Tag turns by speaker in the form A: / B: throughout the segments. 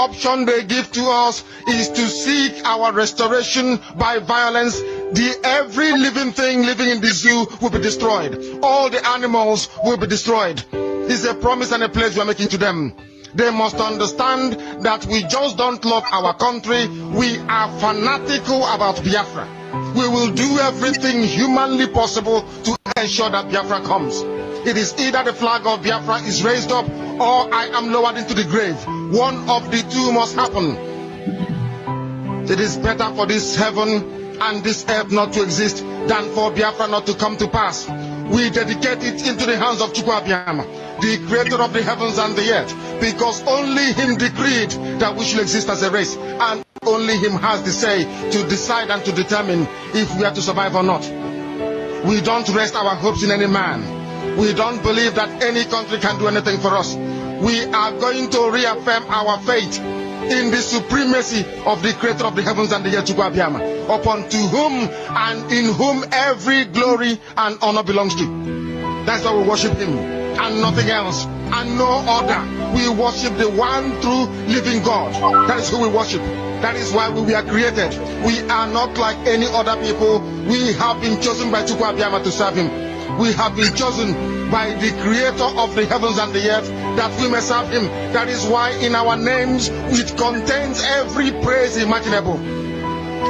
A: option they give to us is to seek our restoration by violence, every living thing living in the zoo will be destroyed. All the animals will be destroyed. It's a promise and a pledge we are making to them. They must understand that we just don't love our country. We are fanatical about Biafra. We will do everything humanly possible to ensure that Biafra comes. It is either the flag of Biafra is raised up or I am lowered into the grave. One of the two must happen. It is better for this heaven and this earth not to exist than for Biafra not to come to pass. We dedicate it into the hands of Chukwu Abiyama, the creator of the heavens and the earth, because only him decreed that we should exist as a race, and only him has the say to decide and to determine if we are to survive or not. We don't rest our hopes in any man. We don't believe that any country can do anything for us. We are going to reaffirm our faith in the supremacy of the creator of the heavens and the earth, Chukwu Abiyama, upon to whom and in whom every glory and honor belongs to. That's why we worship him and nothing else and no other. We worship the one true living God. That is who we worship. That is why we were created. We are not like any other people. We have been chosen by Chukwu Abiyama to serve him. We have been chosen by the creator of the heavens and the earth that we may serve him. That is why in our names it contains every praise imaginable.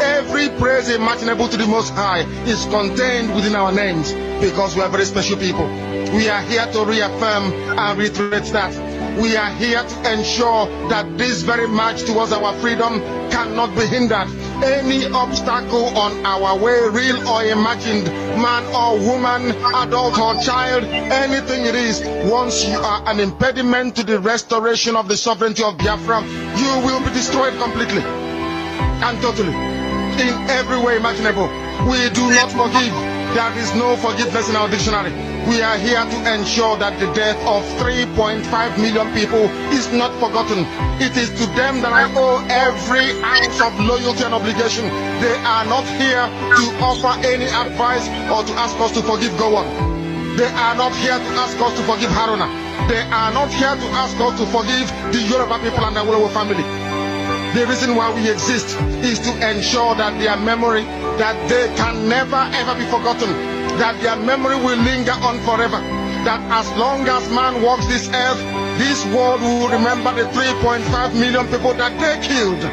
A: Every praise imaginable to the Most High is contained within our names, because we are very special people. We are here to reaffirm and reiterate that. We are here to ensure that this very march towards our freedom cannot be hindered. Any obstacle on our way, real or imagined, man or woman, adult or child, anything it is, once you are an impediment to the restoration of the sovereignty of Biafra, you will be destroyed completely and totally, in every way imaginable. We do not forgive. There is no forgiveness in our dictionary. We are here to ensure that the death of 3.5 million people is not forgotten. It is to them that I owe every ounce of loyalty and obligation. They are not here to offer any advice or to ask us to forgive Gowon. They are not here to ask us to forgive Haruna. They are not here to ask us to forgive the Yoruba people and the Awolowo family. The reason why we exist is to ensure that their memory, that they can never ever be forgotten, that their memory will linger on forever, that as long as man walks this earth, this world will remember the 3.5 million people that they killed,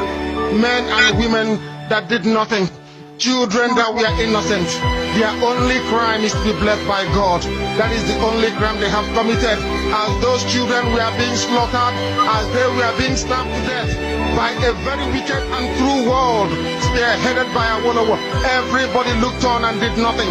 A: men and women that did nothing, children that were innocent. Their only crime is to be blessed by God. That is the only crime they have committed. As those children were being slaughtered, as they were being stabbed to death by a very wicked and cruel world, spearheaded by Awolowo, everybody looked on and did nothing.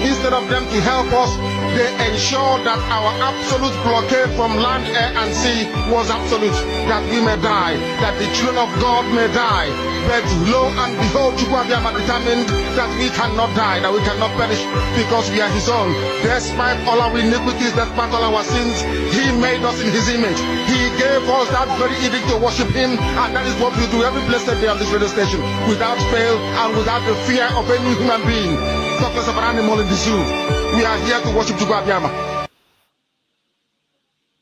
A: Instead of them to help us, they ensured that our absolute blockade from land, air, and sea was absolute, that we may die, that the children of God may die. But lo and behold, Chukwu Abiyama determined that we cannot die, that we cannot perish, because we are his own. Despite all our iniquities, despite all our sins, he made us in his image. He gave us that very edict to worship him, and that is what we do every blessed day on this radio station, without fail and without the fear of any human being. Talk less of an animal in the zoo. We are here to worship Chukwu Abiyama.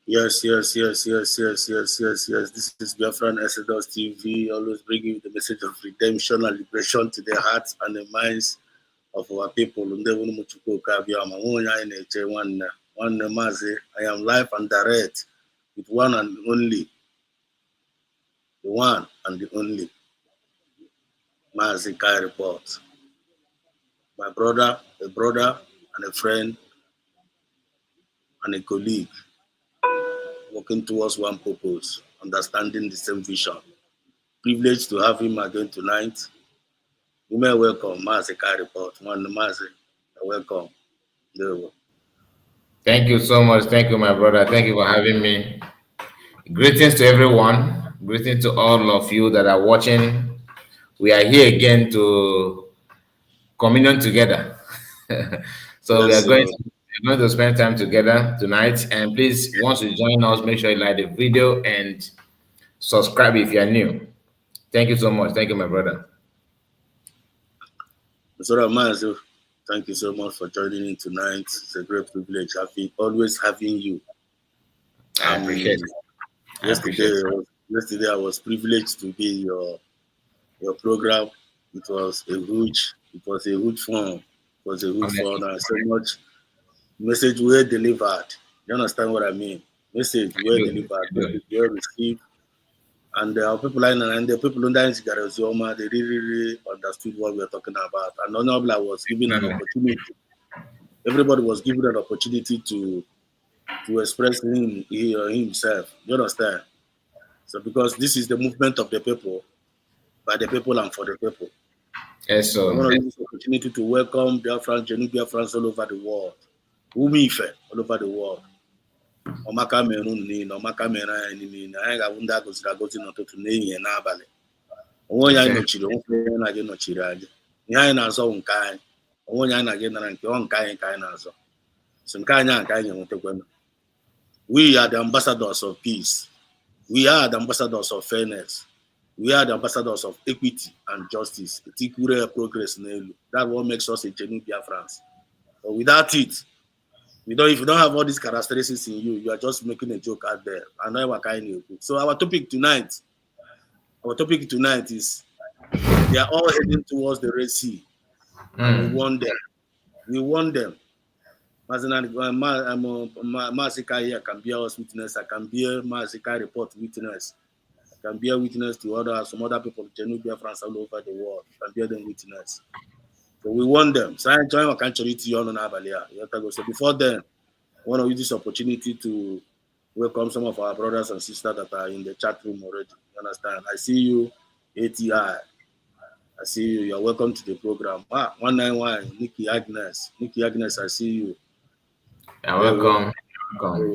B: Yes. This is Biafra and Exodus TV, always bringing the message of redemption and liberation to the hearts and the minds of our people. I am live and direct with one and only, the one and the only, Mazi Kai Report. My brother, a brother and a friend and a colleague, working towards one purpose, understanding the same vision. Privileged to have him again tonight. You may welcome Mazi Kai Report. Mazi, welcome.
C: Thank you so much. Thank you, my brother. Thank you for having me. Greetings to everyone. Greetings to all of you that are watching. We are here again to communion together. So
B: Yes,
C: we're going to spend time together tonight. And please, once you join us, make sure you like the video and subscribe if you're new. Thank you so much. Thank you, my brother.
B: Mazi, thank you so much for joining in tonight. It's a great privilege always having you.
C: I appreciate it.
B: Yesterday I was privileged to be your program. It was a huge fun. It was a huge
C: Honestly.
B: fun and so much message were delivered. You understand what I mean? Message were delivered, message were received, and our people and the people under Zioma, they really understood what we were talking about. And Honorable was given an opportunity. Everybody was given an opportunity to express himself. You understand? So because this is the movement of the people, by the people and for the people.
C: Yes,
B: I
C: so.
B: want to use this opportunity to welcome Biafran, Biafrans all over the world. Umife all over the world. Ọmaka mere unu niile, ọmaka mere anyị niile, anyị ga-abụ ndị agọziri agọzi n'ụtụtụ n'ehihie n'abalị. Onwe onye anyị nọchiri, onwe onye na gị nọchiri anyị. Ihe anyị na-azọ nke anyị, onwe onye anyị na gị nara nke ọ nke anyị ka anyị na-azọ. So nke anyị a nke anyị ga-enwetakwanụ. We are the ambassadors of peace. We are the ambassadors of fairness. We are the ambassadors of equity and justice. Progress. That's what makes us a genuine Biafrans. But without it, if you don't have all these characteristics in you, you are just making a joke out there. I know what kind of. So our topic tonight is they are all heading towards the Red Sea. We want them. We want them. Masika here can be our witness. I can be a Masika report witness. I can be a witness to some other people, genuine Biafrans all over the world. I can be them witness. So we want them. So I join my country to you on Abalia. So before then, I want to use this opportunity to welcome some of our brothers and sisters that are in the chat room already. You understand? I see you, ATI. I see you. You're welcome to the program. 191, Nikki Agnes, I see you.
C: You're welcome.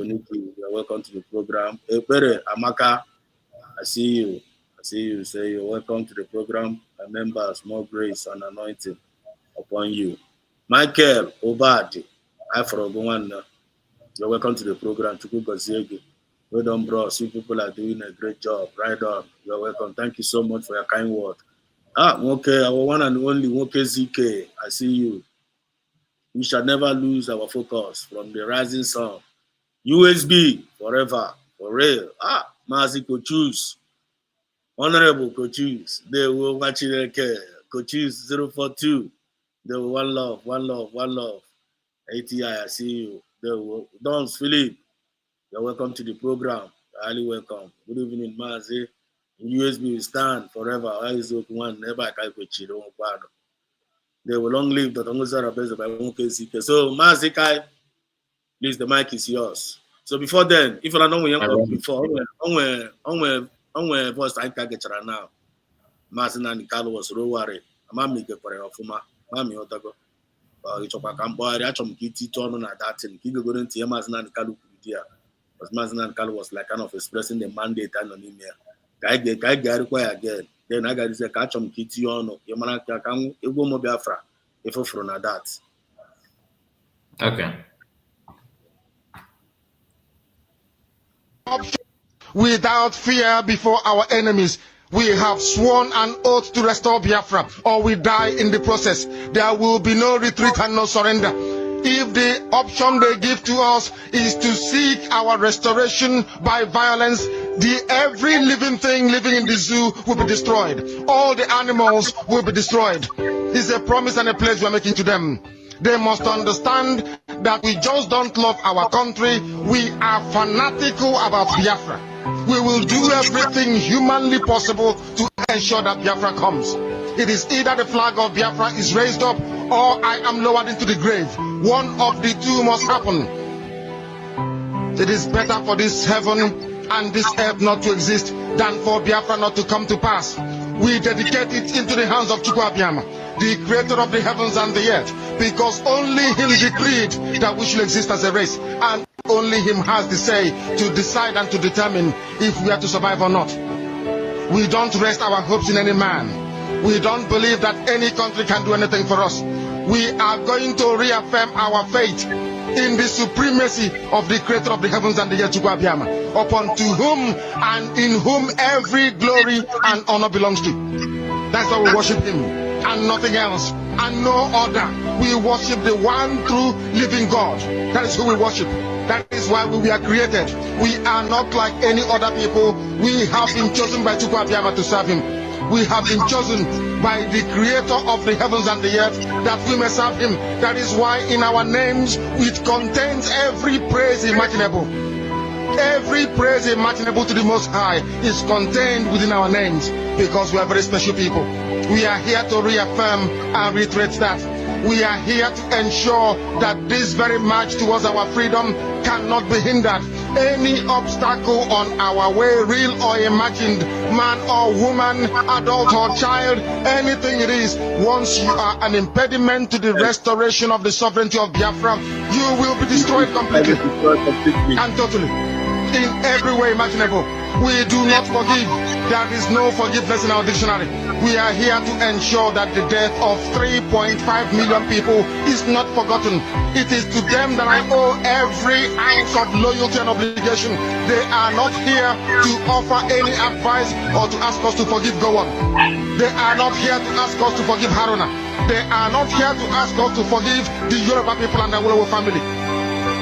B: Nikki, you're welcome to the program. Ebere Amaka, I see you. Say you're welcome to the program. Members, more grace and anointing upon you. Michael Obadi, you're welcome to the program. Well done, bros. You people are doing a great job. Right on. You're welcome. Thank you so much for your kind word. Okay, our one and only ZK, I see you. We shall never lose our focus from the rising sun. USB forever, for real. Mazi Coaches, Honorable Coaches, they will watch it. Coaches 042, they will one love. ATI, I see you. They will Dons Philip, you're welcome to the program. Highly welcome. Good evening, Mazi. USB will stand forever. One never. They will long live the Tongozara based by 1KCK. So, Mazikai, please, the mic is yours. So, before then, if I don't know before, on voice I can get now. Nnamdi Kanu was Rowari. Mammy get for a fuma. Mammy Otago. It's a Cambodia. I told Kitty Tono at that thing. He go into Nnamdi Kanu. Because Nnamdi Kanu was like kind of expressing the mandate and on him. I get again. Then I got this catch on Kitty on Yamana can it will more Biafra if from that.
C: Okay.
A: Without fear before our enemies, we have sworn an oath to restore Biafra, or we die in the process. There will be no retreat and no surrender. If the option they give to us is to seek our restoration by violence, every living thing living in the zoo will be destroyed. All the animals will be destroyed. It's a promise and a pledge we're making to them. They must understand that we just don't love our country. We are fanatical about Biafra. We will do everything humanly possible to ensure that Biafra comes. It is either the flag of Biafra is raised up or I am lowered into the grave. One of the two must happen. It is better for this heaven and this earth not to exist than for Biafra not to come to pass. We dedicate it into the hands of Chukwuabiama, the creator of the heavens and the earth, because only him decreed that we should exist as a race, and only him has the say to decide and to determine if we are to survive or not. We don't rest our hopes in any man. We don't believe that any country can do anything for us. We are going to reaffirm our faith in the supremacy of the creator of the heavens and the earth, Chukwuabiama, upon to whom and in whom every glory and honor belongs to. That's why we worship him and nothing else and no other. We worship the one true living God. That is who we worship. That is why we were created. We are not like any other people. We have been chosen by Chukwu Abiyama to serve him. We have been chosen by the creator of the heavens and the earth that we may serve him. That is why in our names it contains every praise imaginable. Every praise imaginable to the Most High is contained within our names, because we are very special people. We are here to reaffirm and reiterate that. We are here to ensure that this very march towards our freedom cannot be hindered. Any obstacle on our way, real or imagined, man or woman, adult or child, anything it is, once you are an impediment to the restoration of the sovereignty of Biafra, you will be destroyed completely and totally. In every way imaginable. We do not forgive. There is no forgiveness in our dictionary. We are here to ensure that the death of 3.5 million people is not forgotten. It is to them that I owe every ounce of loyalty and obligation. They are not here to offer any advice or to ask us to forgive Gowon. They are not here to ask us to forgive Haruna. They are not here to ask us to forgive the Yoruba people and the Awolowo family.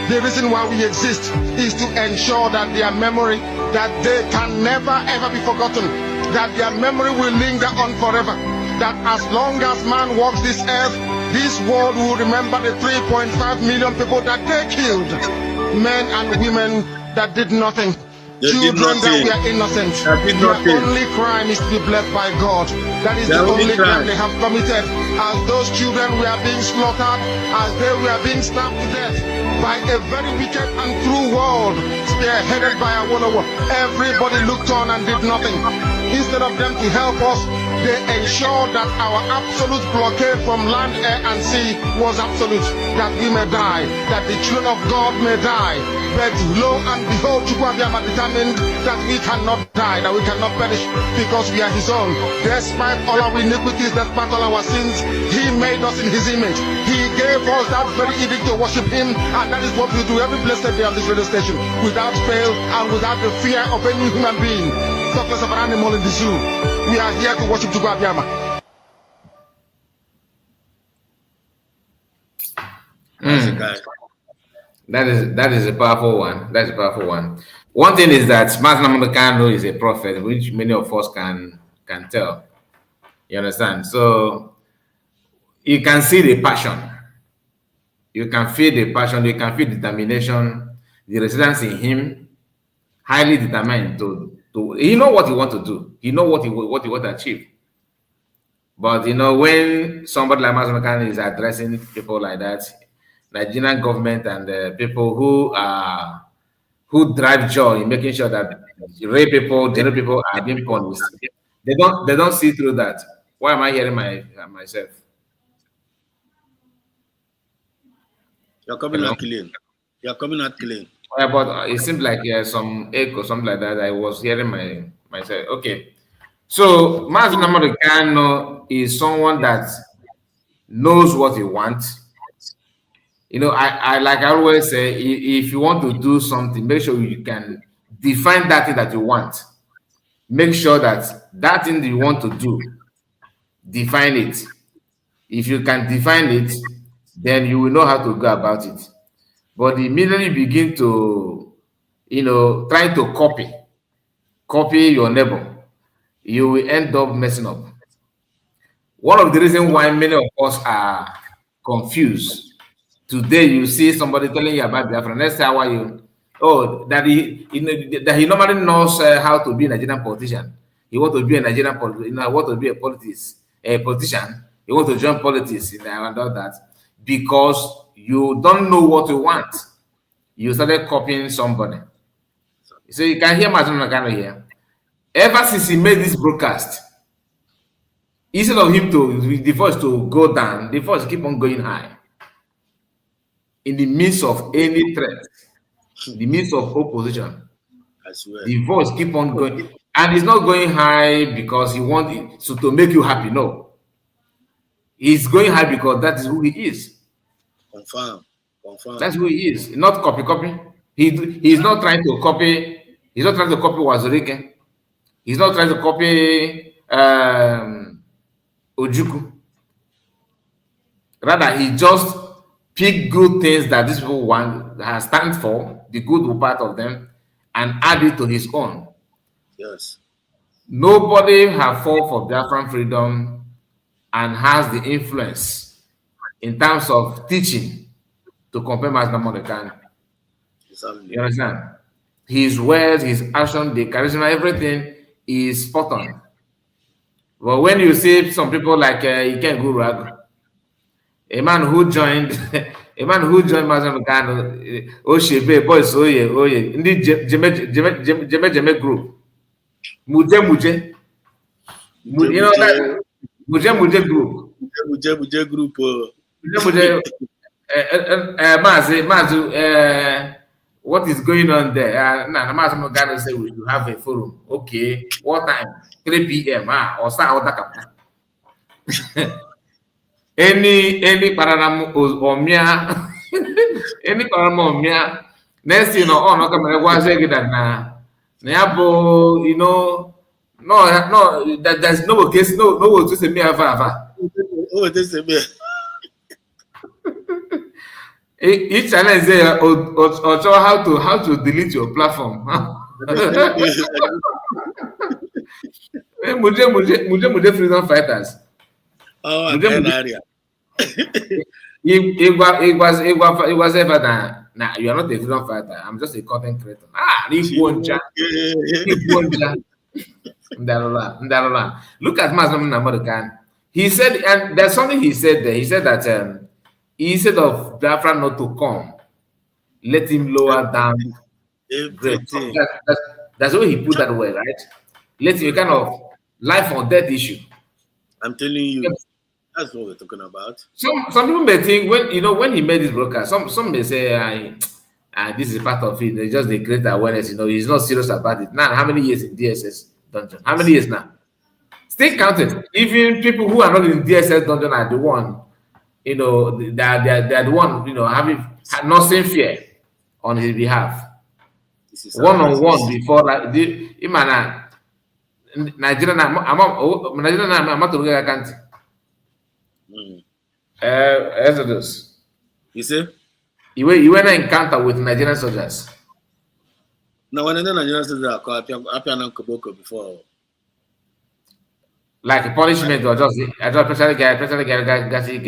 A: The reason why we exist is to ensure that their memory, that they can never ever be forgotten, that their memory will linger on forever, that as long as man walks this earth, this world will remember the 3.5 million people that they killed, men and women that did nothing. Children that were innocent. Their only crime is to be blessed by God. That is the only crime they have committed. As those children were being slaughtered, as they were being stabbed to death by a very wicked and cruel world, spearheaded by Awolowo, everybody looked on and did nothing. Instead of them to help us, they ensured that our absolute blockade from land, air, and sea was absolute, that we may die, that the children of God may die. But lo and behold, Chukwu Abiyama determined that we cannot die, that we cannot perish, because we are his own. Despite all our iniquities, despite all our sins, he made us in his image. He gave us that very edict to worship him, and that is what we do every blessed day on this radio station, without fail and without the fear of any human being, talkless of an animal in the zoo. We are here to worship Chukwu Abiyama.
C: That is a powerful one. That's a powerful one. One thing is that Nnamdi Kanu is a prophet, which many of us can tell. You understand? So you can see the passion. You can feel the passion. You can feel determination, the resilience in him, highly determined to. He know what he want to do. He know what he want to achieve. But you know, when somebody like Nnamdi Kanu is addressing people like that, Nigerian government and people who drive joy in making sure that rape people, general people are being punished, they don't see through that. Why am I hearing myself?
B: You're coming out clean. You're coming out clean.
C: Yeah, but it seems like some echo, something like that. I was hearing myself. Okay. So Nnamdi Kanu is someone that knows what he wants. You know, I like I always say, if you want to do something, make sure you can define that thing that you want. Make sure that thing that you want to do, define it. If you can define it, then you will know how to go about it. But immediately begin to, you know, trying to copy your neighbor, you will end up messing up. One of the reasons why many of us are confused. Today, you see somebody telling you about Biafra. Next time, how are you? Oh, that he normally knows how to be a Nigerian politician. He want to be a Nigerian politician. You know, want to be a politician. You want to join politics, and all that, because you don't know what you want. You started copying somebody. So you can hear Nnamdi Kanu here. Ever since he made this broadcast, instead of him the voice to go down, the voice keep on going high. In the midst of any threat, in the midst of opposition, the voice keep on going, and it's not going high because he wants to make you happy. No, he's going high because that is who he is.
B: Confirm.
C: That's who he is. Not copy. He's not trying to copy. He's not trying to copy Wazirike. He's not trying to copy Ojukwu. Rather, he just pick good things that these people want, stands for, the good part of them, and add it to his own.
B: Yes.
C: Nobody have fought for Biafran freedom and has the influence in terms of teaching to compare Master Nnamdi Kanu.
B: Exactly.
C: You understand? His words, his action, the charisma, everything is spot on. But when you see some people like Iken Gurag, a man who joined Master Nnamdi Kanu, Oshebe, Boys, Oye, in the Jeme group, Muje, you know that Muje group.
B: Muje group.
C: Mazu, what is going on there? Now, Mazu Mogano say we will have a forum. Okay, what time? 3 p.m. Or start any paranam omia, any paranam omia. Next, oh, no, come was that na. You know, no, there's no case, no, to say me ava.
B: Oh, this is me.
C: Each challenge there or show how to delete your platform. Muje freedom fighters.
B: Oh, area.
C: It was ever that. Nah, you are not a freedom fighter. I'm just a content creator. Look at Master Nnamdi Kanu. He said, and there's something he said there. He said that instead of Biafra not to come, let him lower down everything. That's the way he put that word, right? Let him kind of life or death issue.
B: I'm telling you, that's what we're talking about.
C: Some people may think when he made this broadcast, some may say this is part of it. It's just the great awareness. He's not serious about it. Now, how many years in DSS dungeon? How many years now? Still counting. Even people who are not in DSS dungeon are the one. They're the one, having nothing fear on his behalf. One-on-one before like Nigerian, I'm not to look at Exodus.
B: You see?
C: You went an encounter with Nigerian soldiers.
B: No, when Nigerian soldiers are called Apian Koboko before.
C: Like a punishment or just I don't especially guy.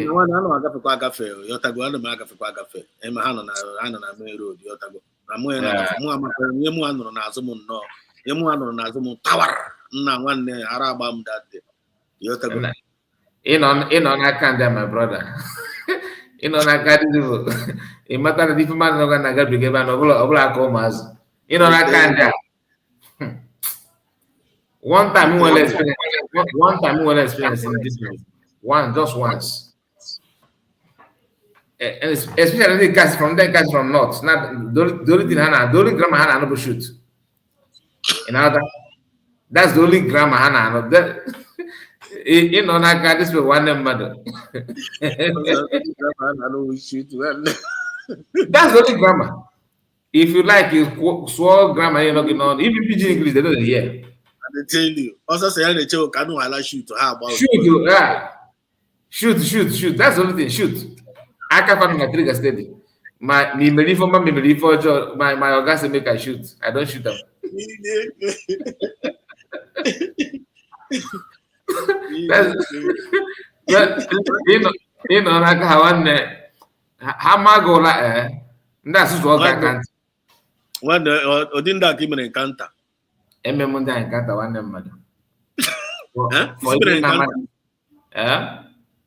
B: No one I got for Quagafe, Yotago, and the Maga for Quagafe, and Mahano on a main road, Yotago. Yamuano Nazumun, no, Yamuano Nazumun Tower. Now one day, Arabam that day. Yotago.
C: In on I can't my brother. In on I can't in matter of different man, no gonna get given over black comas. In on I can't. One time we will experience in this room. Just once. And especially the guys from north. Not the only thing the only grammar Hannah no shoot. That's the only grammar Hannah. This will one them mother. That's the only grammar. If you like, you swore grammar, you're not going on. Even pidgin English, they don't hear.
B: They tell you. Also say the child Kanu ala shoot. How about
C: shoot? That's the only thing. Shoot. I can't find my trigger steady. My memory for my organs make I shoot. I don't shoot them. Like how am go like that's what I can't.
B: What didn't that give me an encounter?
C: Encounter one mother.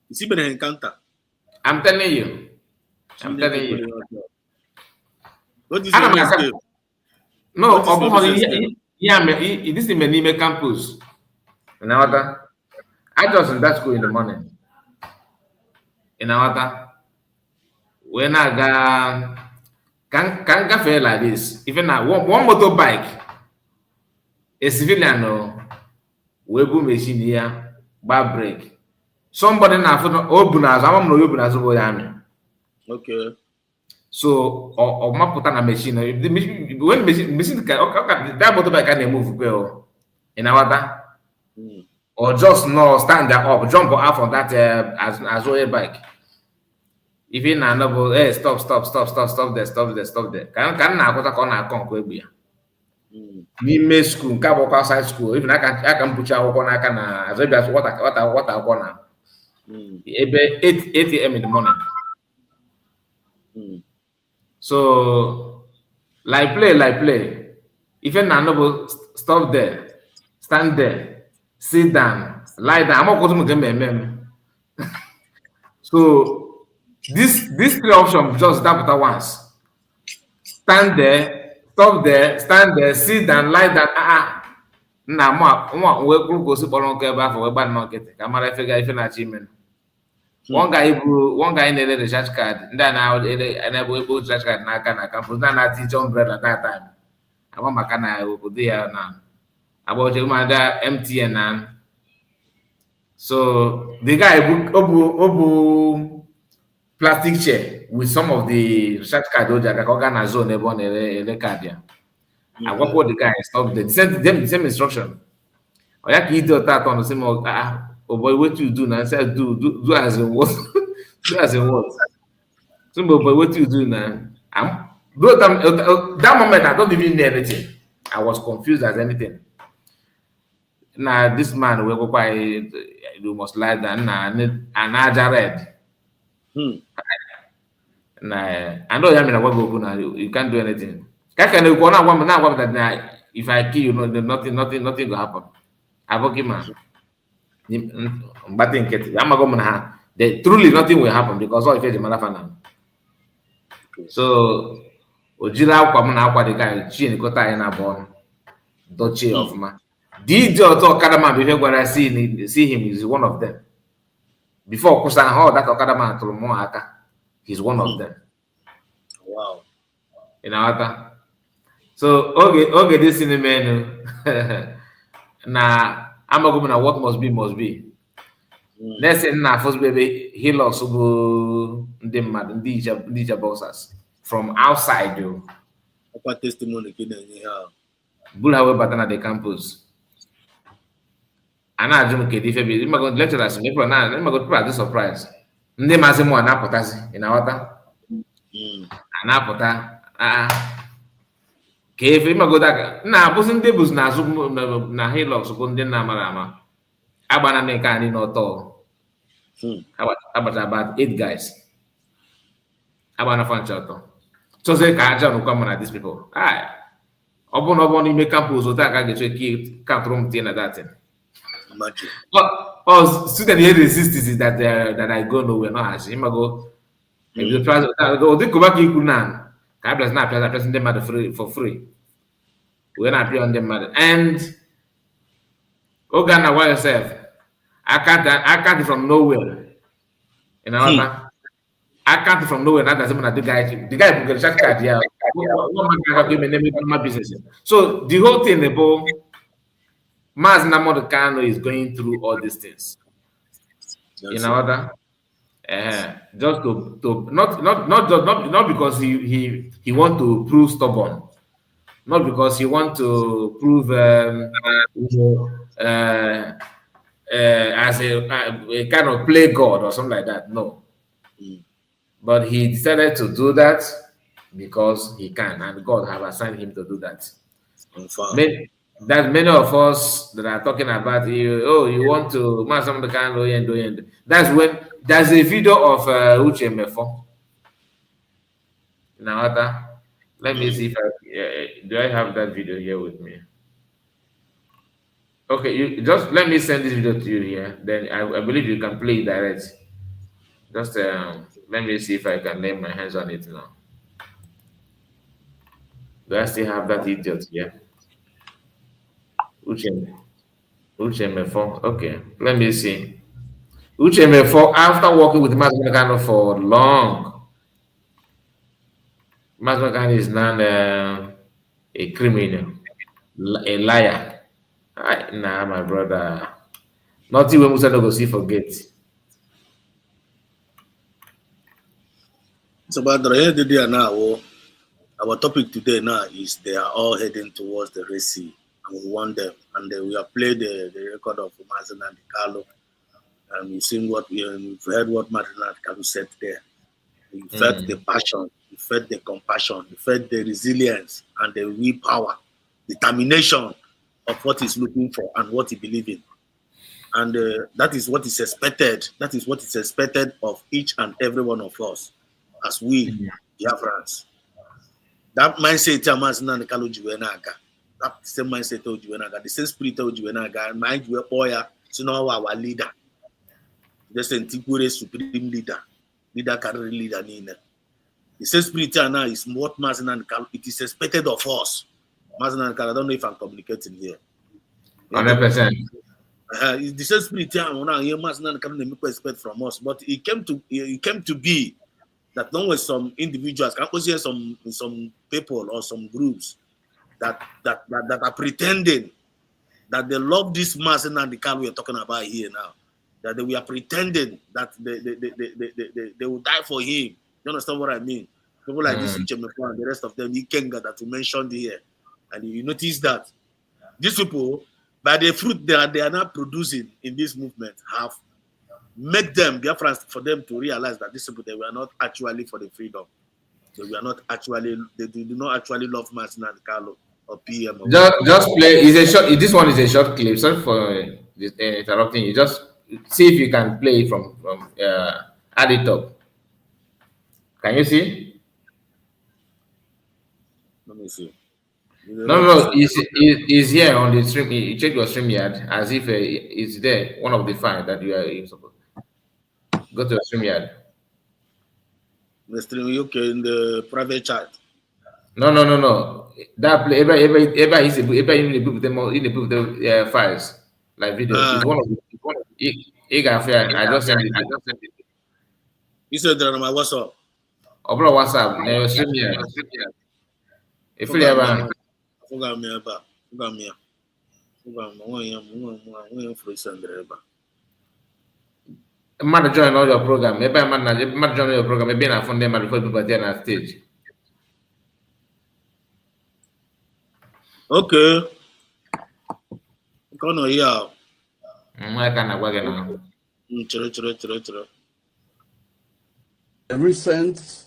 B: It's been an encounter.
C: I'm telling you.
B: What is your
C: no, this is Menime campus. I just in that school in the morning. When I can't feel like this. Even now, one motorbike. A civilian webu machine here, bar break. Somebody now open as I'm not open as
B: okay.
C: So or map put on a machine. When machine can that motorbike can move well in our or just no stand there up, jump off on that as well bike. If you na noble, hey, stop there. Can na akota ka ọ na-akọ nkwa egbe ya. N'ime school, nke abụkwa outside school, even aka mpuchi akwụkwọ n'aka na azọbịa nwata akwụkwọ na ebe 8 a.m. in the morning. So, like play. If you na noble, stop there, stand there, sit down, lie down. I'm not going to make So, these 3 options just that once. Stand there, stop there, stand there, sit down, lie down. Na we go see Polon Keba for bad market. Camera figure if na achievement. One guy in the recharge card, then I enable recharge card na campus. Na teach umbrella at that time. I want makana go there now. About the MTN and so the guy obu plastic chair with some of the recharge card oja zone ebe ele card ya. I work with the guy stop the same instruction. Or ya ki do that on the same oh boy, what you do now? I said do as in what? Do as in what? So boy, what you do now? That moment I don't even know anything. I was confused as anything. Now this man will go by you must lie down and red. Nah, I know you mean what go now. You can't do anything. Can you go now that if I kill you, nothing will happen. Abokima. Truly nothing will happen because all the Malafana. So Ojira Kwamana the guy, Chin Kota in a born, Doche of Ma. The Okadaman before when I see him is one of them. Before Kusan Hall, that Okadaman to Moaka, he's one of them.
B: Wow.
C: In our so okay, this in the menu. Now I'm a woman. What must be. Let's say now first baby he lost the bosses from outside you.
B: What testimony can you have?
C: Bullhawe Batana the campus. And I don't care if you go lecture us. Never now. Let me go practice surprise. Nde mazimo anapotasi in our anapota ka efe ịmagoda na abụsị ndị bụzi n'azụ na hilux bụ ndị na-amara ama agbana na nke anyị n'ọtọ agbata about 8 guys agbana fancha ọtọ chọzie ka aja nụkwa mana these people ọ bụ na ọ bụ n'ime campus otu aka ga-eche count room tie na datin student here resist is that I go nowhere no hashi ịmago the Kubaki Kunan, Cablas not present them for free. We're not pay on them, and Ogana, why yourself? I can't from nowhere. You know, I can't from nowhere. Not as the guy who get shot card. Yeah, my business. So the whole thing about Nnamdi Kanu is going through all these things. You know what? Just to not because he want to prove stubborn, not because he want to prove as a kind of play God or something like that. No, but he decided to do that because he can, and God have assigned him to do that. Many of us that are talking about you want to master the kind of end. That's when there's a video of Uche Mefo. Now, let me see if do I have that video here with me. Okay, you just let me send this video to you here. Then I believe you can play it direct. Just let me see if I can lay my hands on it now. Do I still have that idiot here? Uche Mefo. Okay, let me see. Uche Mefo, after working with Nnamdi Kanu for long, Nnamdi Kanu is now a criminal, a liar. Nah, my brother. Not even Musa no go see forget.
B: So, but the now, our topic today now is they are all heading towards the Red Sea. And we want them, and we have played the record of Nnamdi Kanu, and we've seen we've heard what Nnamdi Kanu said there. You felt the passion, you felt the compassion, you felt the resilience and the willpower, determination of what he's looking for and what he believes in. And that is what is expected. That is what is expected of each and every one of us as we, Biafrans. That mindset, that same mindset, the same spirit, mind you, so now our leader, just a supreme leader, career leader. The same spirit now is what it is expected of us. I don't know if I'm communicating here.
C: 100%.
B: The same spirit can expect from us, but it came to be that there were some individuals, some people or some groups that are pretending that they love this mass and the kind we are talking about here now. That we are pretending that they will die for him. You understand what I mean? People like this Uchemefo and the rest of them, Ikenga that you mentioned here, and you notice that these people, by the fruit that they are now producing in this movement, have made them Biafrans for them to realize that these people, they were not actually for the freedom. They do not actually love Martin and Carlo or PM.
C: Just play. Is a short. This one is a short clip. Sorry for interrupting you. Just see if you can play it from add it up. Can you see?
B: Let me see.
C: No. It's here on the stream. You check your stream yard as if it's there. One of the five that you are supposed. Go to the stream yard.
B: The stream okay in the private chat.
C: No. That play. Everybody is in the book the files like video. It's one of the. I just sent it.
B: You said that on my WhatsApp.
C: Open WhatsApp. Now stream yard. If you ever. Mother join all your program. Maybe I'm join your program. Maybe I found them before people there on stage.
B: Okay. Kono here.
C: I can't work now.
D: A recent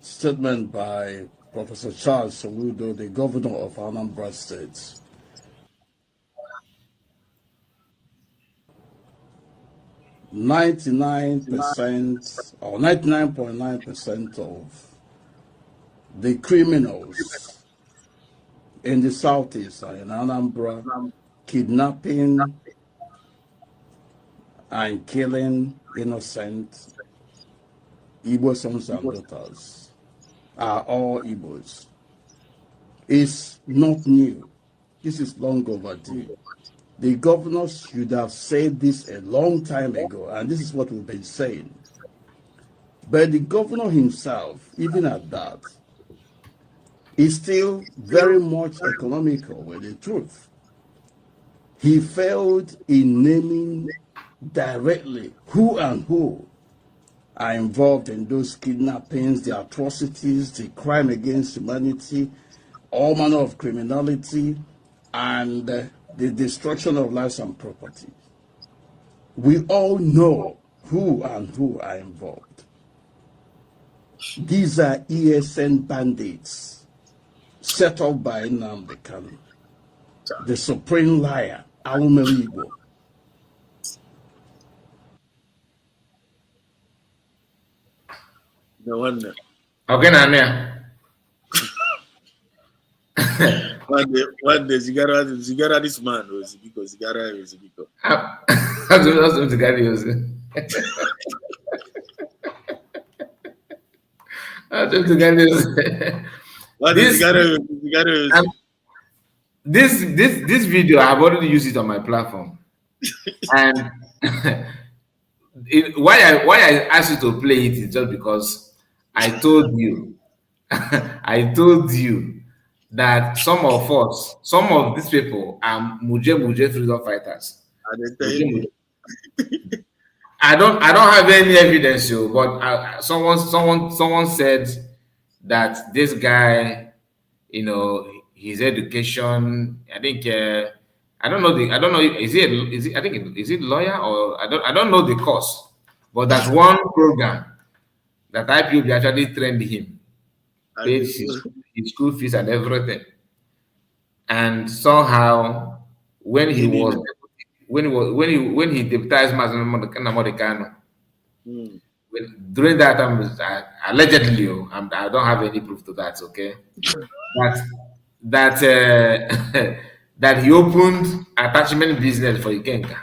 D: statement by Professor Charles Soludo, the governor of Anambra State, "99% or 99.9% of the criminals in the southeast are in Anambra, kidnapping and killing innocent Igbo sons and daughters are all Igbos. It's not new. This is long overdue. The governor should have said this a long time ago, and this is what we've been saying. But the governor himself, even at that, is still very much economical with the truth. He failed in naming directly who are involved in those kidnappings, the atrocities, the crime against humanity, all manner of criminality, and the destruction of lives and property. We all know who are involved. These are ESN bandits set up by Nnamdi Kanu, the supreme liar, Awumeli Igbo.
B: No wonder.
C: Okay, Nanya.
B: One day, Zigara, this man was because Zigara is because.
C: That's what Zigara is. That's what Zigara is. This video, I've already used it on my platform, and why I asked you to play it is just because I told you, that some of these people are Muje freedom fighters. I don't have any evidence, but someone said that this guy, his education. I think I don't know. Is he lawyer or I don't know the course, but that's one program. that IPOB actually trained him, paid his school fees and everything. And somehow, when he deputized Nnamdi Kanu, during that time, allegedly, I don't have any proof to that. Okay, that that he opened attachment business for Ikenga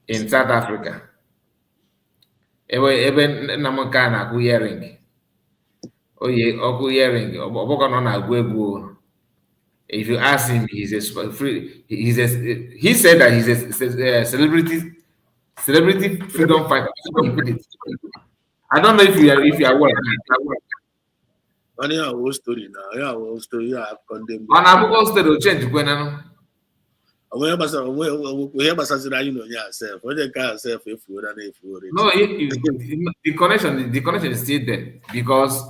C: in South Africa. Even Nnamdi Kanu hearing. If you ask him, he said that he's a celebrity freedom fighter. He put it. I don't know if you are aware.
B: On your whole story now, yeah, whole story, yeah, condemned.
C: On our whole story, change when I
B: we have you know yourself. When you can't self if you
C: no, the connection is still there because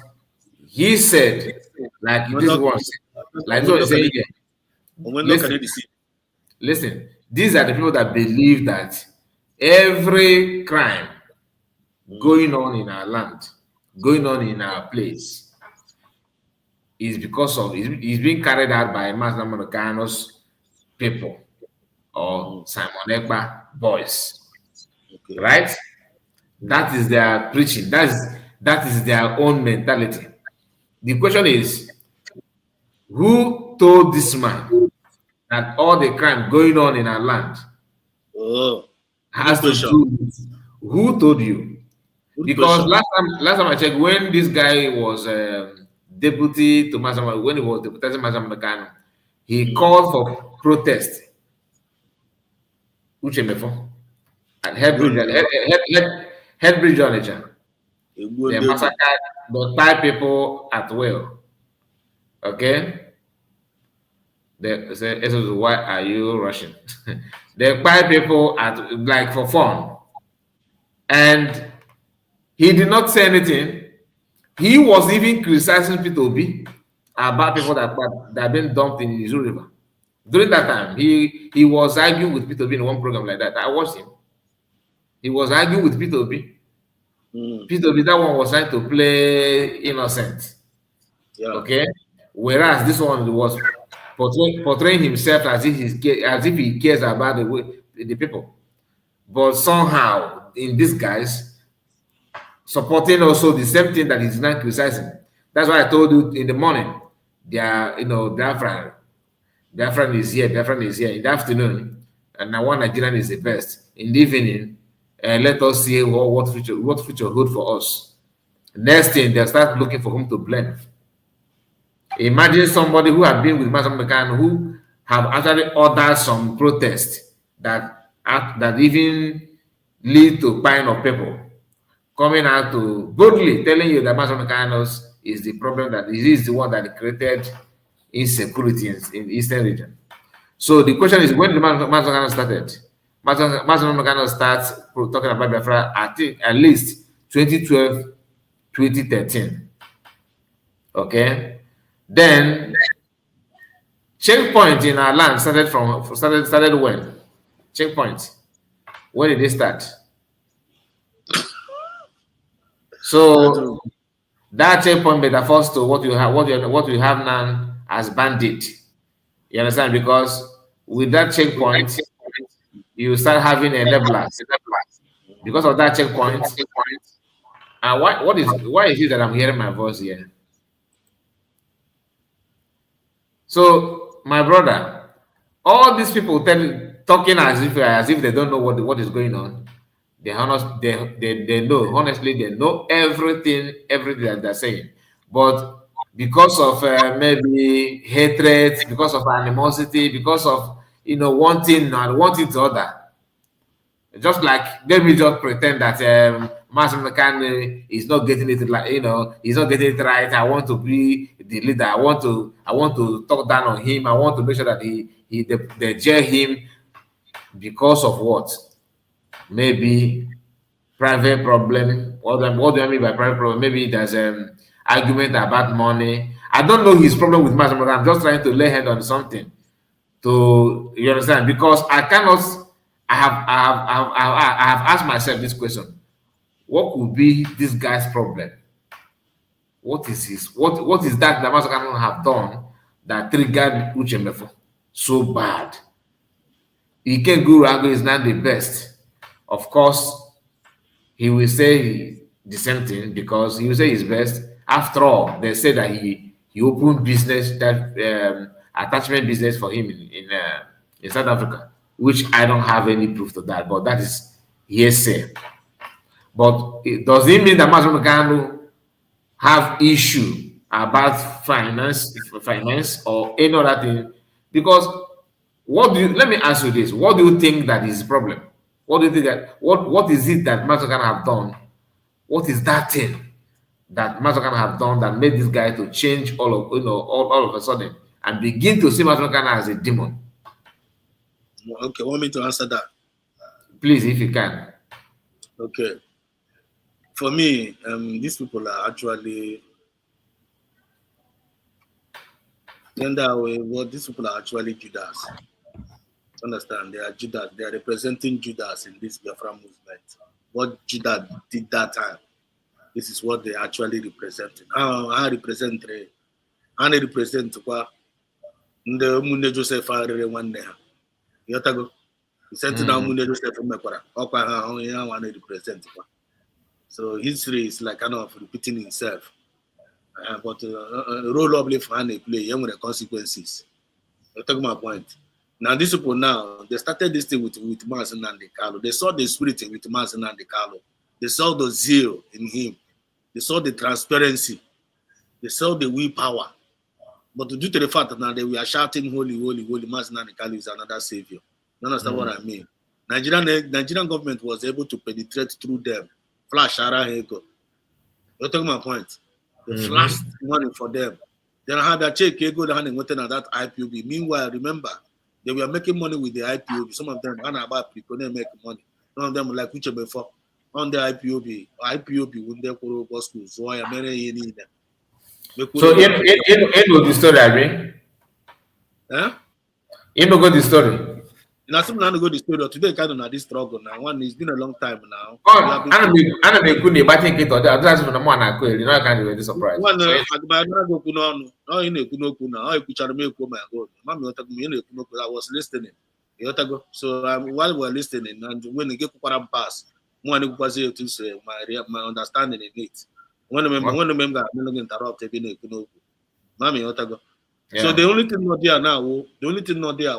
C: he said like this was like what saying here. Listen, these are the people that believe that every crime going on in our land, going on in our place, is because of is being carried out by Nnamdi Kanu's people or Simon Ekpa boys, right? That is their preaching. That is their own mentality. The question is, who told this man that all the crime going on in our land has to do with who told you? Because last time I checked, when this guy was deputy to Mazama, when he was deputizing Nnamdi Kanu, he called for protest. At Headbridge on they massacred the 5 people at will. Okay? They say, why are you rushing? They 5 people at like for fun. And he did not say anything. He was even criticizing P2B about people that have been dumped in the River. During that time, he was arguing with P2B in one program like that. I watched him. He was arguing with P2B. P2B, that one was trying to play innocent. Yeah. Okay? Whereas this one was portraying himself as if he cares about the people. But somehow, in disguise, supporting also the same thing that he's not criticizing. That's why I told you in the morning, Biafra is here. In the afternoon, and now one Nigerian is the best. In the evening, let us see what future hold for us. Next thing, they'll start looking for whom to blame. Imagine somebody who had been with Nnamdi Kanu who have actually ordered some protest that even lead to buying of people coming out to boldly telling you that Nnamdi Kanu is the problem, that he is the one that created insecurity in the eastern region. So the question is, when the Nnamdi Kanu started? Nnamdi Kanu starts talking about Bafra, I think at least 2012, 2013. Okay. Then checkpoint in our land started when? Checkpoint. When did they start? So that checkpoint metaphors to what you have now as bandit. You understand? Because with that checkpoint, you start having enablers. Because of that checkpoint. And why is it that I'm hearing my voice here? So, my brother, all these people talking as if they don't know what is going on. They know, honestly, they know everything that they're saying. But because of maybe hatred, because of animosity, because of wanting to other, just like let me just pretend that Nnamdi Kanu is not getting it, like he's not getting it right. I want to be the leader. I want to talk down on him. I want to make sure that they jail him because of what? Maybe private problem. What do I mean by private problem? Maybe there's an argument about money. I don't know his problem with Nnamdi Kanu. I'm just trying to lay hand on something. You understand? Because I cannot. I have asked myself this question: what could be this guy's problem? What is what is that Nnamdi Kanu have done that triggered Uchemefo so bad? Ike Guru Ago is not the best. Of course, he will say the same thing because he will say his best. After all, they say that he opened business that attachment business for him in South Africa, which I don't have any proof to that, but that is hearsay. But does it mean that Nnamdi Kanu have issue about finance or any other thing? Because let me ask you this: what do you think that is the problem? What do you think that what is it that Nnamdi Kanu have done? What is that thing that Nnamdi Kanu have done that made this guy to change all of a sudden and begin to see Nnamdi Kanu as a demon?
B: Okay, want me to answer that?
C: Please, if you can.
B: Okay. For me, these people are actually in that way. What these people are actually Judas. Understand? They are Judas. They are representing Judas in this Biafra movement. What Judas did that time, this is what they actually represent. I represent what the Munde Joseph are one there. Yotago. Sent down Munde Joseph from Mekara. I want to represent. So history is like kind of repeating itself. But role of life and play, young with the consequences. You take my point. Now these people now, they started this thing with Nnamdi Kanu. They saw the spirit with Nnamdi Kanu. They saw the zeal in him. They saw the transparency. They saw the willpower. But due to the fact that now they were shouting, holy, holy, holy, Nnamdi Kanu is another savior. You understand what I mean? Nigerian government was able to penetrate through them. Flash Araheko. You're talking my point. They flashed money for them. Then I had a check go down and went on that IPOB. Meanwhile, remember, they were making money with the IPOB. Some of them about people make money. Some of them were like which before on the IPOB. IPOB when they go school. So I am very in them.
C: So in the story, I mean.
B: Huh?
C: In the story.
B: Now, some now go the story today. Kind of this struggle now. One, it's been a long time now.
C: Oh, I don't be good. But I think it or that's when the one I could. You know, I can't be surprised.
B: One, I go kuno. No, in a kuno kuna. I could try to make my God. Mama, I was listening. So while we're listening, and when they get to pass, one was here to say my understanding in it. One member, I'm not interrupt. Mami, so the only thing not there,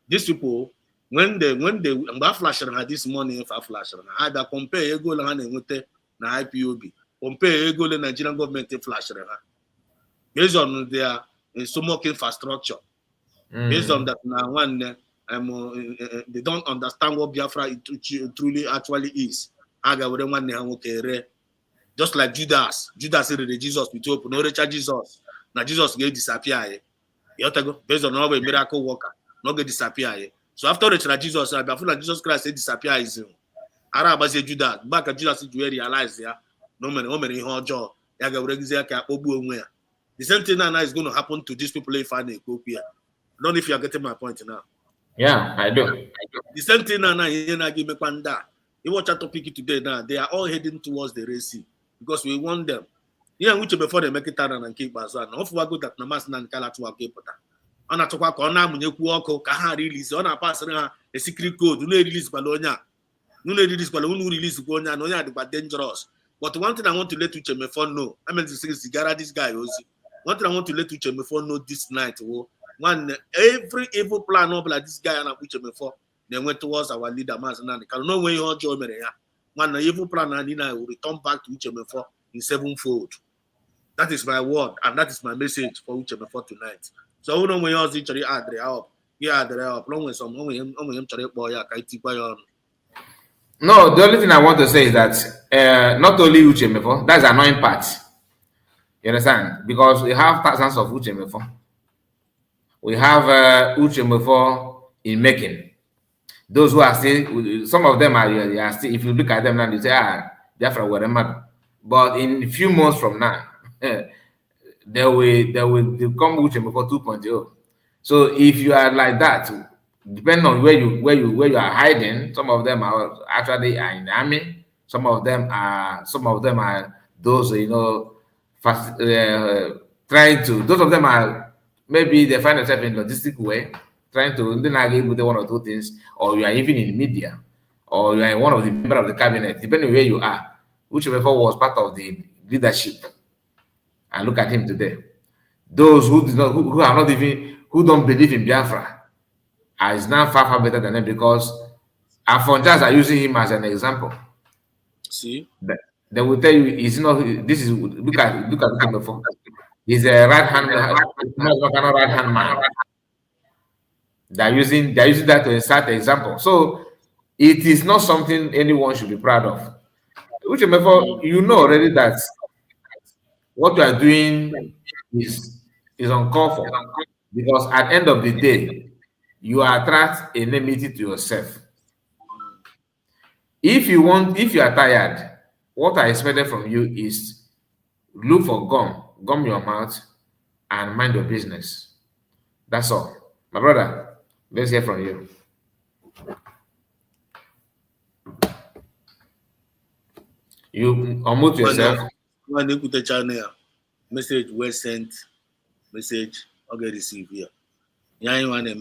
B: these people. When they flash had this money for flash, I had compare ego with na IPOB, compare ego the Nigerian government flash based on their stomach infrastructure, based on that now one they don't understand what Biafra truly actually is. Just like Judas said that Jesus with open no Richard Jesus. Now Jesus get disappear. Based on our miracle worker, not get disappear. So after the Jesus, I feel like Jesus Christ said disappear is him. Araba say Judas, back at Judas to realize no many job. The same thing now is going to happen to these people if I go here. I don't know if you are getting my point now.
C: Yeah, I do.
B: The same thing now give me panda. You watch our topic today now, they are all heading towards the Red Sea because we want them. Yeah, which before they make it and keep us on. Hopefully, go that Namas and Kala to keep it. On a talk on Munyaku, Kaha release, on a pass a secret code, no release Balonia. No release Balloon release Gonia, no yard, but dangerous. But one thing I want to let you Chemefon know, I mean to say Sigara, this guy also. One thing I want to let you Chemefon know this night, one every evil plan up like this guy and Chemefon, they went towards our leader Mazan. Can no way on Joe Maria. One evil plan and I will return back to Chemefon in sevenfold. That is my word, and that is my message for Uchemefo tonight. So who know when you're actually add the help? Yeah, the help. Long way some boy.
C: No, the only thing I want to say is that not only Uchemefo, that's the annoying part. You understand? Because we have thousands of Uchemefo. We have Uchemefo in making. Those who are still, some of them are still, if you look at them now, you say, Biafra were mad. But in a few months from now, they will come Uchemefo 2.0. So if you are like that, depending on where you are hiding, some of them are actually in the army, Some of them are those, trying to. Those of them are maybe they find themselves in logistic way, trying to then argue with one or two things, or you are even in media, or you are one of the member of the cabinet, depending where you are, whichever was part of the leadership. And look at him today. Those who do not, who are not even, who don't believe in Biafra, is now far better than them because Afonjas are using him as an example.
B: See,
C: they will tell you he's not. This is look at him before. He's a right hand man. They're using that to insert an example. So it is not something anyone should be proud of. Which you know already that what you are doing is uncalled for, because at the end of the day, you attract enmity to yourself. If you are tired, what I expected from you is look for gum your mouth, and mind your business. That's all. My brother, let's hear from you. You unmute yourself.
B: When you put the channel, message well sent, message okay receive here. I want to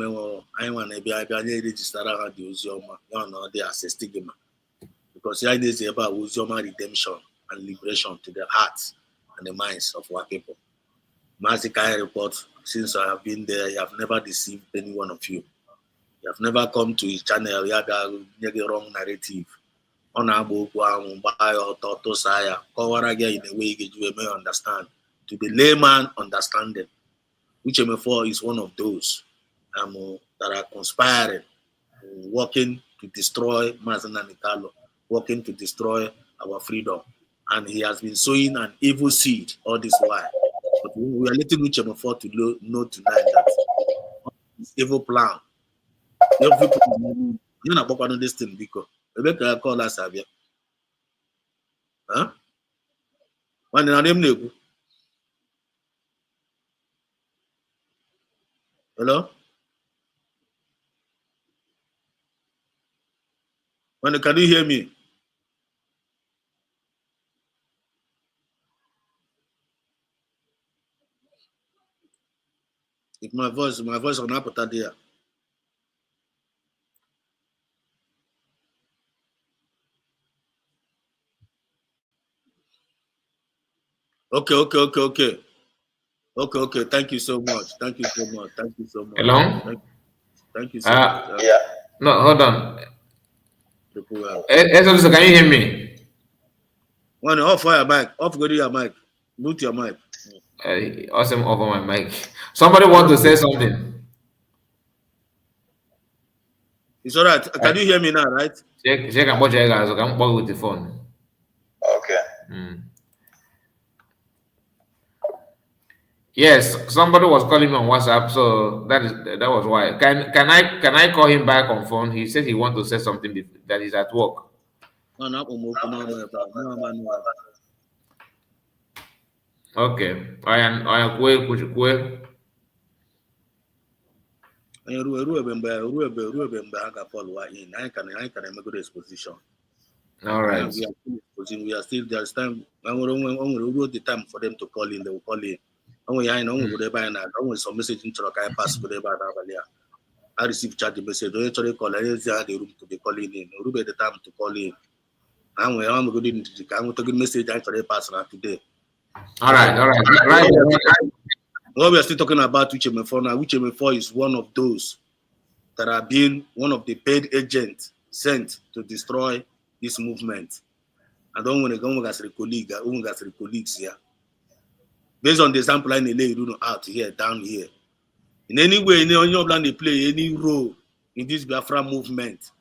B: be registered at the Uzioma, they are stigma. Because the idea is about Uzioma redemption and liberation to the hearts and the minds of our people. Mazikai report, since I have been there, I have never deceived any one of you. You have never come to his channel, you have a wrong narrative. On our book, buy or to saya, cover again in a way you may understand. To the layman understanding, which M4 is one of those that are conspiring, working to destroy Nnamdi Kanu, working to destroy our freedom. And he has been sowing an evil seed all this while. But we are letting M4 to know tonight that this evil plan, every people, you know about this thing because Rebecca call us Abia. Huh? When the name hello? When can you hear me? If my voice will not put that there. Okay. Okay. Thank you so much.
C: Hello?
B: Thank you so much.
C: Yeah. No, hold on. Can you hear me?
B: One off your mic. Go to your mic. Mute your mic.
C: Awesome, over my mic. Somebody want to say something?
B: It's all right. Can you hear me now, right?
C: Check guys. I'm with the phone.
B: Okay.
C: Yes, somebody was calling me on WhatsApp, so that was why. Can I call him back on phone? He said he want to say something that is at work. Okay. I am quick. All right.
B: We are still there's time. When we the time for them to call in, they will call in. I know some message into pass I receive chat the message. Don't actually call. I just the room to be calling in. Room the time to call in. I'm going to message actually pass today.
C: All right.
B: What we are still talking about which MF4 is one of those that are being one of the paid agents sent to destroy this movement. I don't want to go as a colleagues here. Based on the example I lay out here, down here. In any way, in your plan, they play any role in this Biafra movement,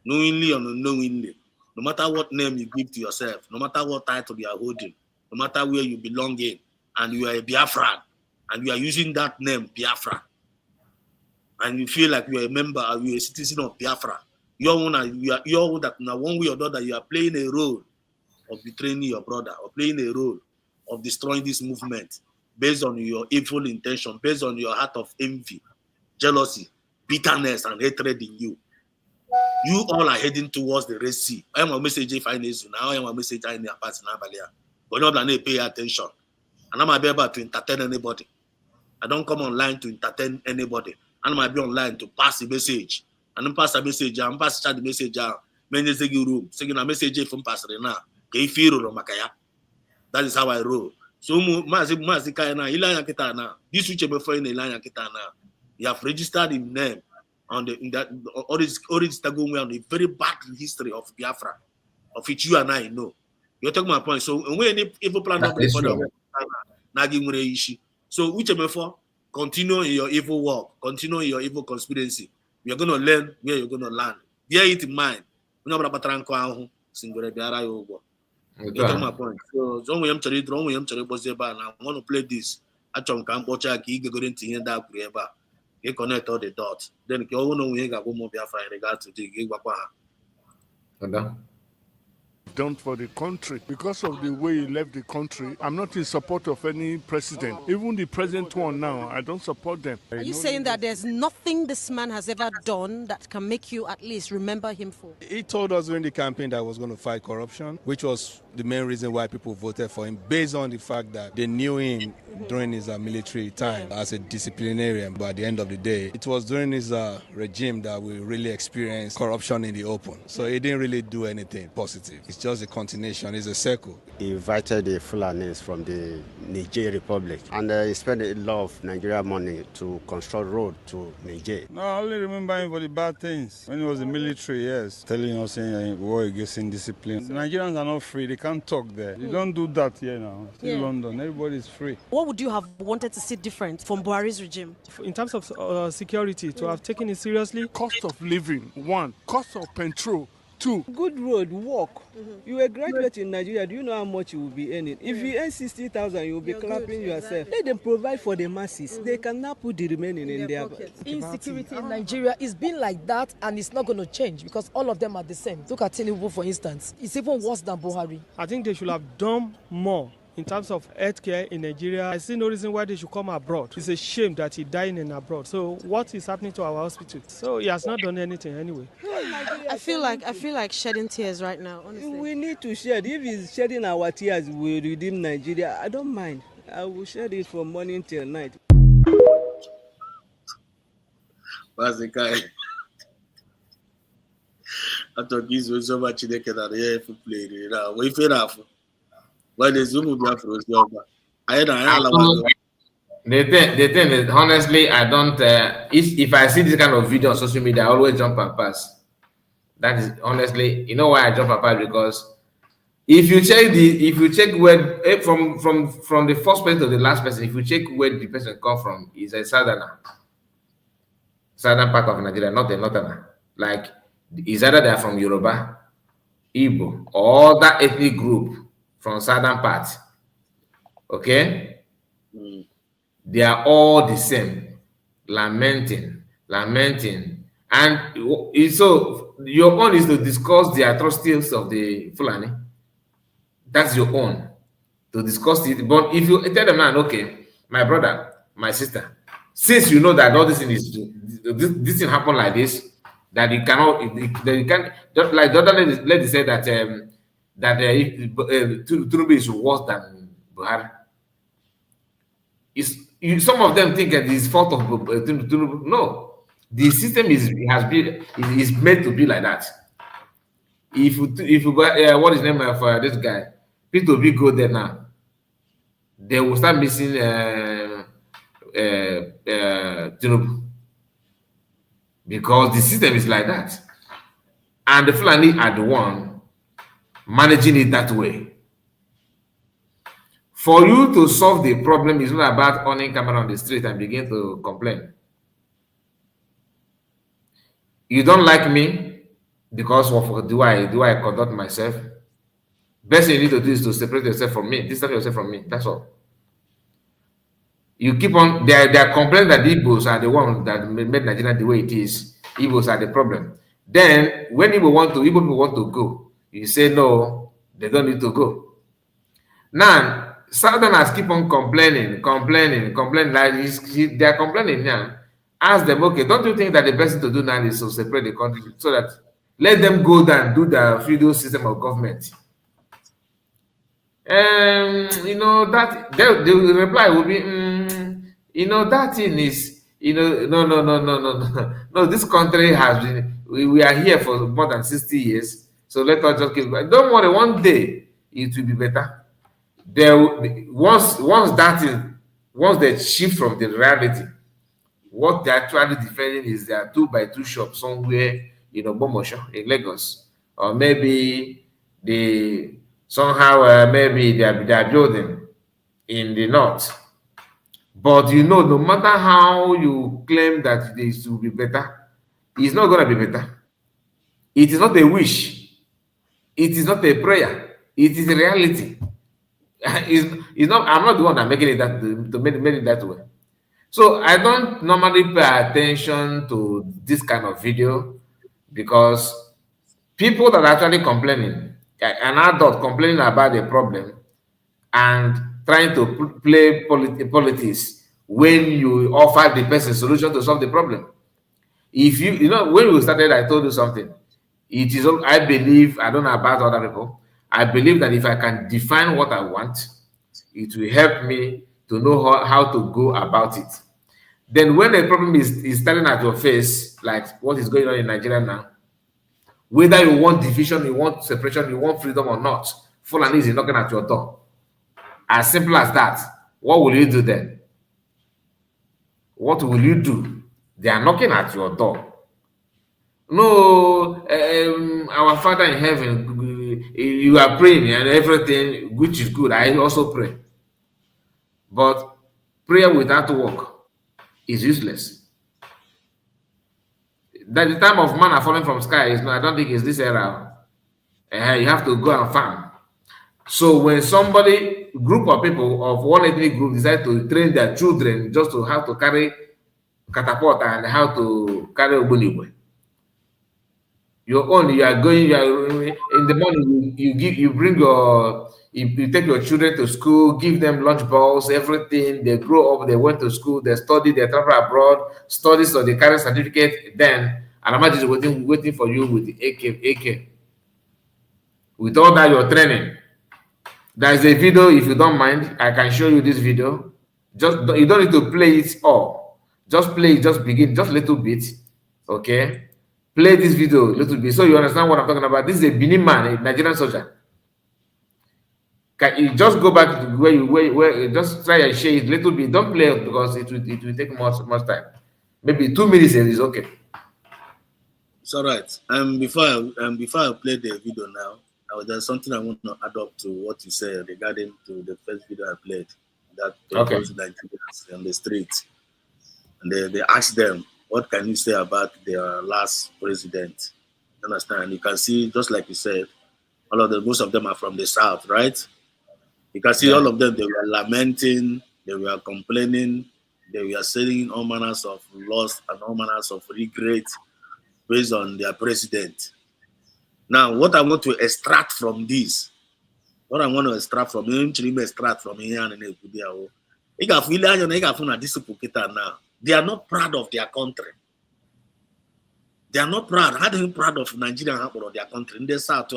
B: knowingly or unknowingly. No matter what name you give to yourself, no matter what title you are holding, no matter where you belong in, and you are a Biafran, and you are using that name, Biafra, and you feel like you are a member or you are a citizen of Biafra, you're that in one way or the other, you are playing a role of betraying your brother, or playing a role of destroying this movement based on your evil intention, based on your heart of envy, jealousy, bitterness, and hatred in you. You all are heading towards the Red Sea. I am a message if I need to. Now I am a message I need a part in Abalia. But not going to pay attention. And I'm not able to entertain anybody. I don't come online to entertain anybody. And I might be online to pass the message. And then pass the message. I'm passing the message. Many say room. Saying a message from Pastor now. That is how I roll. So Mazika na Ilaya Kitana. This which before in Ilaya Kitana. You have registered in name on the in that all this going on a very bad history of Biafra, of which you and I know. You're talking my point. So when any evil plan for the Nagi. So which before continue in your evil work, continue in your evil conspiracy. You're gonna learn where you're gonna land. Bear it in mind. We're not about to single Biara over. You talking my point. So when I'm telling you, when I'm telling you, I want to play this. I can watch a key going to end up wherever. You connect all the dots. Then you all know we got one more Biafra in regard to the
E: Done for the country. Because of the way he left the country, I'm not in support of any president. Even the present one now, I don't support them.
F: Are you saying that there's nothing this man has ever done that can make you at least remember him for?
G: He told us during the campaign that he was going to fight corruption, which was the main reason why people voted for him, based on the fact that they knew him during his military time as a disciplinarian. But at the end of the day, it was during his regime that we really experienced corruption in the open. So he didn't really do anything positive. It's just a continuation, it's a circle.
H: He invited the Fulanis from the Niger Republic, and he spent a lot of Nigerian money to construct road to Niger.
I: No, I only remember him for the bad things. When he was in the military, yes, telling us saying war against indiscipline. The Nigerians are not free, they can't talk there. You don't do that here now. It's London, everybody's free.
F: What would you have wanted to see different from Buhari's regime?
J: In terms of security, to have taken it seriously.
E: Cost of living, 1. Cost of petrol, 2.
K: Good road, work. You a graduate in Nigeria, do you know how much you will be earning? If you earn 60,000, you will be clapping yourself. Let them provide for the masses. They cannot put the remaining in their pockets.
L: Insecurity in Nigeria is been like that, and it's not going to change because all of them are the same. Look at Tinubu, for instance. It's even worse than Buhari.
J: I think they should have done more in terms of healthcare in Nigeria. I see no reason why they should come abroad. It's a shame that he's dying in abroad. So what is happening to our hospital? So he has not done anything anyway.
F: I feel like shedding tears right now, honestly.
K: We need to shed. If he's shedding our tears, we redeem Nigeria. I don't mind. I will shed it from morning till night.
B: What's the guy? I thought this was so much they can play. We feel off. But the Zoom Biafra is over.
C: The thing is, honestly, I don't. If I see this kind of video on social media, I always jump and pass. That is honestly, you know why I jump and pass? Because if you check where from the first person to the last person, if you check where the person come from, is a southern part of Nigeria, not the northern. Like, is either they are from Yoruba, Igbo, or that ethnic group from southern part. Okay? They are all the same, lamenting. And so your own is to discuss the atrocities of the Fulani. That's your own, to discuss it. But if you tell them, man, okay, my brother, my sister, since you know that all this thing is this thing happen like this, that you cannot, that you can't, just like the other lady said that Tinubu is worse than Buhari. Some of them think that it's fault of Tinubu. No, the system is made to be like that. If you what is the name of this guy? P2B go there now, they will start missing Tinubu because the system is like that, and the Fulani are the one managing it that way. For you to solve the problem is not about owning camera on the street and begin to complain. You don't like me because of do I conduct myself? Best thing you need to do is to separate yourself from me, distance yourself from me. That's all. You keep on, they are complaining that the Igbos are the ones that made Nigeria the way it is. Igbos are the problem. Then when Igbo people want to go, you say no, they don't need to go. Now, Southerners keep on complaining. Like they are complaining now. Ask them, okay, don't you think that the best thing to do now is to separate the country so that Let them go down and do the feudal system of government. You know, that the reply will be, you know, that thing is, you know, no. No, this country has been, we are here for more than 60 years. So let us just keep going. Don't worry, one day it will be better. There will be, once they shift from the reality, what they're actually defending is their 2x2 shop somewhere in Ogbomosho, in Lagos, or maybe they somehow maybe they're building in the north. But you know, no matter how you claim that this will be better, it's not going to be better. It is not a wish. It is not a prayer. It is a reality. It's not. I'm not the one that making it that to make it that way. So I don't normally pay attention to this kind of video because people that are actually complaining, an adult complaining about a problem and trying to play politics when you offer the person solution to solve the problem. If you know, when we started, I told you something. It is, I believe, I don't know about other people, I believe that if I can define what I want, it will help me to know how to go about it. Then when a problem is standing at your face, like what is going on in Nigeria now, whether you want division, you want separation, you want freedom or not, Fulani is knocking at your door. As simple as that. What will you do then? What will you do? They are knocking at your door. No, our Father in heaven, you are praying and everything, which is good. I also pray. But prayer without work is useless. That the time of manna falling from sky is not, I don't think it's this era. You have to go and farm. So when somebody, group of people of one ethnic group decide to train their children just to how to carry catapult and how to carry ogbonigwe, your own, you are going, you are in the morning, you take your children to school, give them lunch balls, everything. They grow up, they went to school, they study, they travel abroad, study, so they carry certificate. Then Alama is waiting for you with the AK. With all that you're training. There's a video, if you don't mind, I can show you this video. Just you don't need to play it all. Just play it, just begin, just a little bit. Okay? Play this video a little bit so you understand what I'm talking about. This is a Benin man, a Nigerian soldier. Can you just go back to where you just try and share it a little bit. Don't play it because it will take much time. Maybe 2 minutes is okay.
B: It's all right. Before I play the video now, there's something I want to add up to what you said regarding to the first video I played. That was Nigerians on the streets, and they asked them, what can you say about their last president? You understand? You can see, just like you said, most of them are from the south, right? You can see all of them, they were lamenting, they were complaining, they were saying all manners of loss and all manners of regret based on their president. Now, what I want to extract from this, here and now, they are not proud of their country. They are not proud. How are they proud of Nigerian or their country? In the south,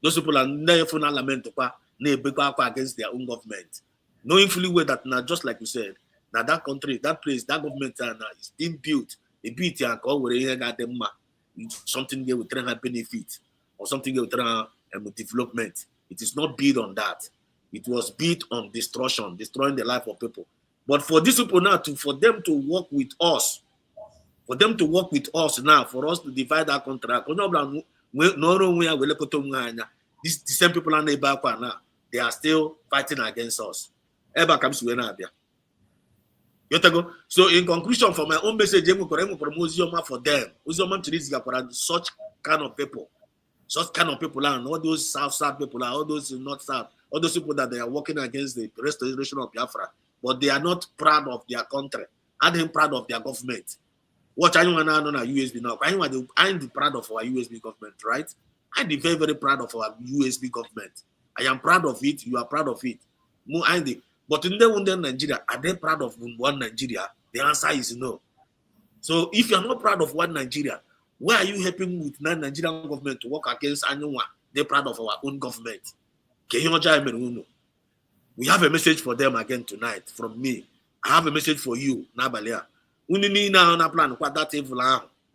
B: those people are never lament against their own government, knowing fully well that now, just like you said, now that country, that place, that government is being built. They built and call something there with benefit or something there with development. It is not built on that. It was built on destruction, destroying the life of people. But for these people now, for them to work with us, for us to divide our contract, the same people are now, they are still fighting against us. So in conclusion, for my own message, for them, such kind of people. Such kind of people are, and all those south people are, all those north south, all those people that they are working against the restoration of Biafra, but they are not proud of their country, and they proud of their government. What I want to know USB now. I'm proud of our USB government, right? I'm very, very proud of our USB government. I am proud of it. You are proud of it. But in the Nigeria, are they proud of one Nigeria? The answer is no. So if you're not proud of one Nigeria, why are you helping with Nigerian government to work against anyone? They're proud of our own government. We have a message for them again tonight from me. I have a message for you, Nabalia. Unini na na plan kwa that evil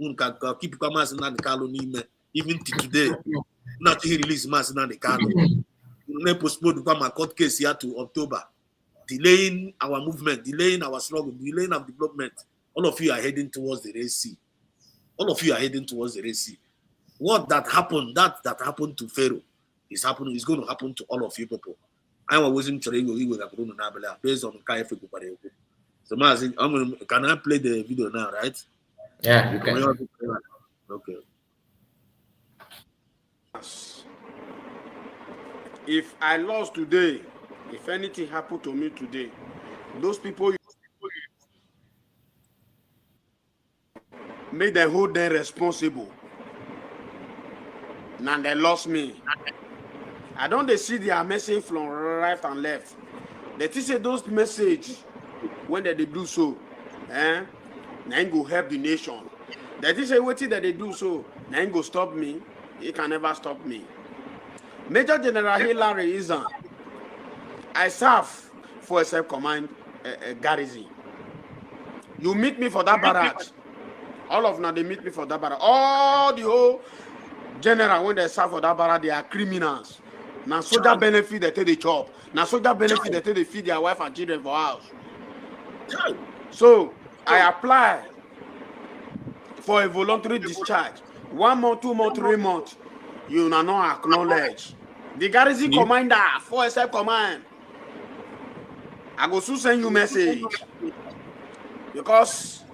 B: unka keep commas na the Kalo nime even till today. Not he release mass na the Kalo. We postpone the court case here to October, delaying our movement, delaying our struggle, delaying our development. All of you are heading towards the Red Sea. All of you are heading towards the Red Sea. What that happened to Pharaoh is going to happen to all of you people. I wasn't based on KF. So, can I play the video now, right?
C: Yeah, you can.
B: Okay.
M: If I lost today, if anything happened to me today, those people made them hold them responsible. Now they lost me. I don't they see their message from right and left. They say those message when they do so, now go help the nation. They say what that they do so, now go stop me. It can never stop me. Major General Hillary Izan, I serve for a self-command garrison. You meet me for that barracks. All of now they meet me for that barracks. All the whole general when they serve for that barracks, they are criminals. Now soldier benefit they take the job. Now soldier benefit they take they feed their wife and children for house. So I apply for a voluntary discharge. 1 month, 2 months, 3 months. You will not acknowledge. The garrison commander for a self-command. I go to send you message. Because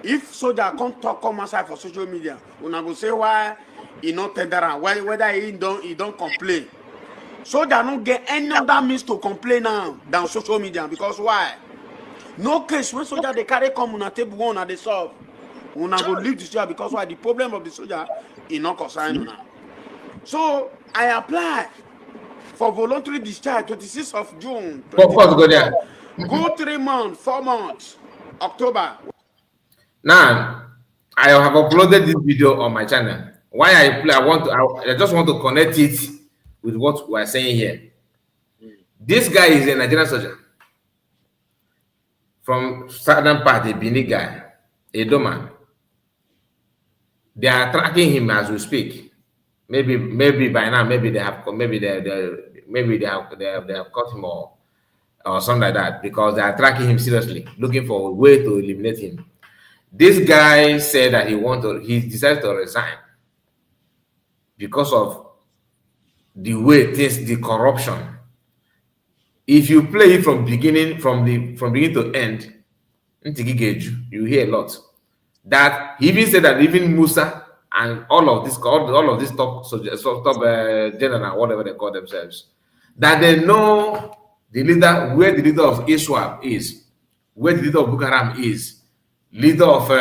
M: if soldier come outside for social media, go say why he not tender and whether he don't complain. Soldier don't get any other means to complain now than social media. Because why? No case when soldier they carry come on a table one and they solve. Una go leave the soldier because why? The problem of the soldier is not concerned now. So I apply for voluntary discharge 26th of June.
C: Go there.
M: Go 3 months, 4 months, October.
C: Now I have uploaded this video on my channel. Why I play? I just want to connect it with what we are saying here. This guy is a Nigerian soldier from southern part, a Bini guy, a Doman. They are tracking him as we speak. Maybe by now, maybe they have caught him or something like that, because they are tracking him seriously, looking for a way to eliminate him. This guy said that he decided to resign because of the way the corruption. If you play it from beginning to end, you hear a lot. That he even said that even Musa and all of this top general, whatever they call themselves, that they know the leader, where the leader of ISWAP is, where the leader of Boko Haram is, leader of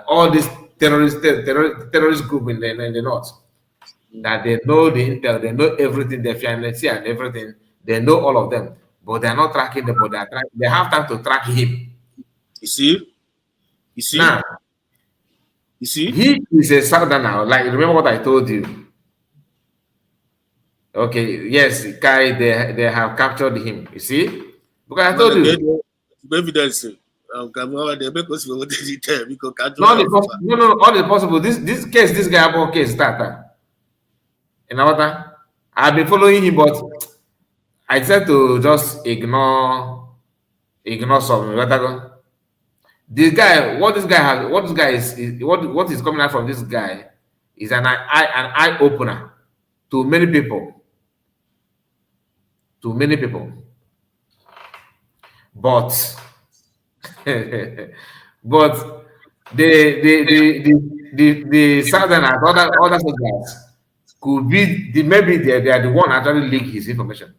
C: all these terrorist group in the north. That they know the intel, they know everything, their financial and everything, they know all of them, but they're not tracking them, but they have time to track him.
B: You see?
C: Now, he is a southerner. Like, remember what I told you? Okay, yes, Kai, they have captured him. You see? Because I told you.
B: Evidence.
C: No, all is possible. This case, this guy about case starter. In order, I've been following him, but I decided to just ignore something. This guy, what is coming out from this guy is an eye opener to many people. But the southerners, other soldiers could be maybe they are the one actually leak his information.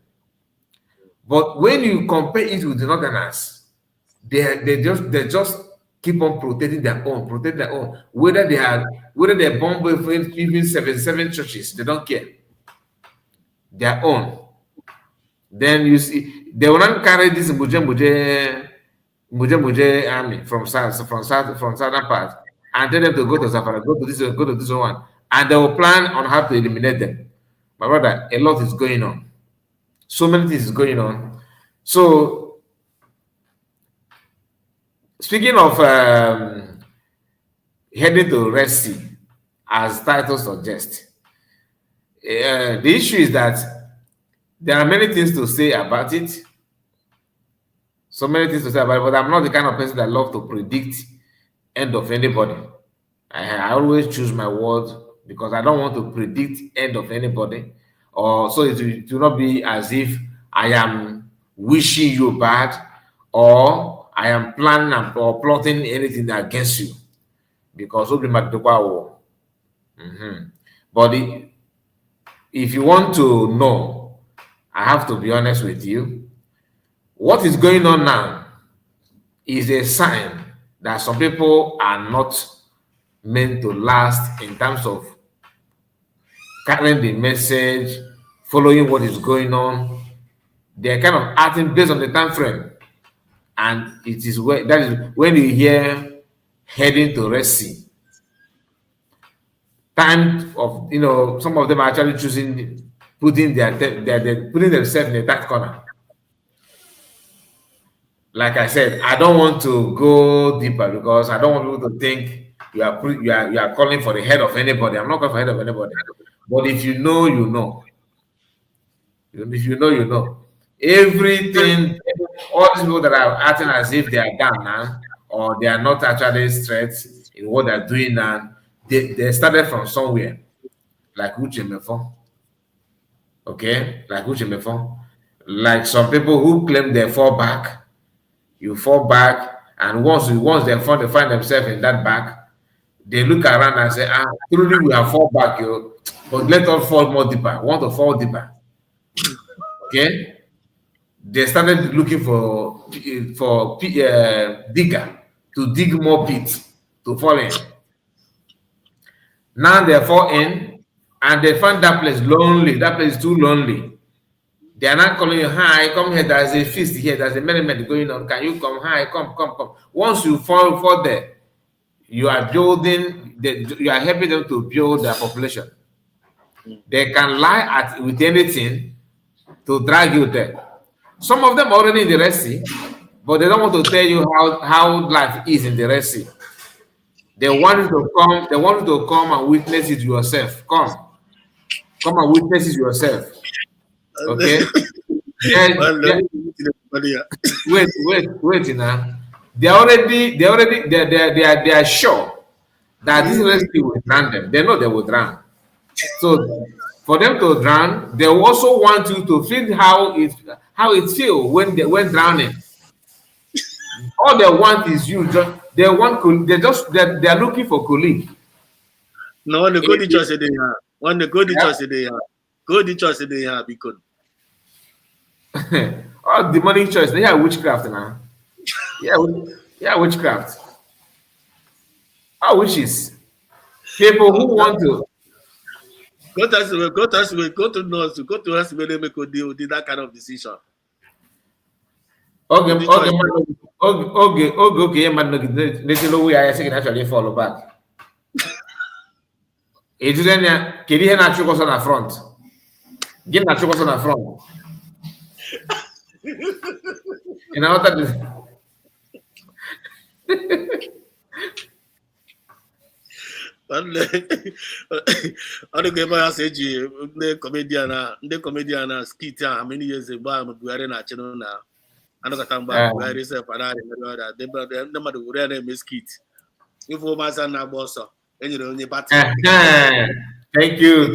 C: But when you compare it with the northerners, they just keep on protecting their own. Whether they bomb even 77 churches, they don't care. Their own. Then you see they will not carry this Muje army from southern part and tell them to go to Safara, go to this one, and they will plan on how to eliminate them. My brother, a lot is going on. So many things is going on. So speaking of heading to Red Sea, as title suggests, the issue is that there are many things to say about it. So many things to say about it, but I'm not the kind of person that love to predict end of anybody. I always choose my words because I don't want to predict end of anybody, or so it will not be as if I am wishing you bad or I am planning or plotting anything against you, because we'll be war. But if you want to know, I have to be honest with you. What is going on now is a sign that some people are not meant to last in terms of carrying the message, following what is going on. They're kind of acting based on the time frame. And it is that is when you hear heading to Red Sea. Time of, some of them are actually choosing putting themselves in a dark corner. Like I said, I don't want to go deeper because I don't want people to think you are calling for the head of anybody. I'm not calling for the head of anybody. But if you know, you know. If you know, you know. Everything, all these people that are acting as if they are down now, or they are not actually straight in what they're doing now, they started from somewhere, like Uche Mefon. Okay? Like Uche Mefon. Like some people who claim they fall back. You fall back, and once they find themselves in that back, they look around and say, truly we have fall back, but let us fall more deeper. Want to fall deeper. Okay? They started looking for digger to dig more pit to fall in. Now they fall in, and they find that place lonely. That place is too lonely. They are not calling you, hi, come here, there's a feast here, there's a merriment going on. Can you come? Hi, come. Once you fall there, you are building, you are helping them to build their population. They can lie with anything to drag you there. Some of them are already in the Red Sea, but they don't want to tell you how life is in the Red Sea. They want you to come and witness it yourself. Come and witness it yourself. Okay. Wait now. They are sure that this rescue will drown them. They know they will drown. So for them to drown, they also want you to feel how it feels when drowning. All they want is you. They are looking for colleague.
B: No, when they go to church, they have. When they go to church, they have. Go to church, they have because.
C: Oh, demonic choice. They have witchcraft now. Yeah, witchcraft. Witches. People who want to
B: go to us, go to us when they make a deal, did that kind of decision.
C: Okay, man. They know we are saying actually follow back. It's then can you not show us on the front? Get not show us on the front. You know that is
B: I don't I said you the comedian skit how many years ago I'm wearing a channel now. I don't got back where is a panel the number the skit. If we must na boss and you know party.
C: Thank you.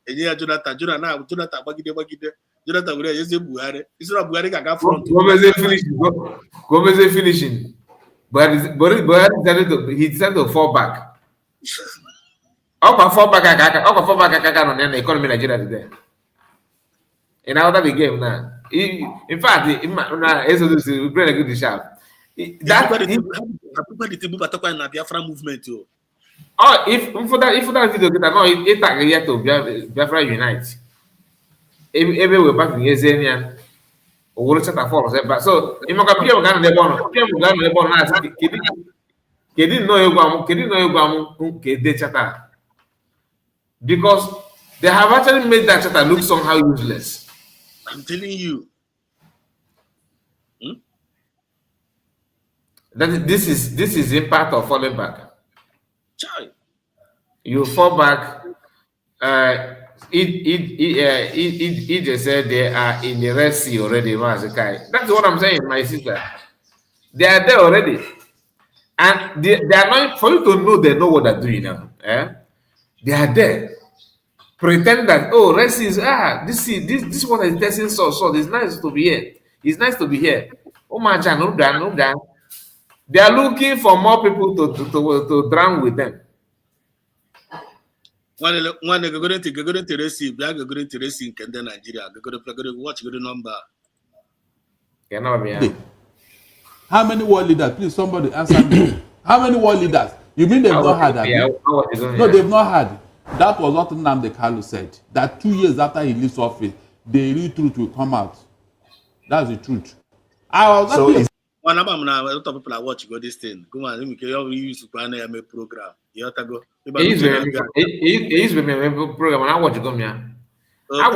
B: Jonathan bagide Jonathan will use Buhari. It's not Buhari can front.
C: Gomez finishing. But he decided to fall back. Fall back on the economy Nigeria today. And now that the game now. In fact, we play a good shot.
B: Everybody to move at the Biafra movement too.
C: If for that video, no, it yet to Biafra unite. ebe we back in Yezenian, or will set a force. So, if you can be a gun, the Kedin no Yogam, Kede Chata. Because they have actually made that chata look somehow useless.
B: I'm telling you.
C: That this is the impact of falling back.
B: Child.
C: You fall back. He just said they are in the Red Sea already. That's what I'm saying, my sister. They are there already, and they are not for you to know. They know what they're doing now. They are there. Pretend that Red Sea is this one is testing so it's nice to be here. It's nice to be here. Oh my God, no down. They are looking for more people to drown with them.
B: One go going to receive, they are going to receive in Nigeria. Go to watch the number.
N: How many world leaders? Please, somebody answer me. How many world leaders? You mean they've not had? No, they've not had. That was what Nnamdi Kanu said. That 2 years after he leaves office, the real truth will come out. That's the truth.
B: One of them now, a lot of people are watching this thing. Come on, let me use a program. You have to go.
C: He's with me program. I watch come here. I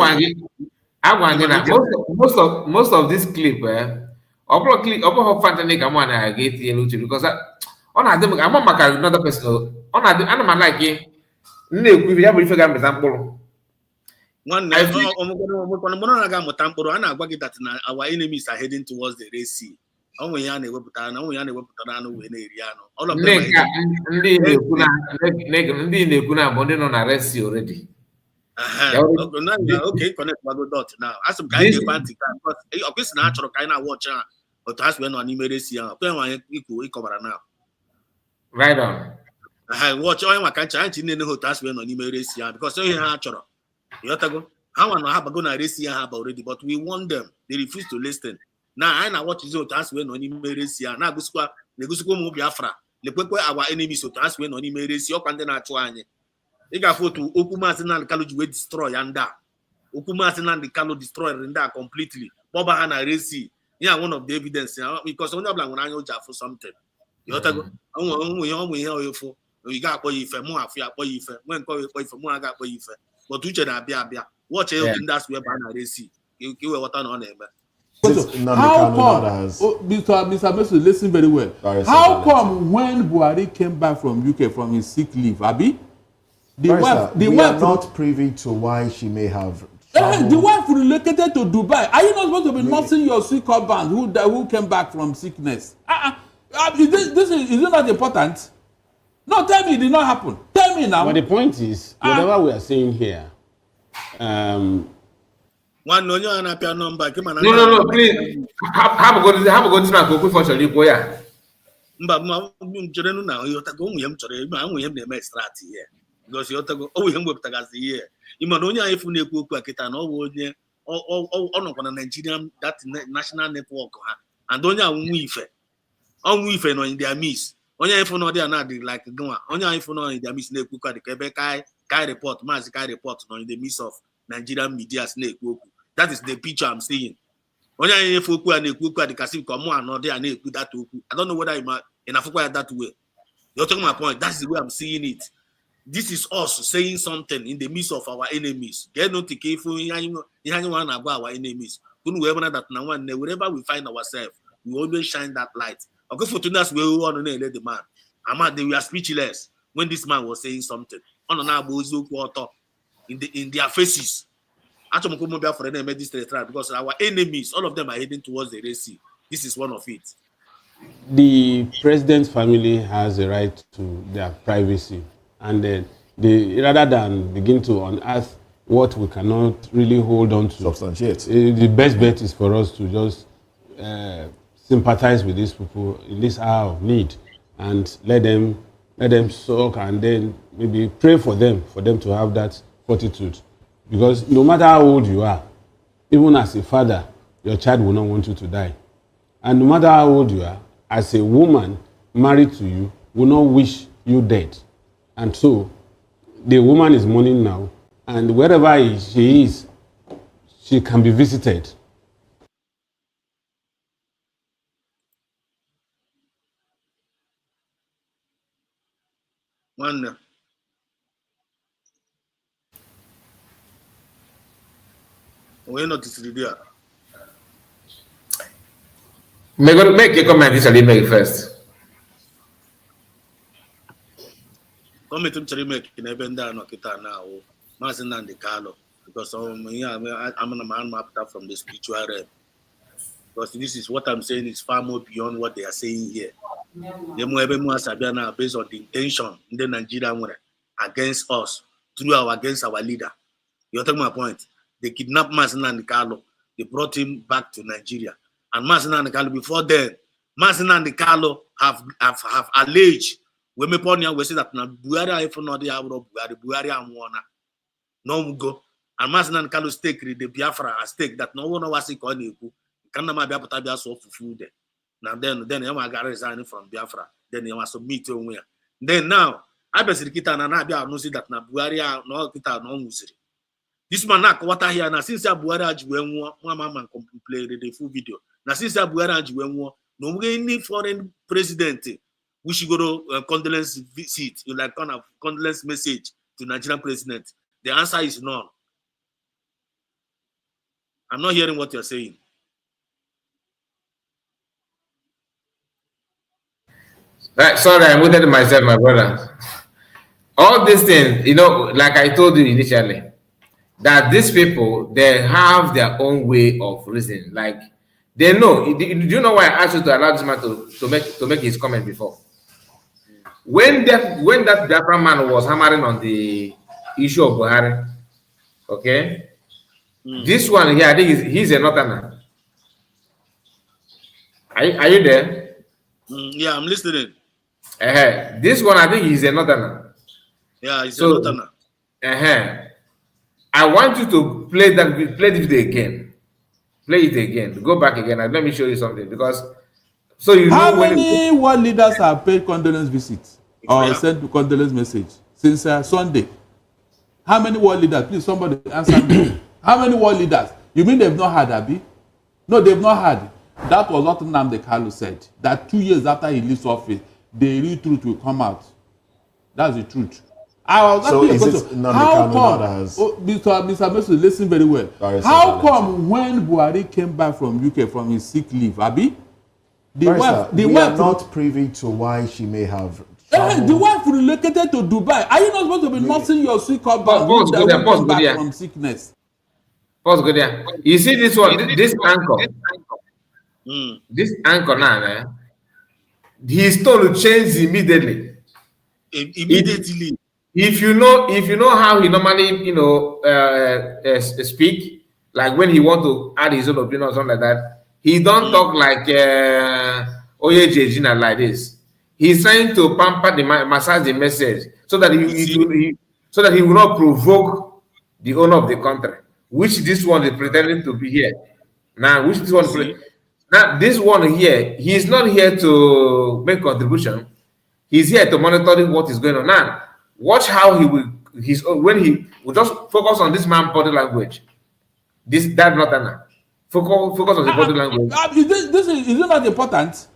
C: want most of this clip. Fundraising, I'm one I get here because on I'm another person. On I'm like one that our enemies are heading towards the Red Sea. All of them already. Okay, connect dot now. As some guy panty because natural kind of watch but as when on now. Right on.
B: I watch all my country and know that's when on because you natural. You have to go. How I have a go na race have already, but we want them. They refuse to listen. Now I know what is your task when on race now go square the go Biafra. Our enemies so task when on race your content actually. You got to Okuma and Kalu will destroy and that. Okuma and the Kalu destroy and that completely. Boba Hana Resi. Yeah, one of the evidence because on the blank when I know for something. You have to go. We got boy if more afia boy if when call for more got boy if but which bia watch everything that's where Hana Resi. You what on them.
N: How come, Mr. Messi, listen very well. How come when Buhari came back from UK from his sick leave, Abi?
O: We are not privy to why she may have.
N: The wife relocated to Dubai. Are you not supposed to be nursing your sick husband who came back from sickness? Is it not important? No, tell me it did not happen. Tell me now.
P: But the point is, whatever we are saying here,
B: one no number.
C: No, please. Have a good time. For sure, go yeah.
B: But now you have to go here. Because you have to go. You have to here. You might only if you no Nigerian that national network and don't you no in their miss. Only if you know they are not like going. Only if you know in their miss the Quebec report, Mazikai report no in the miss of Nigerian media snake. That is the picture I'm seeing. Only if you and the casino come on, no, they are not that. I don't know whether in Africa that way. You're talking my point. That's the way I'm seeing it. This is us saying something in the midst of our enemies. Get not to careful in anyone about our enemies. Wherever we find ourselves, we always shine that light. Okay, for tonight we want to let the man. We are speechless when this man was saying something. In their faces. Because our enemies, all of them are heading towards the Red Sea. This is one of it.
P: The president's family has a right to their privacy. And then rather than begin to unearth what we cannot really hold on to,
O: substantiate.
P: The best bet is for us to just sympathize with these people in this hour of need and let them soak and then maybe pray for them to have that fortitude. Because no matter how old you are, even as a father, your child will not want you to die. And no matter how old you are, as a woman married to you, will not wish you dead. And so, the woman is mourning now, and wherever she is, she can be visited.
B: One. We're not there.
C: Make a comment, initially make first.
B: Comment to make in a benda no kita now. Masin Nnamdi Kanu, because I'm a man mapped up from the spiritual realm. Because this is what I'm saying is far more beyond what they are saying here. Based on the intention in the Nigerian against us, against our leader. You're talking my point. They kidnapped Nnamdi Kanu. They brought him back to Nigeria. And Nnamdi Kanu, before then, Nnamdi Kanu have alleged we say that Buhari if not the Buhari and Wana. No go. And Nnamdi Kanu stake the Biafra a stake that no one was on you. Can not be able to be so fulfilled. Now then you got resigning from Biafra. Then you must submit to where. Then now I basically kita na Nabia no see that na Buhari no kita no musiri. This man na what here na since Buhari ajiwe one man play the full video. Na since Buhari ajiwe no any foreign president we should go to condolence visit, like kind of condolence message to Nigerian president. The answer is none. I'm not hearing what you're saying.
C: Right, sorry, I muted myself, my brother. All these things, like I told you initially, that these people, they have their own way of reasoning. Like, they know. Do you know why I asked you to allow this man to make his comment before? When that Biafra man was hammering on the issue of Buhari, okay, this one here, I think he's a northerner. Are you there?
B: Yeah, I'm listening.
C: This one, I think he's a northerner.
B: Yeah, he's a northerner.
C: I want you to play the video again. Play it again. Go back again and let me show you something because. So you
N: how many world leaders have paid condolence visits or sent condolence message since Sunday? How many world leaders? Please, somebody answer me. How many world leaders? You mean they've not had Abi? No, they've not had. That was what Nnamdi Kanu said. That 2 years after he leaves office, the real truth will come out. That's the truth.
O: So is it Nnamdi Kanu that has...
N: Mr. Messi, listen very well. How come when Buhari came back from UK from his sick leave, Abi?
O: We are not privy to why she may have.
N: The wife relocated to Dubai. Are you not supposed to be nursing your sick husband back from sickness?
C: Pause, go there. You see this one, this anchor. This anchor now, he's told to change immediately.
B: Immediately.
C: If you know how he normally, speak, like when he want to add his own opinion or something like that. He don't talk like Oye Jejina like this. He's trying to pamper massage the message so that he will not provoke the owner of the country, which this one is pretending to be here. Now, this one here, he's not here to make contribution. He's here to monitor what is going on. Now, watch how he will just focus on this man's body language. That not enough. Focus on the body language.
N: Is it not important?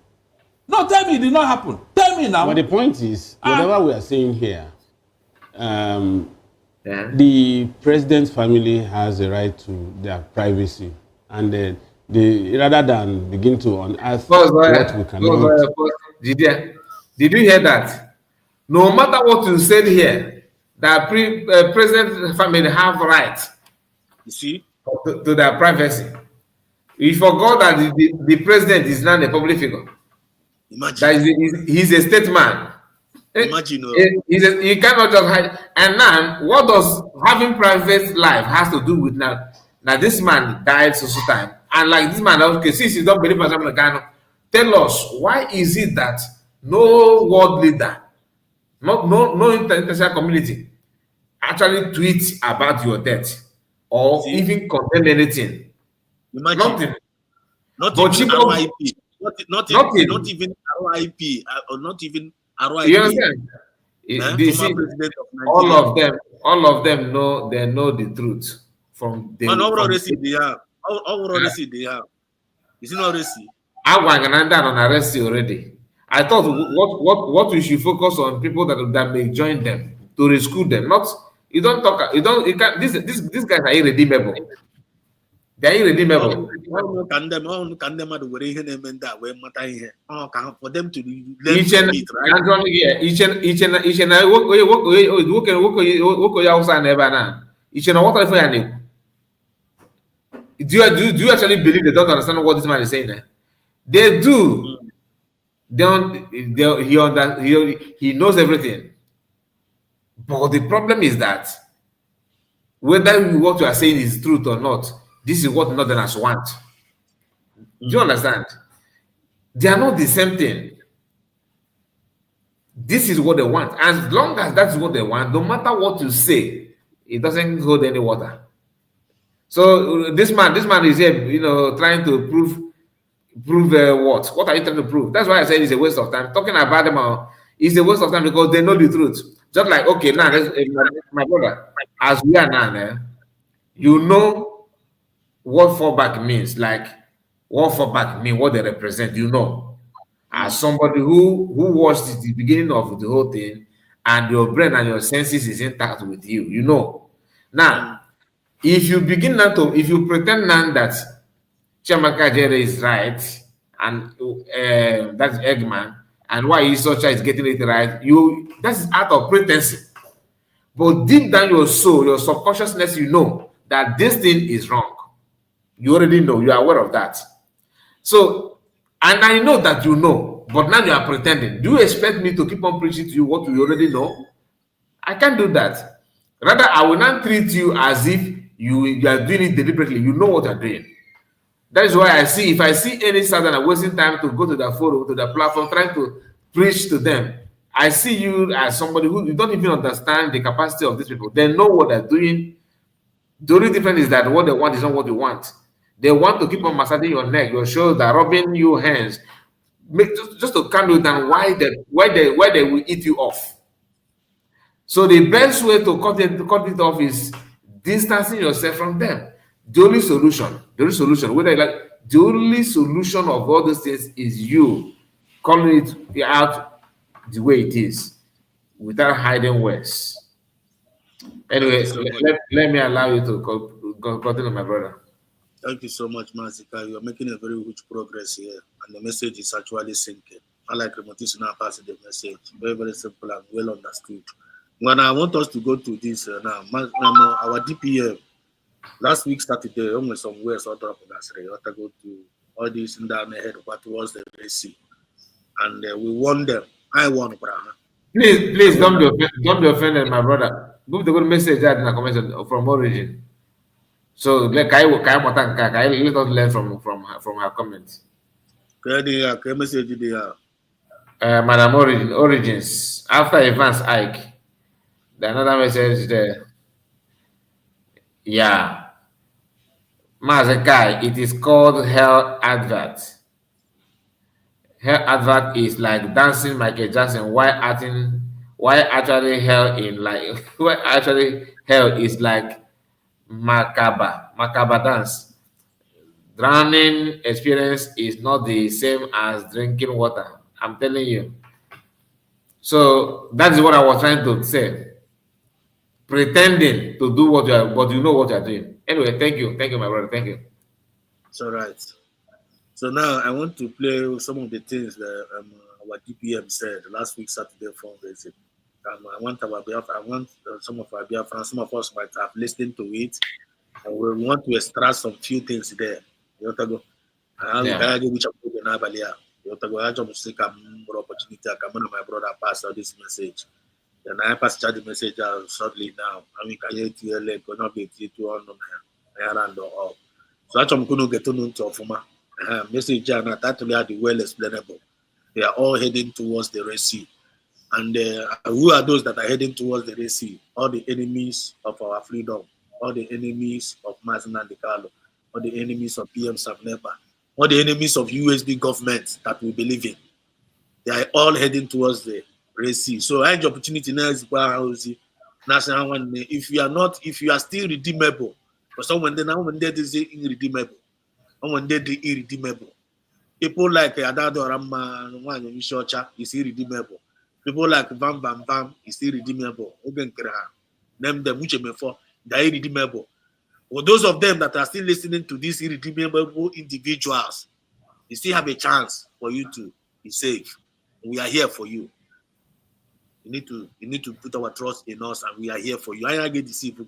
N: No, tell me it did not happen. Tell me now.
P: But the point is, whatever we are saying here, the president's family has a right to their privacy, and rather than begin to unearth what we cannot.
C: Did you hear that? No matter what you said here, that president's family have rights.
B: You see,
C: to their privacy. We forgot that the president is not a public figure. Imagine. He's a statesman.
B: Imagine.
C: He cannot just hide. And now, what does having private life has to do with now? Now, this man died so time. And like this man, okay, since you don't believe in Nnamdi Kanu, tell us, why is it that no world leader, no international community actually tweets about your death or even condemn anything?
B: Imagine. Not even RIP. Not even RIP. Or not even RIP.
C: You understand? All of them know the truth from the.
B: Man, already see they have. Already see they have. Is it not already?
C: I want on arrest already. I thought what we should focus on people that may join them to rescue them. Not you don't talk. You don't. You can't. These guys are irredeemable. They are irredeemable.
B: Can them are the way they meant that way matter here. For them to learn
C: Each and what do you actually believe they don't understand what this man is saying? They do. He knows everything. But the problem is that whether what you are saying is truth or not, this is what Northerners want. Do you understand? They are not the same thing. This is what they want. As long as that's what they want, no matter what you say, it doesn't hold any water. So this man is here, trying to prove what? What are you trying to prove? That's why I said it's a waste of time. Talking about them is a waste of time because they know the truth. Just like, okay, now, my brother, as we are now, you know what fallback means. Like, what fallback means, what they represent, As somebody who watched the beginning of the whole thing, and your brain and your senses is intact with you, Now, if you pretend now that Chiamaka Jere is right, and that's Eggman, and why Isocha is getting it right, that's out of pretense. But deep down your soul, your subconsciousness, that this thing is wrong. You already know, you are aware of that. So, and I know that but now you are pretending. Do you expect me to keep on preaching to you what you already know? I can't do that. Rather, I will not treat you as if you are doing it deliberately. You know what you're doing. That is why if I see any Southerner wasting time to go to the forum, to the platform, trying to preach to them, I see you as somebody who you don't even understand the capacity of these people. They know what they're doing. The only difference is that what they want is not what you want. They want to keep on massaging your neck, your shoulder, rubbing your hands, just to calm you down. Why they will eat you off. So the best way to cut it off is distancing yourself from them. The only solution, the only solution of all those things is you calling it out the way it is, without hiding words. Anyway, let me allow you to continue, my brother.
B: Thank you so much, Masika. You are making a very huge progress here, and the message is actually sinking. I like repetition now passing the message. Very, very simple and well understood. When I want us to go to this now, our DPM last week Saturday, almost somewhere sort of I want to go to all this in down ahead of what was the race, and we won them. I won, Brahma.
C: Please don't be offended, my brother. Move the good message that in the comment from Origin. So let us learn from her comments. Madam Origins, after Evans Ike, another message there. Yeah. Mazekai, it is called Hell Advert. Hell Advert is like dancing Michael Jackson. Why actually hell is like macabre dance. Drowning experience is not the same as drinking water. I'm telling you. So that is what I was trying to say. Pretending to do what you know what you are doing. Anyway, thank you, my brother. Thank you.
B: It's all right. So now I want to play some of the things that our DPM said last week Saturday fundraising. I want some of our Biafra, some of us might have listened to it, and we want to extract some few things there. You want to go? I which I'm going to have here. You want to go? I just seek a more opportunity. I come on, my brother pass out this message. Then I pass the message out shortly now. I mean, can you tell me? Gonna be to on all. So I'm going to get to know to former message and actually are the well explainable. They are all heading towards the Red Sea. And who are those that are heading towards the Red Sea? All the enemies of our freedom, all the enemies of Nnamdi Kanu, all the enemies of PM Samnepa, all the enemies of USD government that we believe in. They are all heading towards the Red Sea. So I have the opportunity now is national one. If you are still redeemable, But someone then is irredeemable. Someone then is irredeemable. People like Adado Rama is irredeemable. People like Vam Bam Bam is irredeemable. Name them which before they're irredeemable. For those of them that are still listening to these irredeemable individuals, you still have a chance for you to be safe. We are here for you. You need to put our trust in us, and we are here for you. I get deceived.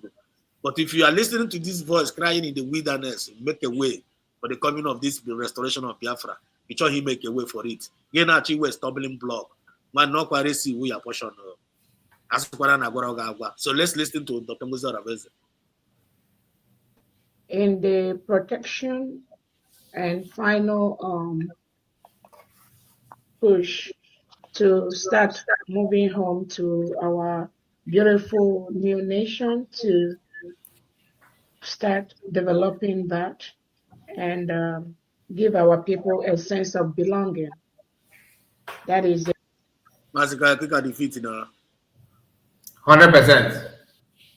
B: But if you are listening to this voice crying in the wilderness, make a way for the coming of this the restoration of Biafra. Make sure he make a way for it. Again, actually, we're stumbling block. Man, not quite see we are portion. So let's listen to Dr. Musa Raveze.
Q: In the protection and final push to start moving home to our beautiful new nation, to start developing that and give our people a sense of belonging. That is it.
B: Massacre, click at the feet now.
C: 100%.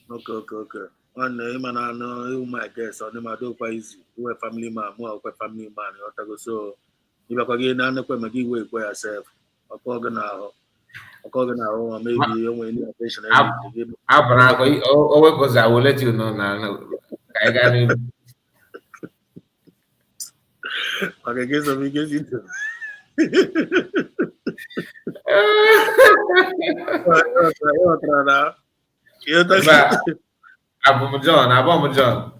B: Okay. One man, I know my guess on them. I do quite easy. You a family man, more a family man. So if I can get an equipment, give way for yourself. I'm calling now, maybe you want any attention.
C: Because I will let you know now. I got it.
B: Okay, guess what we get into.
C: Abu John.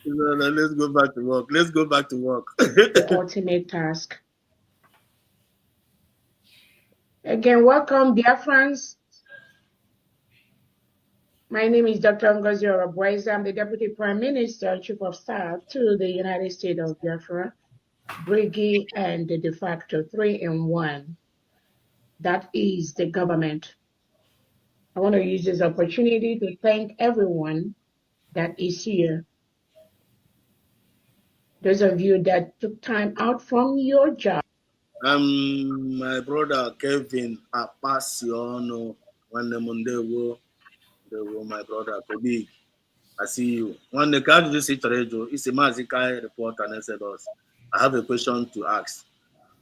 B: No, let's go back to work.
Q: The ultimate task. Again, welcome, dear friends. My name is Dr. Ngozi Orobwaiza. I'm the Deputy Prime Minister, Chief of Staff to the United States of Biafra, Briggy, and the de facto 3-in-1. That is the government. I want to use this opportunity to thank everyone that is here. Those of you that took time out from your job.
B: My brother Kevin Apasiono, my brother Kobe. I see you. When the guy just sit radio, it's a Mazikai reporter and said us. I have a question to ask,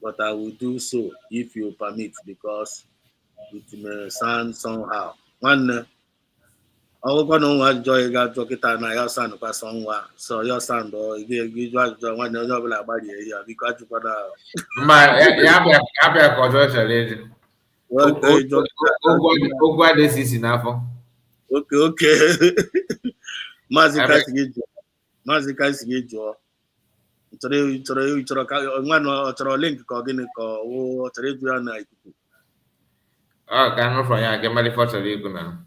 B: but I will do so if you permit, because it may sound somehow. One I was going to joy got to na your son pass somewhere. So your son or you just one job like body here because you got
C: a controversial. This is enough.
B: Okay. Mazika Sigejo. Today, link cognitive or Today,
C: oh, can from here, get my first now.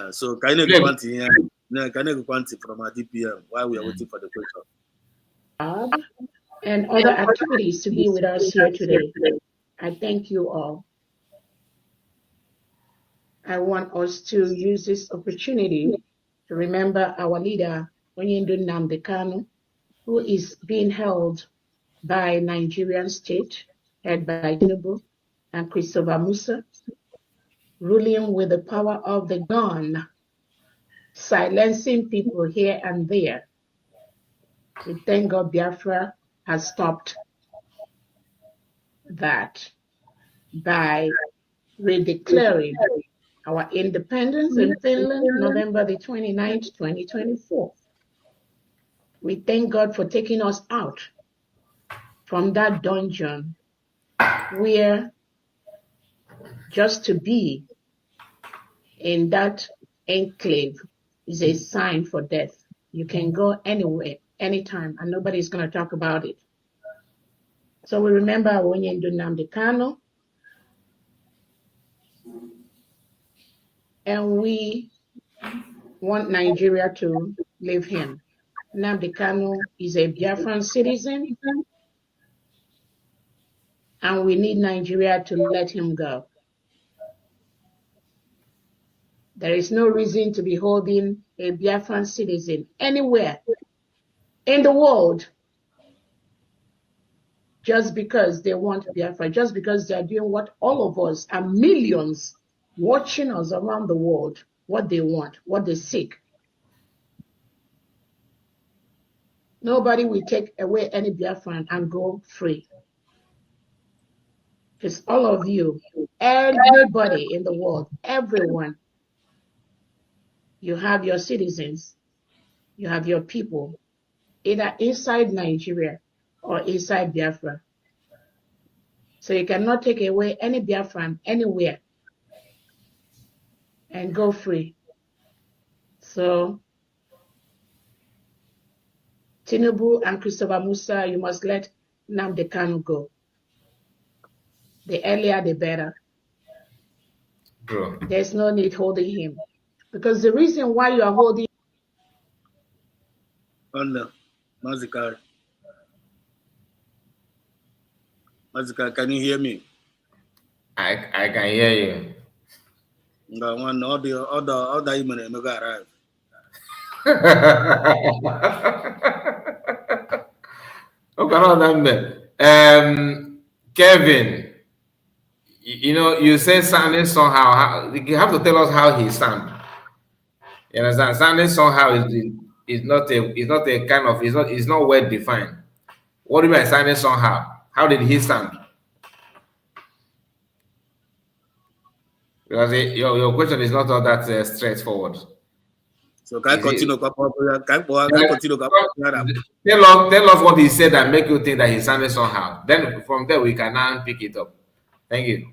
B: So can you quantify from our DPM while we are waiting for the question?
Q: And other activities to be with us here today. I thank you all. I want us to use this opportunity to remember our leader, Nnamdi Kanu, who is being held by Nigerian state, led by Tinubu and Christopher Musa, ruling with the power of the gun, silencing people here and there. We thank God Biafra has stopped that by redeclaring our independence in Finland, November the 29th, 2024. We thank God for taking us out from that dungeon where just to be in that enclave is a sign for death. You can go anywhere, anytime, and nobody's going to talk about it. So we remember Nnamdi Kanu, and we want Nigeria to leave him. Nnamdi Kanu is a Biafran citizen, and we need Nigeria to let him go. There is no reason to be holding a Biafran citizen anywhere in the world just because they want Biafra, just because they are doing what all of us and millions watching us around the world, what they want, what they seek. Nobody will take away any Biafran and go free. Because all of you, anybody in the world, everyone, you have your citizens, you have your people, either inside Nigeria or inside Biafra. So you cannot take away any Biafran anywhere and go free. So Tinubu and Christopher Musa, you must let Nnamdi Kanu go. The earlier, the better.
C: True.
Q: There's no need holding him. Because the reason why you are holding
B: Mazika, can you hear me?
C: I can hear you.
B: No, one other email never arrived.
C: Kevin, you know, you say sounding somehow. You have to tell us how he sound. You understand? Sounding somehow is not a kind of it's not well defined. What do you mean by sounding somehow? How did he sound? Because your question is not all that straightforward.
B: So can I continue?
C: Tell us what he said and make you think that he sounded somehow. Then from there we can now pick it up. Thank you.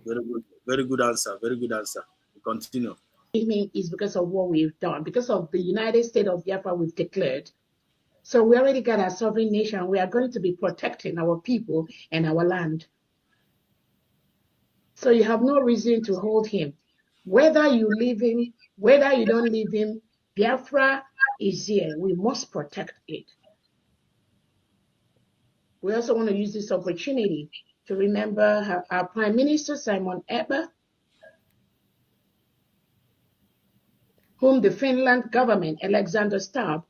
B: Very good answer. Very good answer. We continue.
Q: Is because of what we've done, because of the United States of Biafra we've declared. So we already got our sovereign nation. We are going to be protecting our people and our land. So you have no reason to hold him. Whether you leave him, whether you don't leave him, Biafra is here. We must protect it. We also want to use this opportunity to remember our Prime Minister, Simon Ekpa, whom the Finland government, Alexander Stubb,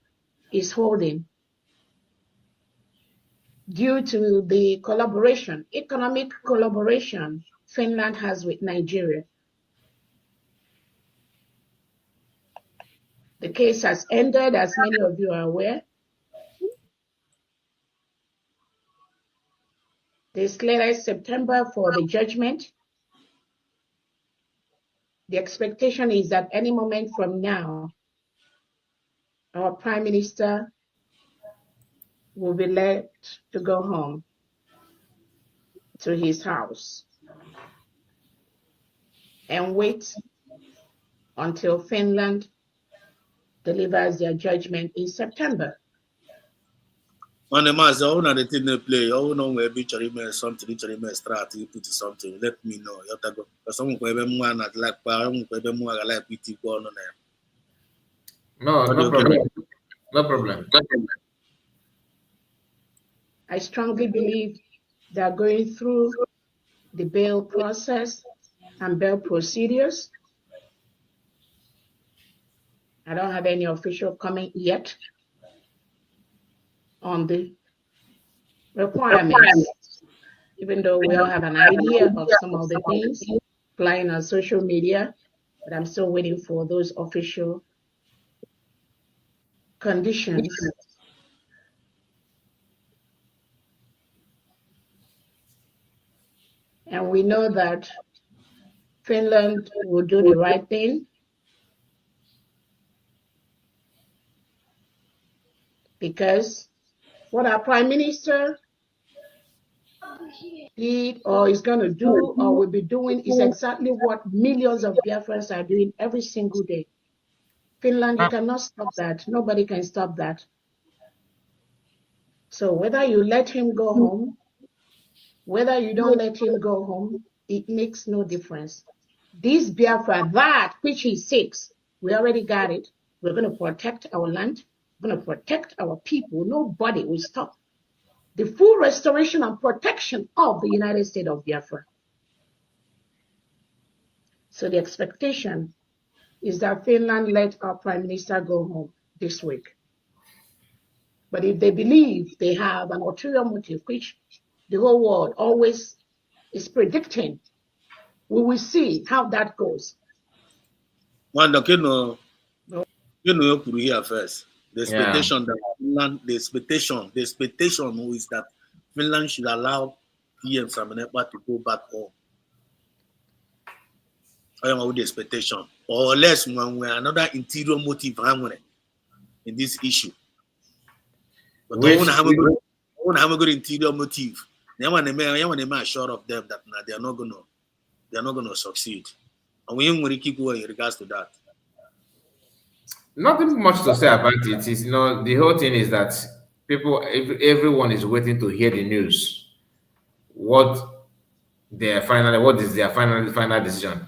Q: is holding due to the collaboration, economic collaboration Finland has with Nigeria. The case has ended, as many of you are aware. They slated September for the judgment. The expectation is that any moment from now, our Prime Minister will be let to go home to his house and wait until Finland delivers their judgment in September.
B: On the mass, all the thing they play, all know where be something, start, you put something, let me know. You have to go. Because someone will be more like power, will be more like PT going on there.
C: No problem. No problem.
Q: I strongly believe they are going through the bail process and bail procedures. I don't have any official comment yet on the requirements, even though we all have an idea of some of the things flying on social media, but I'm still waiting for those official conditions. And we know that Finland will do the right thing because what our Prime Minister did or is going to do or will be doing is exactly what millions of Biafrans are doing every single day. Finland, you cannot stop that. Nobody can stop that. So whether you let him go home, whether you don't let him go home, it makes no difference. This Biafra, that which he seeks, we already got it. We're going to protect our land. We're going to protect our people. Nobody will stop the full restoration and protection of the United States of Biafra. So the expectation is that Finland let our Prime Minister go home this week. But if they believe they have an ulterior motive, which the whole world always is predicting. We will see how that goes.
B: One, you know here first. The expectation that Finland, the expectation is that Finland should allow PM Samanepa to go back home. I am with the expectation, or less when we another interior motive in this issue. But I want to have a good interior motive. I want to make sure of them that they are not gonna succeed. And we want to keep going in regards to that.
C: Nothing much to say about it. Is the whole thing is that everyone is waiting to hear the news. What is their final decision?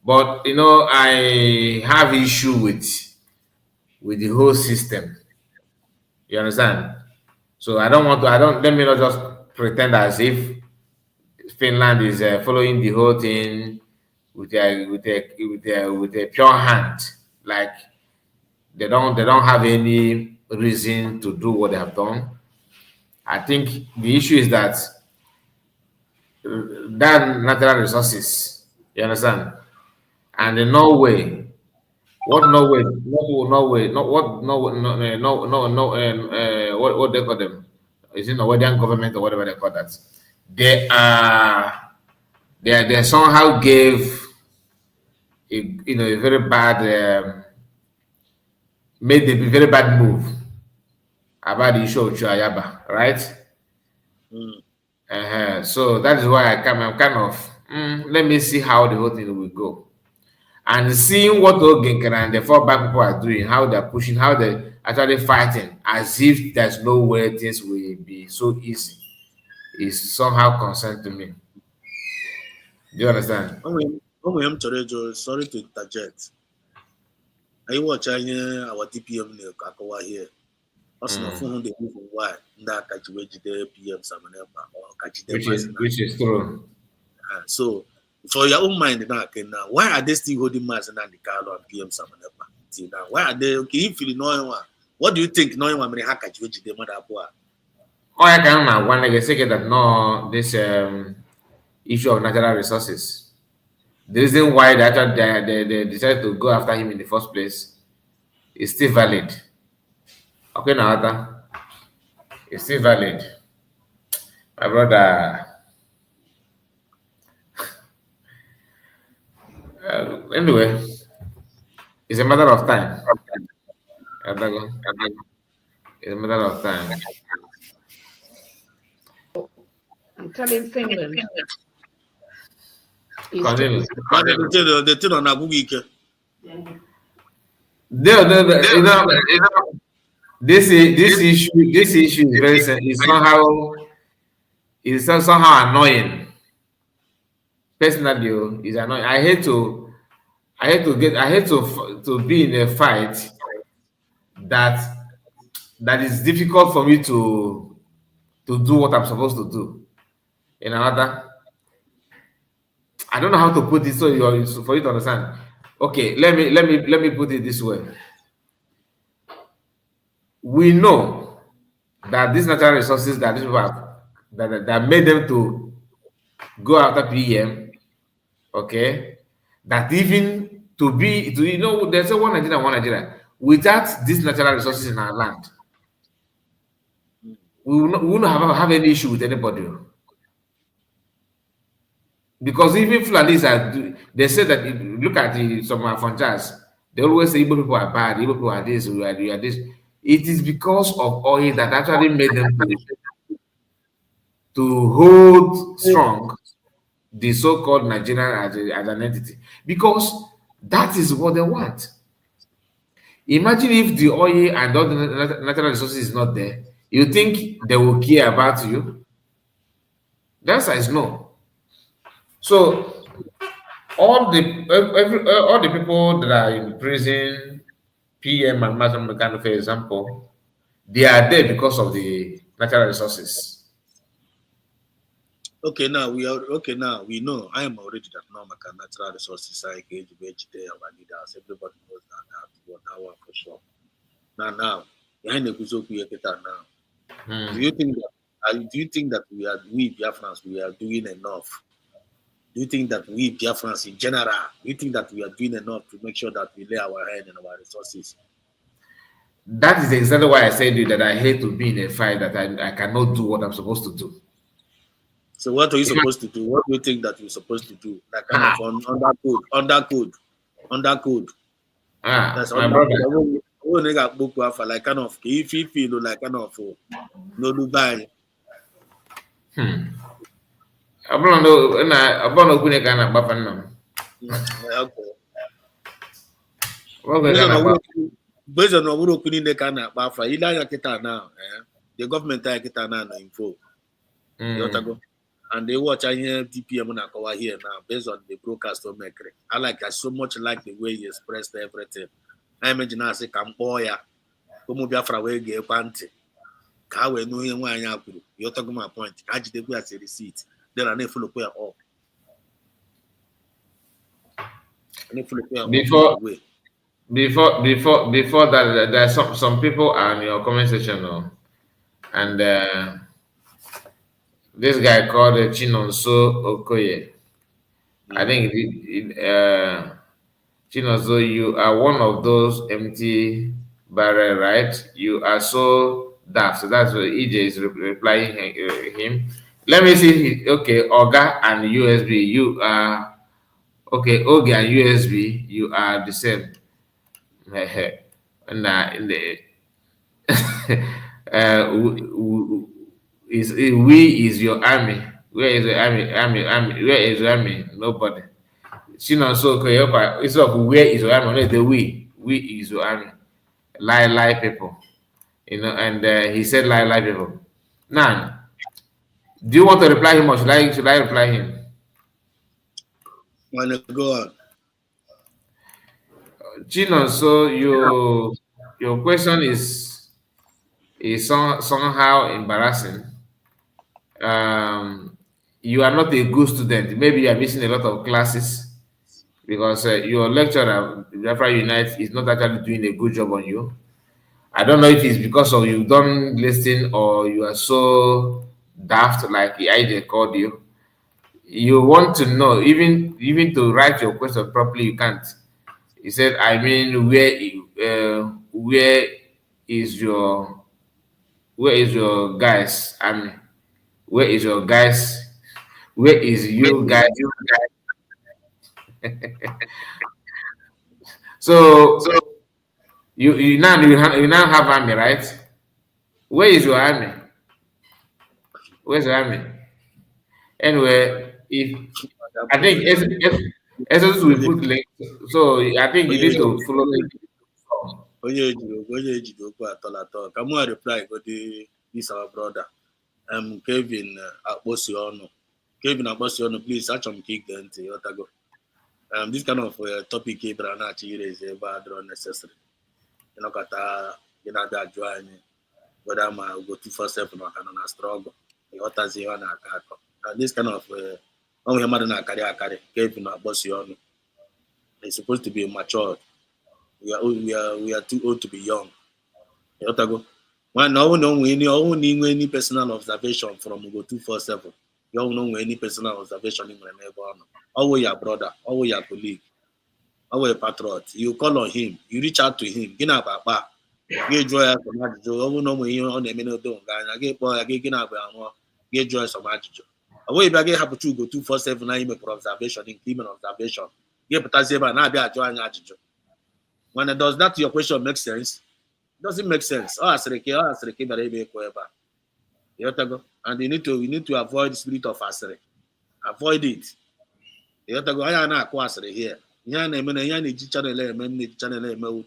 C: But I have issue with the whole system. You understand? So let me not just pretend as if Finland is following the whole thing with a pure hand, like they don't have any reason to do what they have done. I think the issue is that natural resources, you understand, and in Norway, what they call them? Is it Norwegian government or whatever they call that? They somehow gave a very bad made a very bad move about the issue of Chuayaba, right? So that is why I'm kind of let me see how the whole thing will go. And seeing what Ogenkan and the four back people are doing, how they're pushing, how they're actually fighting, as if there's no way things will be so easy, is somehow concerned to me. Do you understand?
B: Sorry to interject. I watch our DPM here. Also, the reason why that PM Samanepa or
C: which is true.
B: So, for your own mind now, why are they still holding mass in Nnamdi Kanu and PM Samanepa? See now, why are they okay? If you know what do you think? Knowing what many hackers the mother boy?
C: Oh, I can now one like I say that no this issue of natural resources. The reason why they decided to go after him in the first place is still valid. Okay, now it's still valid. My brother. Anyway, it's a matter of time. It's a matter of time.
Q: I'm telling Finland.
C: This issue is very is somehow annoying. Personally, it's annoying. I hate to be in a fight that is difficult for me to do what I'm supposed to do. In another, I don't know how to put it for you to understand. Okay, let me put it this way. We know that these natural resources that these people have that made them to go after PM, okay, that even there's a one Nigeria. Without these natural resources in our land, we will not have any issue with anybody. Because even Fulanis they say that look at some Fundraising, they always say Igbo people are bad, Igbo people are this, we are this. It is because of oil that actually made them to hold strong the so-called Nigerian as an entity. Because that is what they want. Imagine if the oil and all the natural resources is not there, you think they will care about you? The answer is no. So all the people that are in prison, PM and Nnamdi Kanu, for example, they are there because of the natural resources.
B: Okay, now we know. I am already that now my natural resources are engaged with our leaders. Everybody knows that one for sure. Now, behind the Kuzoku now. Do you think that Do you think that we Biafrans, we are doing enough? Do you think that we Biafrans in general, do you think that we are doing enough to make sure that we lay our hand and our resources?
C: That is exactly why I said that I hate to be in a fight that I cannot do what I'm supposed to do.
B: So what are you supposed to do? What do you think that you're supposed to do? Like kind of undercode. That's
C: my brother.
B: Like kind of if you feel like kind of no Dubai. Based on our opinion, they can Bafra. Now, the government now info. And they watch I hear DPM here now based on the broadcast of Mekre. I so much like the way he expressed everything. I imagine I say Camboya, come Biafra way get panty. Kawe no here why you're talking my point. I just dey as a receipt. Then I need follow up.
C: Before that, there's some people are in your comment section now, and this guy called Chinonso Okoye. I think Chinonso, you are one of those empty barrel, right? You are so daft. So that's what EJ is replying him. Let me see. Okay, Oga and USB, you are okay. Oga and USB, you are the same. And in the is your army? Where is the army? Where is the army? Nobody. She not so okay. It's of where is your army? No, the we is your army. Lie people. And he said lie people. Now, do you want to reply him or should I reply him?
B: Wanna go on.
C: Gino, so your question is somehow embarrassing. You are not a good student. Maybe you are missing a lot of classes because your lecturer, Biafra Unite, is not actually doing a good job on you. I don't know if it's because of you don't listen or you are so daft like the idea called you. You want to know, even to write your question properly, you can't. He said, I mean, where is your guys? I mean, where is your guys? Where is you guys? So you now have army, right? Where is your army? Where's your army? Anyway, if I think Exodus will put link, so I think you need to follow me.
B: Come on, reply. This our brother. Kevin Akbosiono. Kevin Akbosiono, please search on kick the Otago. This kind of topic here is ever unnecessary. You know, that join whether I go 247 or can struggle. This kind of Kevin Akbosiono is supposed to be matured. We are too old to be young. Otago. No any personal observation from go 247. You don't know any personal observation in my neighbor. Always your brother, always your colleague, always a patriot. You call on him, you reach out to him. Get joy from Majijo. No you on the minute don't get joy from Majijo. Away back happen to go 247 observation in criminal observation. Get potassium and I join Majijo. When it does that, your question makes sense. Doesn't make sense. And you need to avoid the spirit of asere. Avoid it. You go here.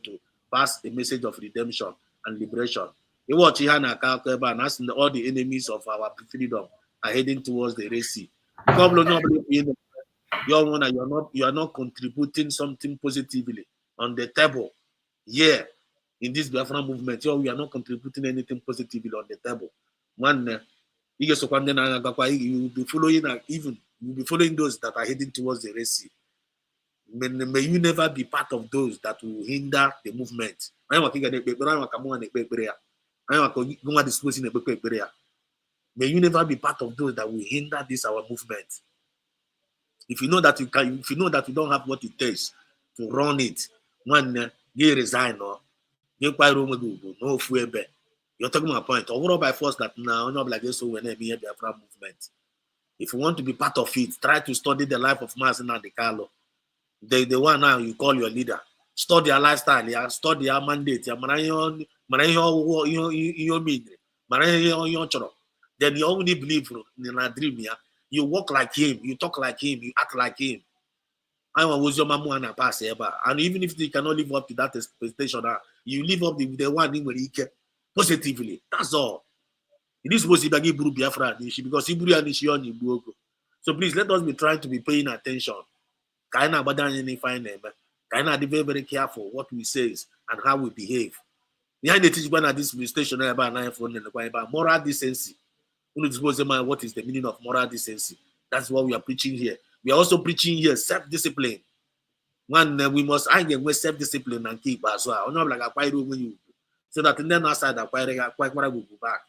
B: To pass a message of redemption and liberation. You watch here and asking all the enemies of our freedom are heading towards the Red Sea. You are not contributing something positively on the table. Yeah. In this Biafra movement, we are not contributing anything positively on the table. One, you will be following those that are heading towards the Red Sea. May you never be part of those that will hinder the movement. May you never be part of those that will hinder this our movement. If you know that you can, if you know that you don't have what it takes to run it, when you resign or you no fuebe. You're talking about point. Overall by force that now not like this when be a Biafra movement. If you want to be part of it, try to study the life of Nnamdi Kanu. The one now you call your leader. Study your lifestyle, yeah, study your mandate, yeah, then you only believe in a dream, yeah. You walk like him, you talk like him, you act like him. I was your mamu and pass ever. And even if they cannot live up to that expectation, you live up to the one where he can positively. That's all. It is supposed to be Biafra because Iburi and Ishion Ibuoko. So please let us be trying to be paying attention. Kaina Badan any fine name. Kaina be very, very careful what we say and how we behave. Behind the teaching at this station about 9 phone and about moral decency. What is the meaning of moral decency? That's what we are preaching here. We are also preaching here self-discipline. One, we must with self-discipline and keep as well. Not like a quite so that in the outside, a quite will go back.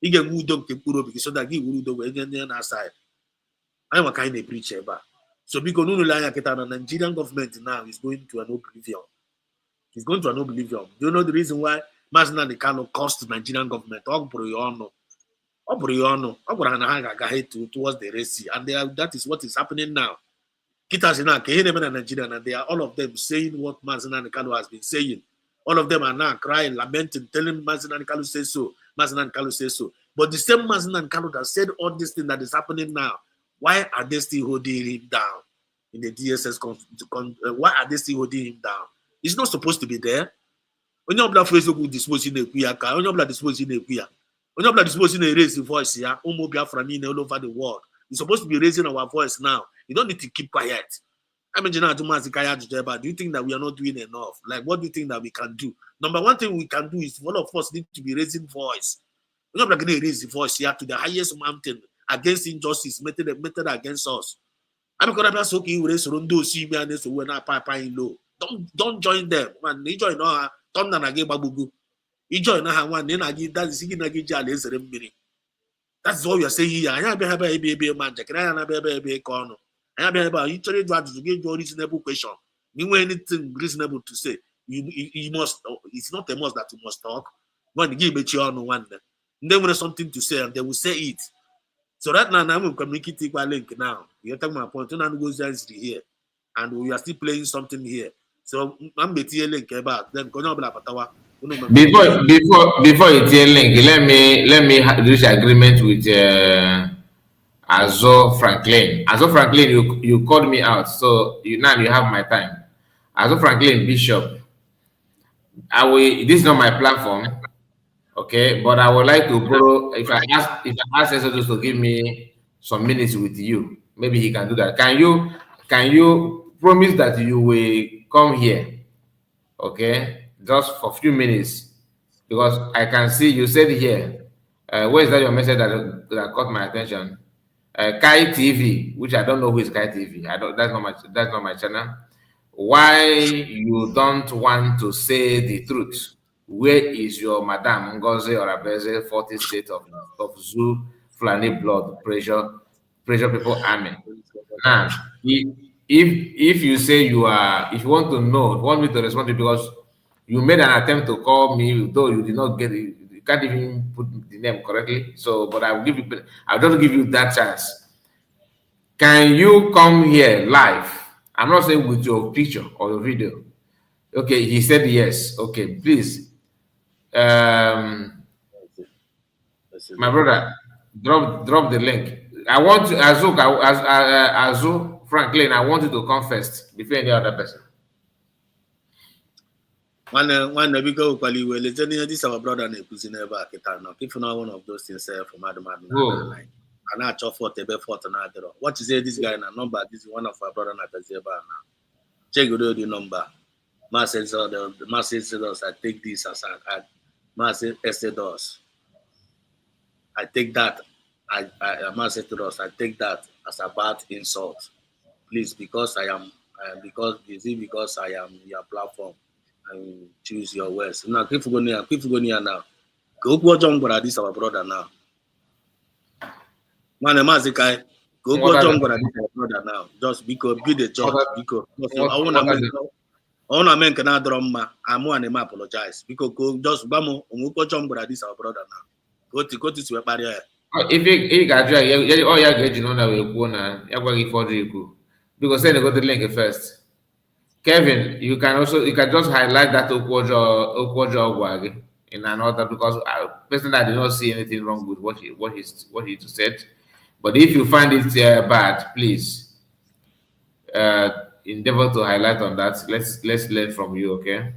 B: You get moved up because so that he will do the outside. I'm a kind of preacher, but so because the Nigerian government now is going to an oblivion. It's going to an oblivion. Do you know the reason why Nnamdi Kanu cost the Nigerian government? Towards the Red Sea, and that is what is happening now. Nigeria, and they are all of them saying what Nnamdi Kanu has been saying. All of them are now crying, lamenting, telling Nnamdi Kanu say so, Nnamdi Kanu say so. But the same Nnamdi Kanu that said all this thing that is happening now, why are they still holding him down in the DSS? Why are they still holding him down? He's not supposed to be there. Onye obla Facebook disposing the queer car, onye obla disposing the queer. Onye obla disposing the raise the voice here, Biafra all over the world. You're supposed to be raising our voice now. You don't need to keep quiet. I mean, do you think that we are not doing enough? Like, what do you think that we can do? Number one thing we can do is all of us need to be raising voice. We're not going to raise the voice here to the highest mountain against injustice meted against us. I'm going to okay, don't join them. Man, you join her, turn down again, babugu. You join her one, then I give that is that's what we are saying here. I have a baby man, I have a baby corner. I have a literally to give you a reasonable question. You anything reasonable to say. You must, it's not a must that you must talk. When you give it your own one, then when there's something to say, and they will say it. So right now, I'm going to communicate by link now. You're talking about point, and goes here, and we are still playing something here. So I'm going to link about then.
C: Before you tell link, let me reach agreement with Azo Franklin. Azo Franklin, you called me out, so now you have my time. Azo Franklin Bishop, this is not my platform, okay, but I would like to borrow, if I ask Exodus to give me some minutes with you, maybe he can do that. Can you promise that you will come here, okay, just for a few minutes, because I can see you said here, where is that your message that caught my attention? Kai TV, which I don't know who is Kai TV. That's not my channel. Why you don't want to say the truth? Where is your Madam Ngozi Orabeze 40 state of Zoo Fulani blood pressure people army? Now, if you say if you want to know, want me to respond to, because you made an attempt to call me, though you did not get it, you can't even put the name correctly. So, but I'll just give you that chance. Can you come here live? I'm not saying with your picture or your video. Okay, he said yes. Okay, please. My brother, drop the link. I want to, Azu Franklin, I want you to come first before any other person.
B: One because this our brother never if not one of those things from Adam like and I chop for another. What is this guy in a number? This is one of our brother now. Check the number. Master said I take this as a Master Estedos. I take that. I take that as a bad insult. Please, because I am because I am your platform. And choose your words. Now, keep going now. Go watch on this our brother now. Man, Mazikai, go John brother now. Just because be the judge. Because I want to make another drama. I'm one to apologize. Because go just Bamo, go John brother this our brother now. Go to your barrier.
C: If you got all your getting on away, you're going for the because then you got the link first. Kevin, you can just highlight that Okwojo in another because personally I did not see anything wrong with what he said. But if you find it bad, please endeavor to highlight on that. Let's learn from you, okay?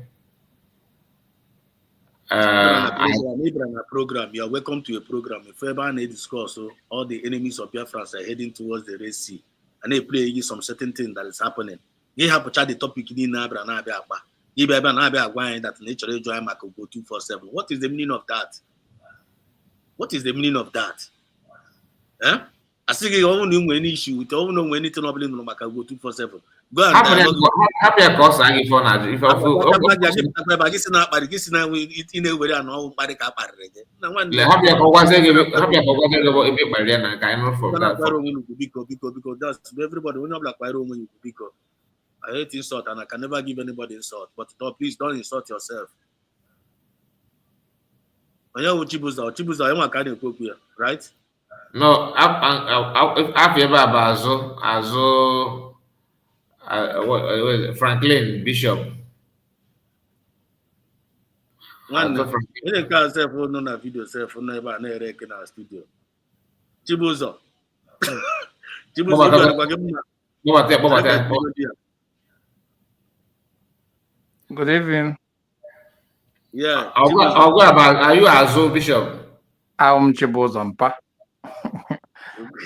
B: Program. You are welcome to a program. If ever they discuss, so all the enemies of Biafra are heading towards the Red Sea, and they play you some certain thing that is happening. You have to chat the topic in Nabra Nabiaba. You better Nabia that nature join Marco go 247. What is the meaning of that? What is the meaning of that? Eh? I think you all know any issue. You all know anything of no Marco go 247. Go and
C: happy across I for now. If I
B: I hate insult and I can never give anybody insult. But please don't insult yourself. Right?
C: No, I've ever Azo Franklin Bishop.
B: One in can't say for no video self for never in our studio. Chibuzo.
R: Good evening.
B: Yeah.
C: Are you Azo Bishop?
R: I'm Chibuzompa.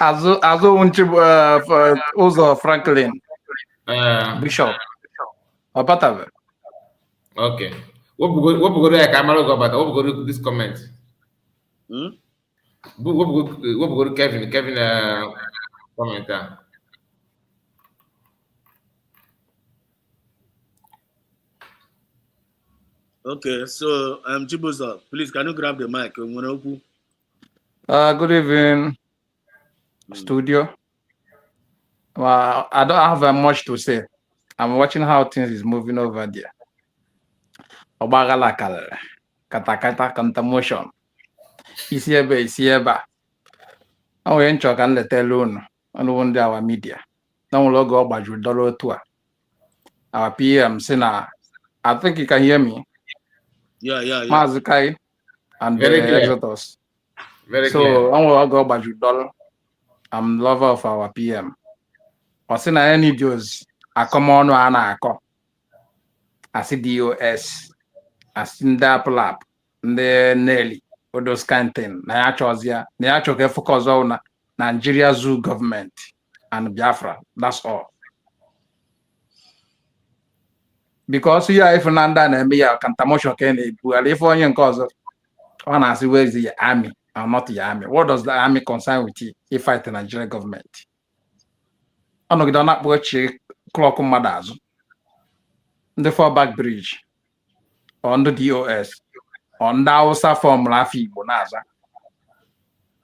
R: Azo Uzo Franklin. Bishop.
C: Okay. What go to camera go about? What go to this comment? What go to Kevin comment?
B: Okay, so Chibuzo, please can you grab the mic?
R: Good evening, studio. Well, I don't have much to say. I'm watching how things is moving over there. Obagala katakata contamotion. Isieba. I went to can let alone on one day our media. Now we'll go about your dollar tour. Our PM Sena. I think you can hear me.
B: Yeah.
R: Mazukai and
C: Very
R: the
C: clear.
R: Exodus.
C: Very
R: so
C: clear.
R: I will go about your dollar. I'm lover of our PM. Osina any Jews are come on and I see DOS. I see that lap. The Nelly. Or those kind of things. Nayacho focus on Nigeria zoo government and Biafra. That's all. Because here if Nanda and me can Tamosho can if on cause one as where is the army or not the army. What does the army concern with you if fight the Nigerian government? I know you don't not watch clock madazo. The fallback bridge on the DOS on the Hausa formula fee bonaza.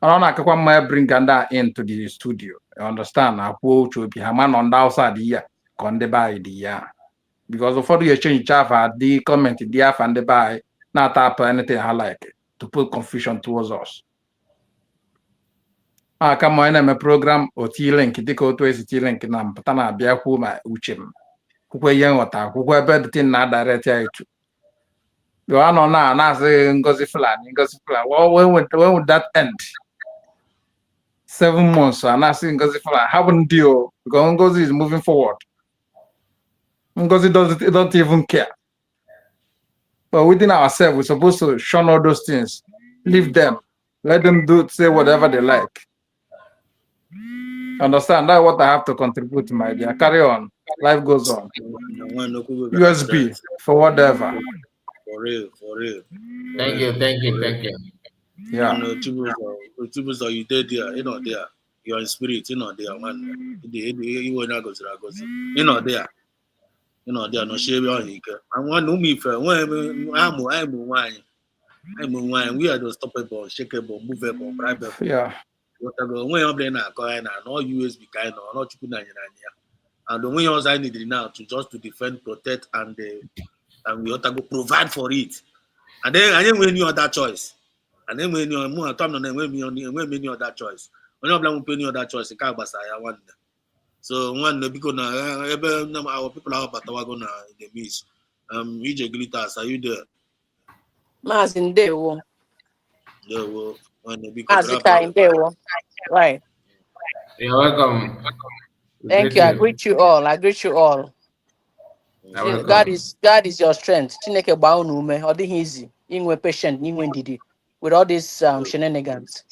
R: I don't know bring Ganda into the studio. You understand? I quote to be a man on the outside the year. Conde by the year. Because before you change the comment the and the by not tap anything I like it to put confusion towards us. Come on, I'm a program or T-Link, Diko to a T-Link nam Patana Biakuma Uchim. Who young water, who were better than not direct to. You are not now, now saying Ngozi Flan. Well, when would that end? 7 months, and I see Ngozi Flan. Haven't you? Because Ngozi is moving forward. Ngozi don't even care. But within ourselves, we're supposed to shun all those things. Leave them. Let them say whatever they like. Understand? That's what I have to contribute, my dear. Carry on. Life goes on. USB for whatever.
B: For real.
C: Thank you.
R: Yeah.
B: Chibuzo, you did there, there. You're in spirit, there, man. You will not go to that. There. No shame on you. I want to me for I'm wine. We are unstoppable, shakeable, movable, private.
R: Yeah.
B: When you're playing a coin, no USB kind or not and the way else I need now to just to defend, protect, and we ought to go provide for it. And then when you have that choice, and then when you're more time on when you have that choice, when you're playing any other choice, you can't pass. I want. So one because now our people are about to go na the miss. EJ Glitters, are you there?
S: Mazin Dewo.
B: There will because
S: Dewo. Right.
C: You're welcome.
S: Thank you. I greet you all. I greet you all. God is your strength. Chineke ba unu ume. Ọ dịghị easy. Inwe patient, inwe ndidi with all these shenanigans.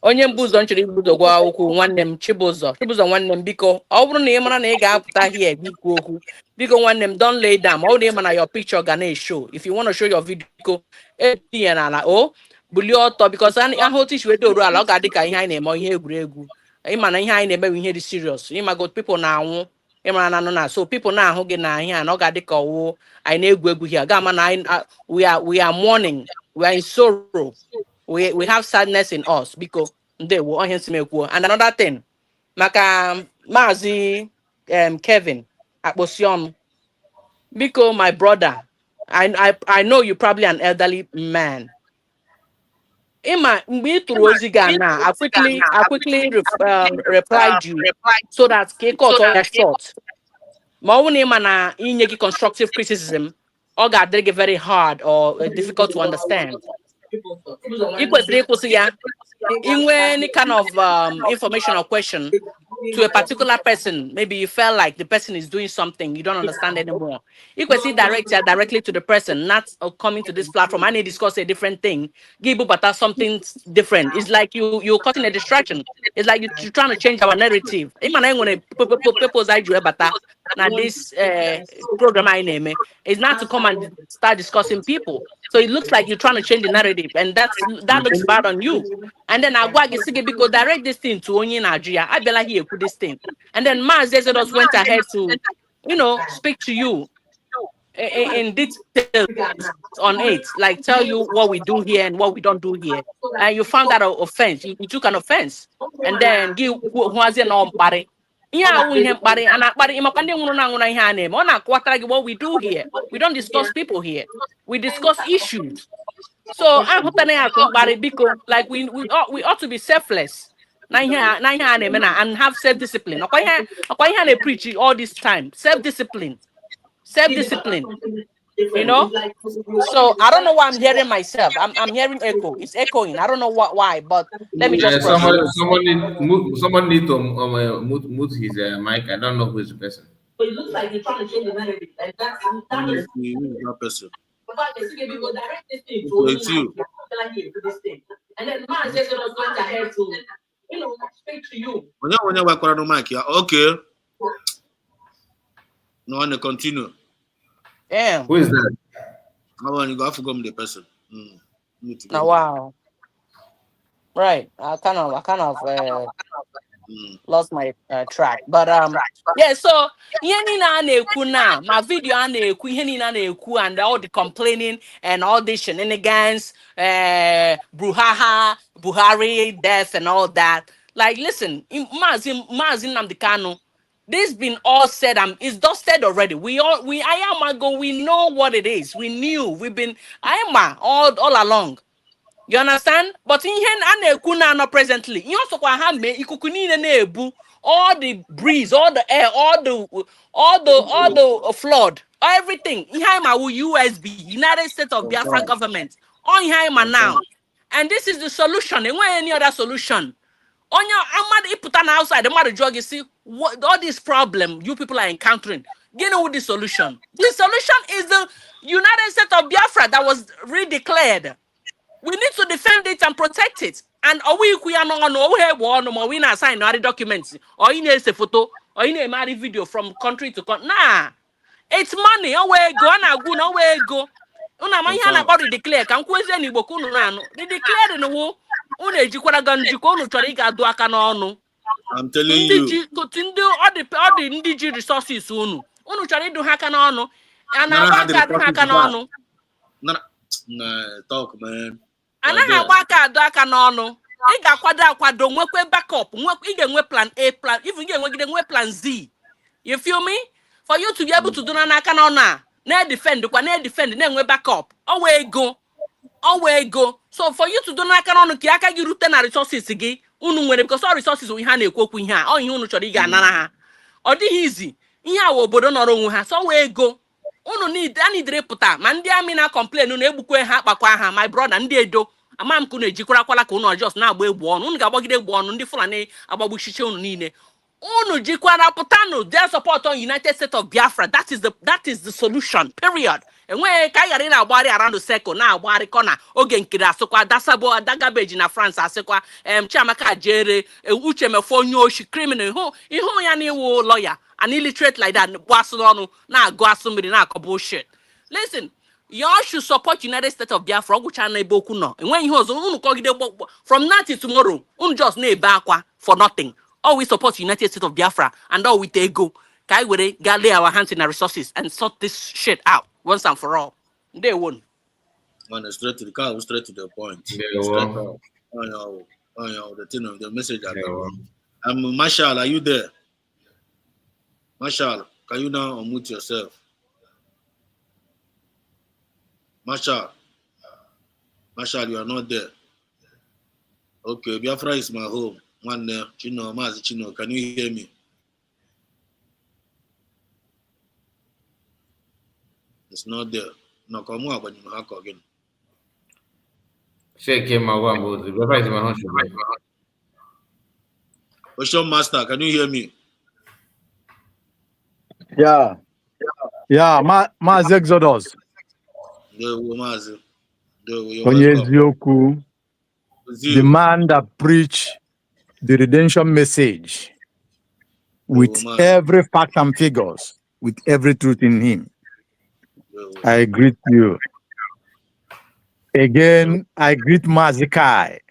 S: Onye mbuzo nchiri igbuzo gwa okwu nwanne m Chibụzọ nwanne m biko ọ bụrụ na ị mara na ị ga-apụta here ikwu okwu biko nwanne m don't lay down ọ dị na your picture ga na-show if you want to show your video biko etinye n'ala o bulie ọtọ because ahụ otu isi weta oru ala ọ ga-adị ka ihe anyị na-eme ihe egwuregwu ịma na ihe anyị na-eme ihe dị serious ịmago people na-anwụ ịmara na anụ na so people na-ahụ gị na ihe a na ọ ga-adị ka ọwụ anyị na-egwu egwu here ga-ama na we are mourning we are in sorrow we have sadness in us because they were on his and another thing maka Mazi Kevin Akposion because my brother I know you're probably an elderly man. Emma, we to Rosigana, I quickly replied you so that K cut on short. Mauni mana inyeki constructive criticism or got very hard or difficult to understand. In any kind of information or question to a particular person, maybe you felt like the person is doing something you don't understand anymore. You can see directly to the person, not coming to this platform. I need to discuss a different thing. Give but something different. It's like you're causing a distraction. It's like you're trying to change our narrative. Now this program I name is not to come and start discussing people. So it looks like you're trying to change the narrative, and that looks bad on you. And then I go direct this thing to only Nigeria. I be like here put this thing. And then Maz Zezedos went ahead to, speak to you in detail on it, like tell you what we do here and what we don't do here. And you found that an offense. You took an offense, and then give who has an on party. Yeah, we have party and what we do here. We don't discuss people here. We discuss issues. So I'm hoping because like we ought to be selfless. And have self-discipline. I preach all this time. Self-discipline. Self-discipline. So I don't know why I'm hearing myself. I'm hearing echo. It's echoing. I don't know why, but let me just
C: someone need to mute his mic. I don't know who is the person.
S: But it looks like you're trying to change the narrative, and that's
B: that person.
S: People direct this thing to you. And then man says it was going ahead to speak to you.
B: When you work on the mic, okay. No one continue.
S: Yeah.
C: Who is that?
B: I want you go forget the person.
S: Now, wow. Right. I kind of lost my track, but yeah. So my video and all the complaining and all the shenanigans, Buhari death and all that. Like, listen, Nnamdi Kanu. This been all said and it's dusted already. We know what it is. We knew. We've been all along. You understand? But in here not presently. You also all the breeze, all the air, all the flood, everything. USB, United States of Biafra government. On here now. And this is the solution. And any other solution? On your Ahmad Iputan outside, the matter drug, you see what all this problem you people are encountering. You know what the solution? The solution is the United States of Biafra that was redeclared. We need to defend it and protect it. And we are not we not sign no documents or in a photo or in a married video from country to country. Nah, it's money. Away go na go no way go. Una man yana about to declare. Can question ni boku no na no. They declare no wo. Una ejikwara gan jiko no chori ga do aka no no.
B: I'm telling you.
S: All the indigenous resources unu. Unu chori do aka no no. And na do aka no no.
B: Nah, talk man.
S: Anaghị agba aka adọ aka n'ọnụ. ị ga-akwado akwado nwekwe backup ị ga-enwe plan A, plan even ga-enwegide plan Z. You feel me? For you to be able to do n'aka na defend na-enwe backup. Always go. So for you to do n'aka n'ọnụ ka aka gị rute na resources gị unu nwere, because all resources ihe a na-ekwu okwu ihe a ọ ihe unu chọrọ ị ga-anara ha. Ọ dịghị easy. Ihe a obodo nọrọ onwe ha. So wee go. Unu need pụta ma ndị amị na complain unu egbukwe ha akpakwa ha, my brother, ndị edo ama m ka unu ejikwarakwala ka unu just na-agba egbu ọnụ. Unu ga-agbagide egbu ọnụ, ndị Fulani agbagbuchiche unu niile. Unu jikwara pụtanụ their support on United States of Biafra. That is the solution, period. Enwe ka yari na agbari around the circle na agbari kona oge nkiri asịkwa dasabo adagabeji na France asịkwa Chiamaka jere uche mefo onye oshi criminal ihu ya na iwu lawyer an illiterate like that gbasu n'ọnụ na agụ asụ mmiri na akọ bullshit. Listen, y'all should support United States of Biafra. Ọgwụcha na ebe okwu nọ enwe ihe ọzọ unu kọgide from now till tomorrow unu just na-ebe akwa for nothing. All we support United States of Biafra and all we take go. Kai we lay our hands in our resources and sort this shit out once and for all. They won.
B: Man, straight to the car, straight to the point. The thing of the message. Marshall, are you there? Marshall, can you now unmute yourself? Marshall, you are not there. Okay, Biafra is my home. One Chino, Mazi Chino, can you hear me? It's not there. No, come on, but you know how again.
C: Shake him, my one, but Biafra is my home.
B: Ocean Master, can you hear me?
T: Yeah, Mazi Exodus. Onyeziokwu, the man that preached the redemption message with every fact and figures, with every truth in him. I greet you. Again, I greet Mazi Kai.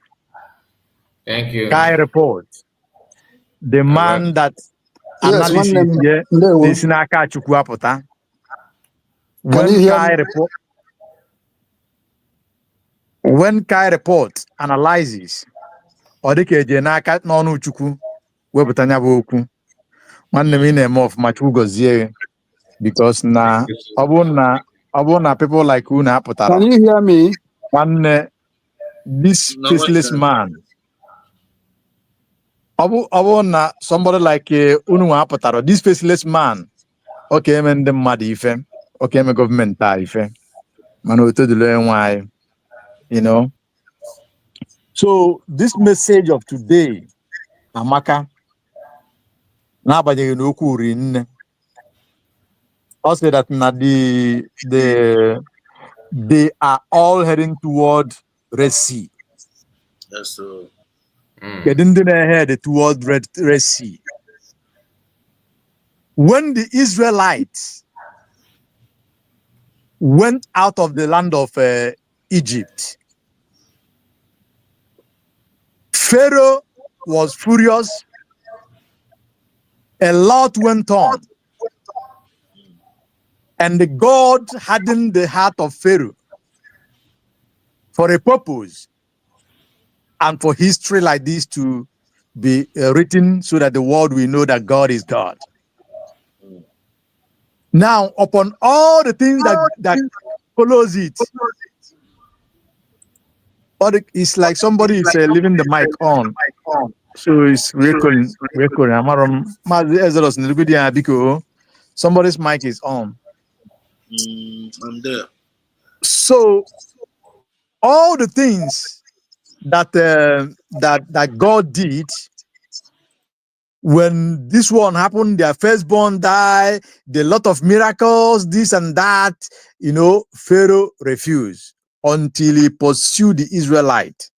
C: Thank you.
T: Kai report. The man that analysis here, this Naka Chukwapota. When Kai report analyzes, or the Kenaka no Chukwu, Webutanya Boku, one name of Machugo because na abuna people like Una Potara.
U: Can you hear me?
T: One this faceless man. Abuna somebody like Unua Potaro, this faceless man. Okay, men the madife, okay, me government tarife. Manu to the learn why. You know, so this message of today, Amaka, nobody know Kurin. Also, that they are all heading toward Red Sea.
B: Yes, sir.
T: Getting head toward Red Sea. When the Israelites went out of the land of Egypt, Pharaoh was furious. A lot went on. And God hardened the heart of Pharaoh for a purpose and for history like this to be written so that the world will know that God is God. Now, upon all the things that follows it, it's like somebody is leaving the mic on. So it's recording. Somebody's mic is on.
B: I'm there.
T: So all the things that God did, when this one happened, their firstborn died, a lot of miracles, this and that, you know, Pharaoh refused until he pursued the Israelite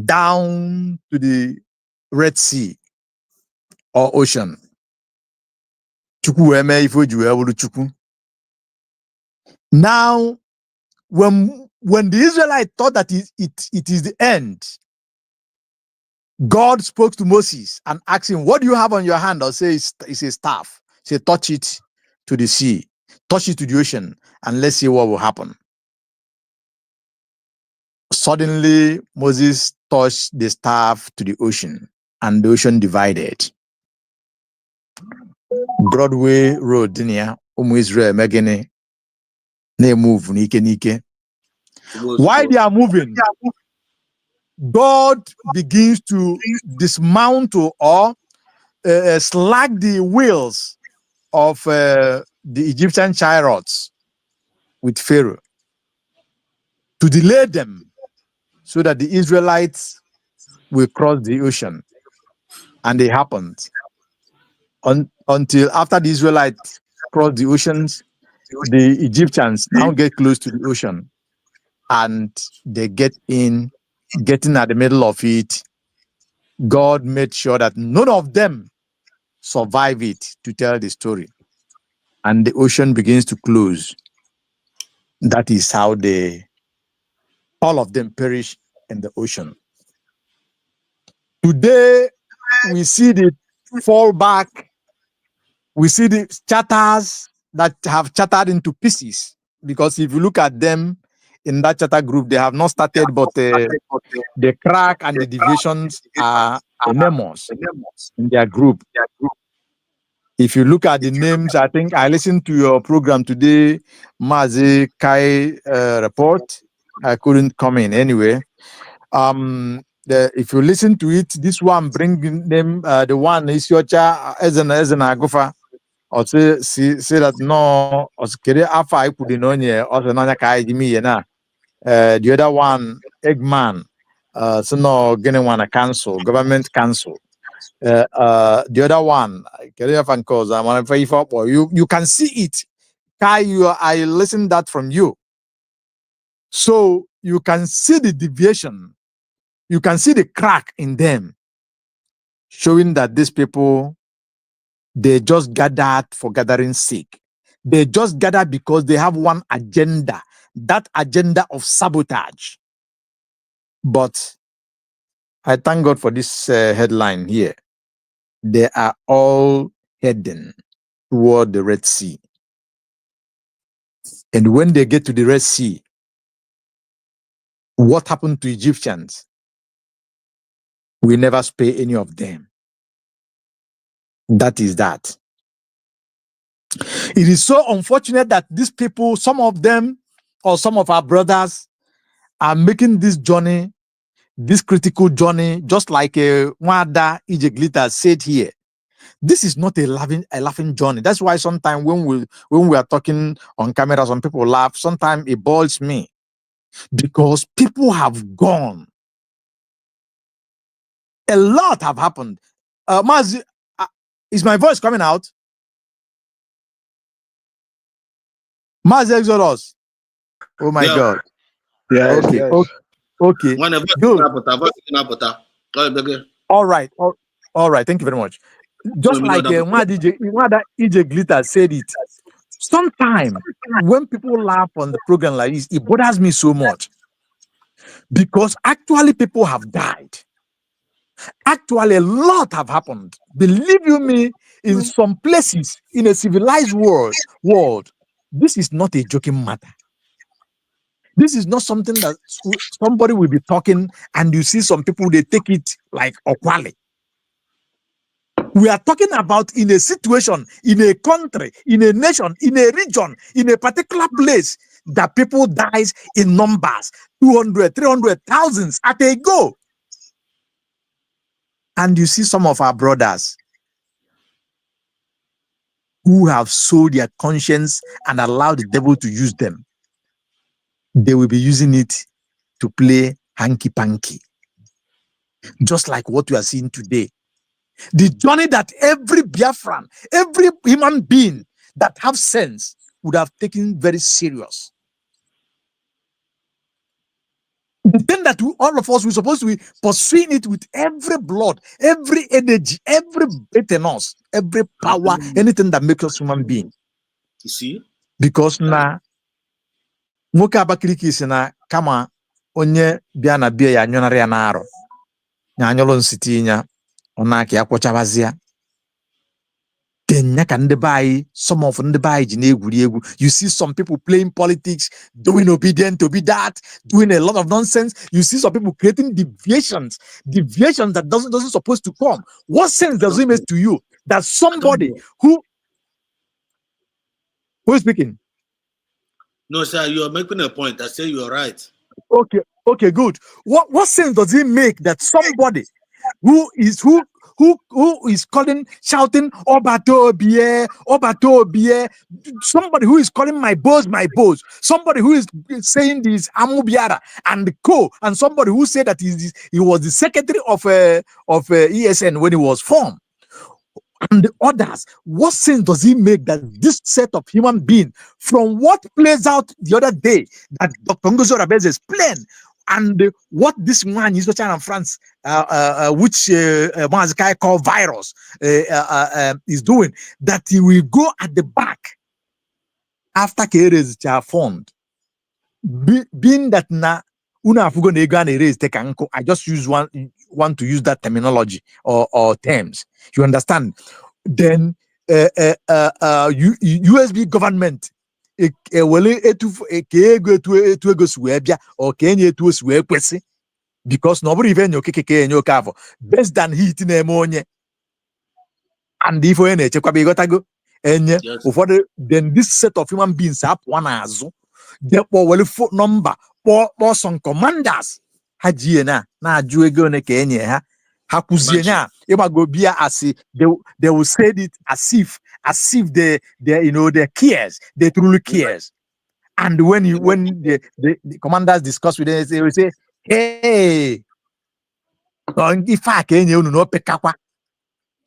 T: down to the Red Sea or ocean. Now, when the Israelites thought that it is the end, God spoke to Moses and asked him, "What do you have on your hand?" Or say, "It's a staff." Say, "Touch it to the sea, touch it to the ocean, and let's see what will happen." Suddenly, Moses touched the staff to the ocean, and the ocean divided. Broadway Road, near Israel, Megane, they move, Nike. While they are moving, God begins to dismantle or slack the wheels of the Egyptian chariots with Pharaoh to delay them so that the Israelites will cross the ocean. And it happened until after the Israelites crossed the oceans, the Egyptians now get close to the ocean and they getting at the middle of it. God made sure that none of them survive it to tell the story. And the ocean begins to close. That is how all of them perish in the ocean. Today, we see the fallback. We see the charters that have chartered into pieces. Because if you look at them in that charter group, they have not started, but the crack and the deviations are enormous in their group. If you look at the names, I think I listened to your program today, Mazi Kai report. I couldn't come in anyway. If you listen to it, this one bringing them the one is your cha as an agofa. Or say that no, or kere afa I could know nye or nanya kai jimi na. The other one, Eggman, so no getting one a council, government council. The other one, career fan cause I'm on a you can see it. Kai, I listened that from you. So you can see the deviation, you can see the crack in them, showing that these people, they just gathered for gathering's sake. They just gather because they have one agenda, that agenda of sabotage. But I thank God for this headline here. They are all heading toward the Red Sea. And when they get to the Red Sea, what happened to Egyptians? We never spare any of them. That is that. It is so unfortunate that these people, some of them, or some of our brothers, are making this journey, this critical journey, just like Wada Ijeglita said here. This is not a laughing journey. That's why sometimes when we are talking on camera, some people laugh. Sometimes it boils me because people have gone. A lot have happened. Mazi, is my voice coming out? Mazi Exodus. Oh my God.
R: Yes,
T: Okay.
R: yes.
T: Okay. Good. All right. All right. Thank you very much. Just like Wada Ijeglita said it. Sometimes when people laugh on the program like this, it bothers me so much because actually people have died. Actually, a lot have happened. Believe you me, in some places in a civilized world, this is not a joking matter. This is not something that somebody will be talking and you see some people, they take it like Okwale. We are talking about in a situation, in a country, in a nation, in a region, in a particular place that people dies in numbers, 200, 300,000 at a go. And you see some of our brothers who have sold their conscience and allowed the devil to use them. They will be using it to play hanky-panky. Just like what we are seeing today. The journey that every Biafran, every human being that have sense would have taken very serious. The thing that all of us, we're supposed to be pursuing it with every blood, every energy, every breath in us, every power, anything that makes us human being.
B: You see?
T: Because na nwoke Abakiliki si na kama onye bịa na bia ya anyụnarị ya n'arụ na anyụlụ nsiti nya ọ na-aka ya kwọchabazịa. Then some of you see some people playing politics, doing obedient to be that, doing a lot of nonsense. You see some people creating deviations that doesn't supposed to come. What sense does it make to you that somebody who is speaking?
B: No, sir, you are making a point. I say you are right.
T: Okay, good. What sense does it make that somebody who is calling, shouting, Obatobie, somebody who is calling my boss, somebody who is saying this Amubiara and and somebody who said that he was the secretary of ESN when he was formed, and the others, what sense does it make that this set of human beings, from what plays out the other day, that Dr. Ngozi Orabeze's plan, and what this man in China and France, which Mazikai call virus, is doing, that he will go at the back after Keres are formed, being that na una afugo na ego and erase take anko. I just want to use that terminology or terms. You understand? Then USB government because nobody even based than heat na emonye and if we na-echekwa go enye ụfọdụ, then this set of human beings apụọ n'azụ dekpọ wele phone number kpọọ some commanders ha ji na-ajụ ego one ka enye ha kwụzie nya ịgbago bia as they will say it as if they they cares, they truly cares. And when the commanders discuss with them, they will say, hey, if I can you know pekakwa.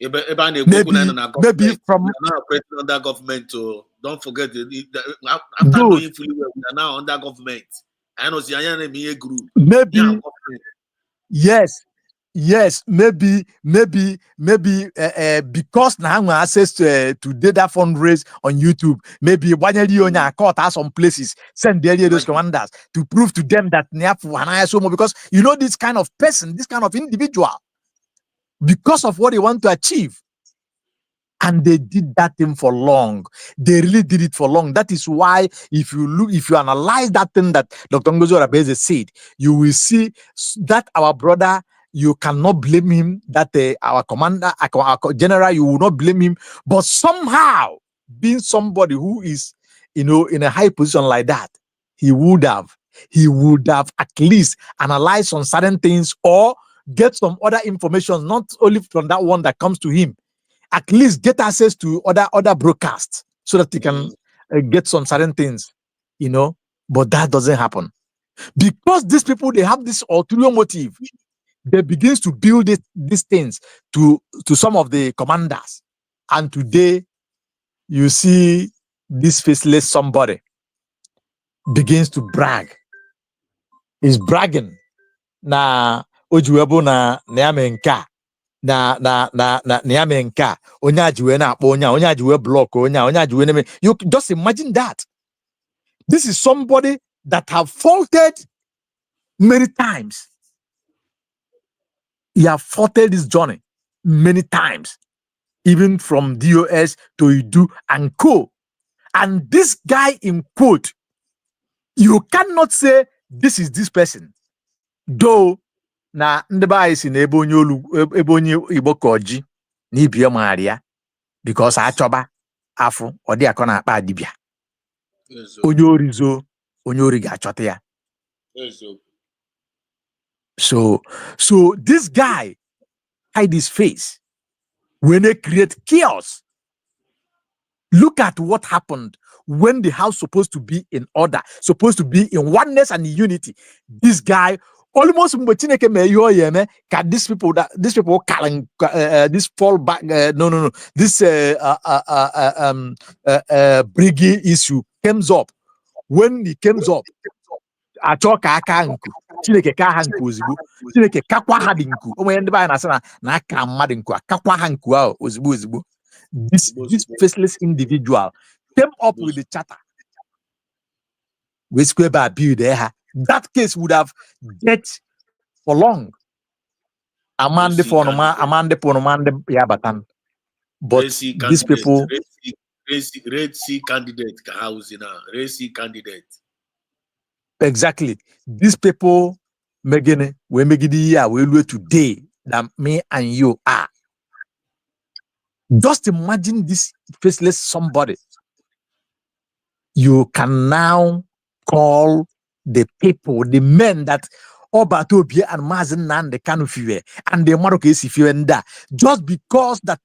T: Maybe from
B: under government, so don't forget after knowing fully well, we are now under government. I know the group.
T: Maybe yes, maybe because now we access to data fundraise on YouTube. Maybe one year caught us some places, send those commanders to prove to them that because you know this kind of person, this kind of individual, because of what they want to achieve. And they did that thing for long. They really did it for long. That is why if you analyze that thing that Dr. Ngozi Orabeze said, you will see that our brother, you cannot blame him, that our commander, our general, you will not blame him. But somehow, being somebody who is, in a high position like that, he would have at least analyzed on certain things or get some other information, not only from that one that comes to him. At least get access to other broadcasts so that he can get some certain things, but that doesn't happen. Because these people, they have this ulterior motive. They begins to build these things to some of the commanders. And today, you see this faceless somebody begins to brag. He's bragging. Na ojuwebo na neamenka. Na niamenka onya jiwe na akpo onya jiwe block onya jiwe. You just imagine that. This is somebody that have faulted many times. He have faulted this journey many times, even from DOS to Idu and co. And this guy in quote, you cannot say this is this person, though. Na ndeba isi na ebe onye Igbo koji na ibie maria because achoba afu odi akọ akpa adibia onye orizo onye ori ga-achọta ya. So this guy hide his face when they create chaos. Look at what happened when the house supposed to be in order, supposed to be in oneness and unity. This guy almost these people this fall back this brigade issue comes up. When it comes up, achoka aka nku Chineke ka ha nku ozigbo Chineke kakwa ha dị nku onwe ndị ba na asị na aka mmadụ nku akakwa ha nku ahụ ozigbo. This faceless individual came up with the charter with square by build there. That case would have dead for long. Amande ponoma yabatan. But these people,
B: Red C candidate, Red C candidate.
T: exactly. These people, Megan, we make it we today that me and you are. Just imagine this faceless somebody. You can now call the people, the men that Obatobia and Mazen Nnamdi Kanu fiwe and the Maroke fiwe nda, just because that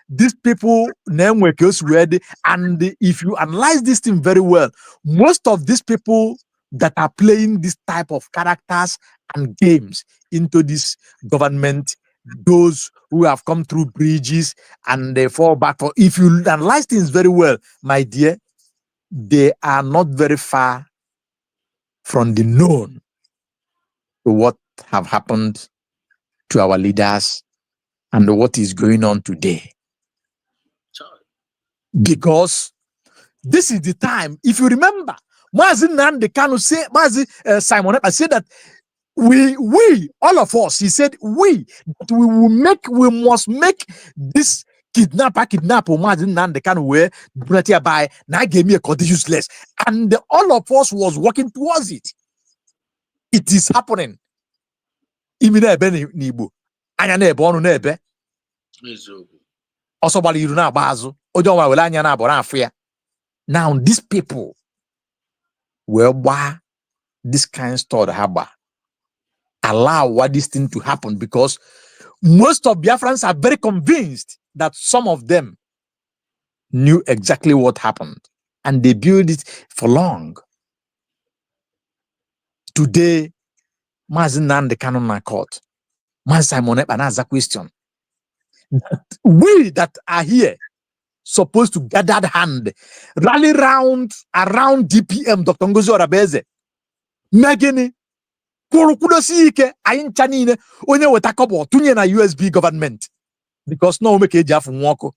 T: these people name were ready. And if you analyze this thing very well, most of these people that are playing this type of characters and games into this government, those who have come through bridges and they fall back for, if you analyze things very well, my dear, they are not very far from the known to what have happened to our leaders and what is going on today. Because this is the time, if you remember, Mazi Nnamdi Kanu say, Simon Ekpa said that we, all of us, he said, we must make this kidnapper Mazi Nnamdi Kanu where brutality by now gave me a condition useless. And all of us was working towards it. It is happening. Imine ebe n'Igbo, anya na-ebe ọnụ na-ebe. Ọsọ gbara iru na-agba azụ, onye ọwa were anya na-abọ na-afụ ya. Now these people will buy this kind of store haba. Allow what this thing to happen, because most of Biafrans are very convinced that some of them knew exactly what happened and they built it for long. Today, Mazi Nnamdi Kanu na court. Man Simon Ekpa na question. We that are here supposed to gather hand, rally around DPM Dr. Ngozi Orabeze. Megini kurukudosi ike ayin chanine onye weta kobo tunye na USB government, because no make eji afu nwoko.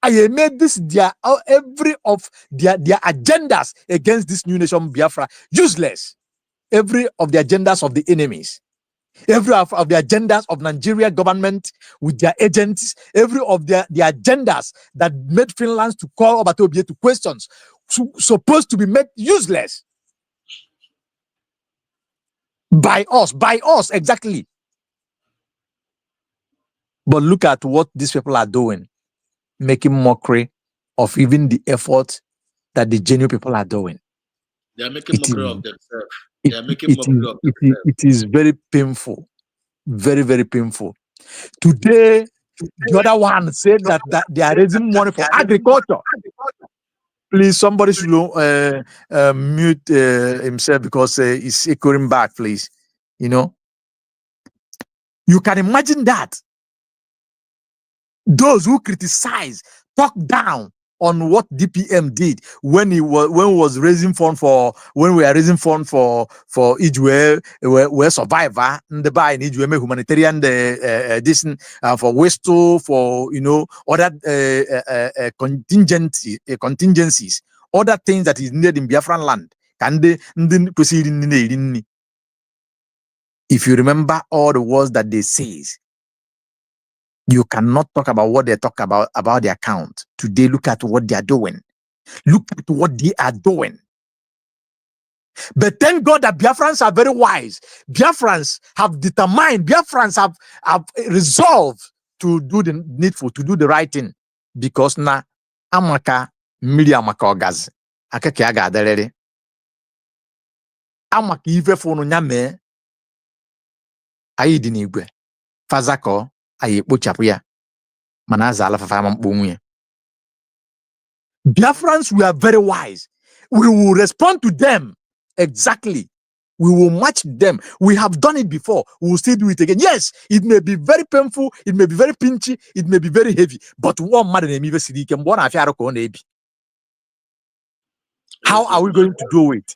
T: I made this their every of their agendas against this new nation Biafra useless. Every of the agendas of the enemies, every of the agendas of Nigeria government with their agents, every of the agendas that made Finland to call Obatobie to questions, supposed to be made useless by us exactly. But look at what these people are doing, making mockery of even the effort that the genuine people are doing.
B: They are making mockery of themselves.
T: It is very painful, very, very painful. Today, the other one said that they are raising money for agriculture. Please, somebody should mute himself because he's echoing back, please. You know, you can imagine that. Those who criticize, talk down on what DPM did when we were raising fund for Ijwe, where survivor and the buy in Ijwe humanitarian this for Westo, for other contingencies, other things that is needed in Biafran land. Can they proceed in? If you remember all the words that they say, you cannot talk about what they talk about the account. Today, look at what they are doing. Look at what they are doing. But thank God that Biafrans are very wise. Biafrans have determined, Biafrans have resolved to do the needful, to do the right thing. Because na amaka mili amaka ogaz. Akeke aga aderere. Amaka ife funu nyame. Ayi dinigwe. Fazako. Biafrans, we are very wise. We will respond to them exactly. We will match them. We have done it before. We will still do it again. Yes, it may be very painful. It may be very pinchy. It may be very heavy. But how are we going to do it?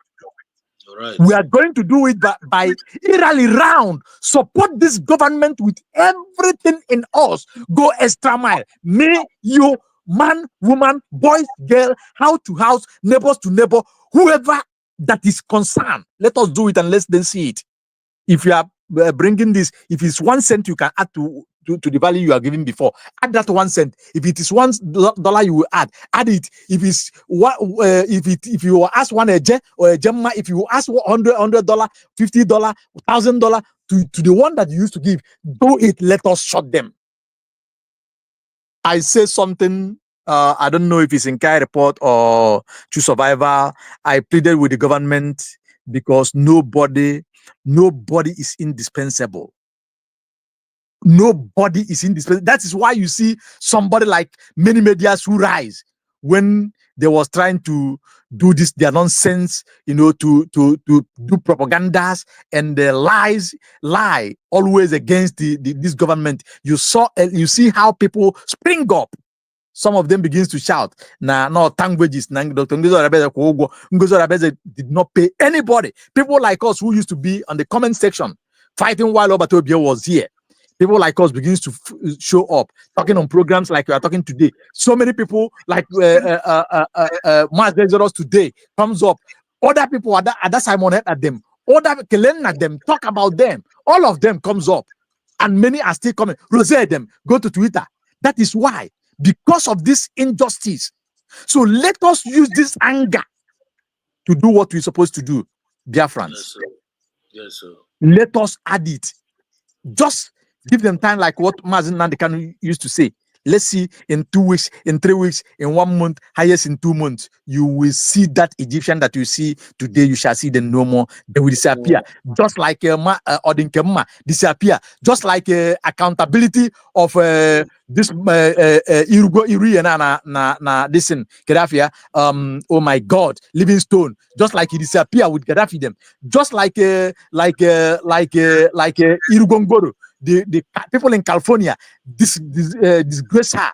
T: Right. We are going to do it by rally round, support this government with everything in us, go extra mile. Me, you, man, woman, boys, girl, house to house, neighbors to neighbor, whoever that is concerned, let us do it and let's then see it. If you are bringing this. If it's 1 cent, you can add to the value you are giving before. Add that 1 cent. If it is $1, you will add it. If it's what if you ask one eje or a gemma, if you ask $100, $50, $1,000 to the one that you used to give, do it. Let us shut them. I say something. I don't know if it's in Kai report or to Survivor. I pleaded with the government because nobody is indispensable. Nobody is indispensable. That is why you see somebody like many medias who rise when they was trying to do this, their nonsense, to do propagandas and lie always against this government. You see how people spring up. Some of them begins to shout, no languages. Dr. Ngozi Orebeze did not pay anybody. People like us who used to be on the comment section fighting while Obatobia was here. People like us begins to show up, talking on programs like we are talking today. So many people like Mass Exodus today comes up. Other people at that Simon at them. Other Kelen at them, talk about them. All of them comes up. And many are still coming. Rose them, go to Twitter. That is why. Because of this injustice. So let us use this anger to do what we're supposed to do, Biafrans.
B: Yes, sir. Yes, sir.
T: Let us add it. Just give them time, like what Nnamdi Kanu used to say. Let's see, in 2 weeks, in 3 weeks, in 1 month, highest in 2 months, you will see that Egyptian that you see today, you shall see them no more. They will disappear. Just like Odinkema disappear. Just like accountability of this Iri na this in Gaddafi. Oh my God, Livingstone. Just like he disappear with Gaddafi them. Just like Irugongoro. The people in California disgrace her,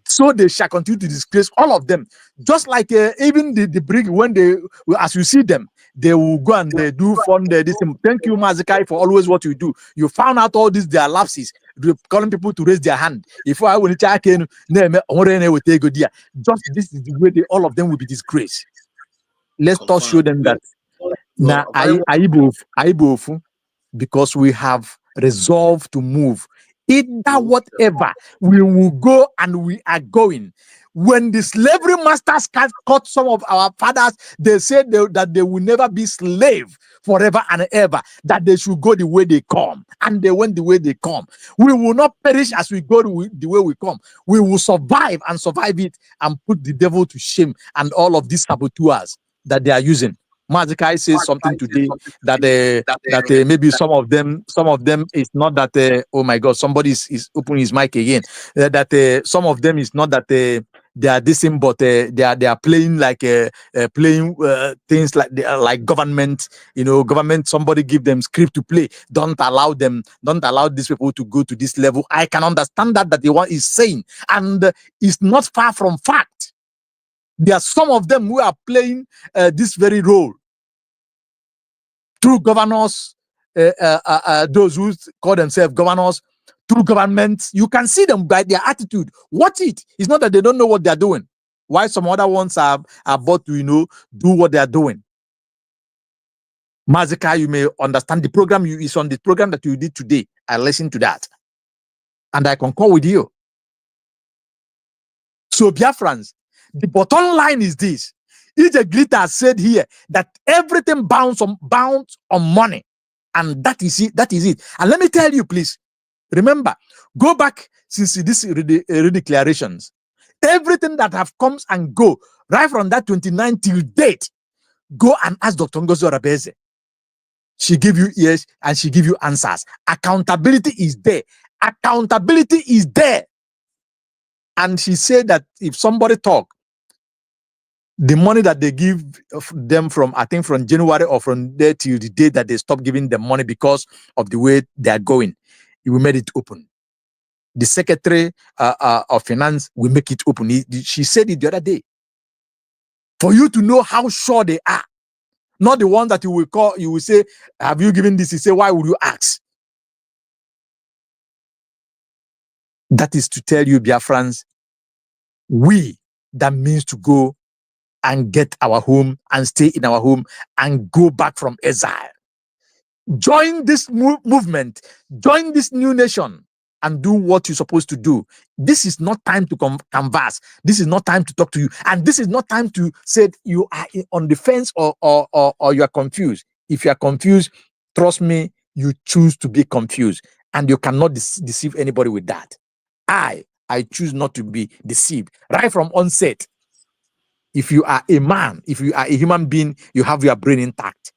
T: so they shall continue to disgrace all of them. Just like even the brig, when they, as you see them, they will go and they do fund this. Thank you, Mazikai, for always what you do. You found out all these their lapses, calling people to raise their hand. If I will check in, just this is the way all of them will be disgraced. Let us show them that now I both because we have resolved to move. Either whatever, we will go and we are going. When the slavery masters caught some of our fathers, they said that they will never be slave forever and ever, that they should go the way they come. And they went the way they come. We will not perish as we go the way we come. We will survive and survive it and put the devil to shame and all of these saboteurs that they are using. Mazikai says something today that maybe some of them is not that oh my God, somebody is opening his mic again. That some of them is not that they are dissing, but they are playing like playing things like government. Government. Somebody give them script to play. Don't allow these people to go to this level. I can understand that the one is saying, and it's not far from fact. There are some of them who are playing this very role. Through governors, those who call themselves governors, through governments, you can see them by their attitude. What it? It's not that they don't know what they're doing. Why some other ones are about to, do what they are doing. Mazika, you may understand the program is on the program that you did today. I listened to that. And I concur with you. So, Biafrans, the bottom line is this. Ije Glitter said here that everything bounds on money, and that is it. That is it. And let me tell you, please, remember, go back since this declarations. Everything that have comes and go right from that 29 till date. Go and ask Dr. Ngozi Orebeze. She give you yes and she give you answers. Accountability is there. Accountability is there. And she said that if somebody talk, the money that they give them from, I think from January or from there till the day that they stop giving them money because of the way they are going, we made it open. The Secretary of Finance will make it open. She said it the other day. For you to know how sure they are. Not the one that you will call, you will say, have you given this? You say, why would you ask? That is to tell you, Biafrans, that means to go and get our home and stay in our home and go back from exile. Join this movement, join this new nation, and do what you're supposed to do. This is not time to canvass. This is not time to talk to you. And this is not time to say you are on the fence or you are confused. If you are confused, trust me, you choose to be confused. And you cannot deceive anybody with that. I choose not to be deceived. Right from onset, if you are a man, if you are a human being, you have your brain intact.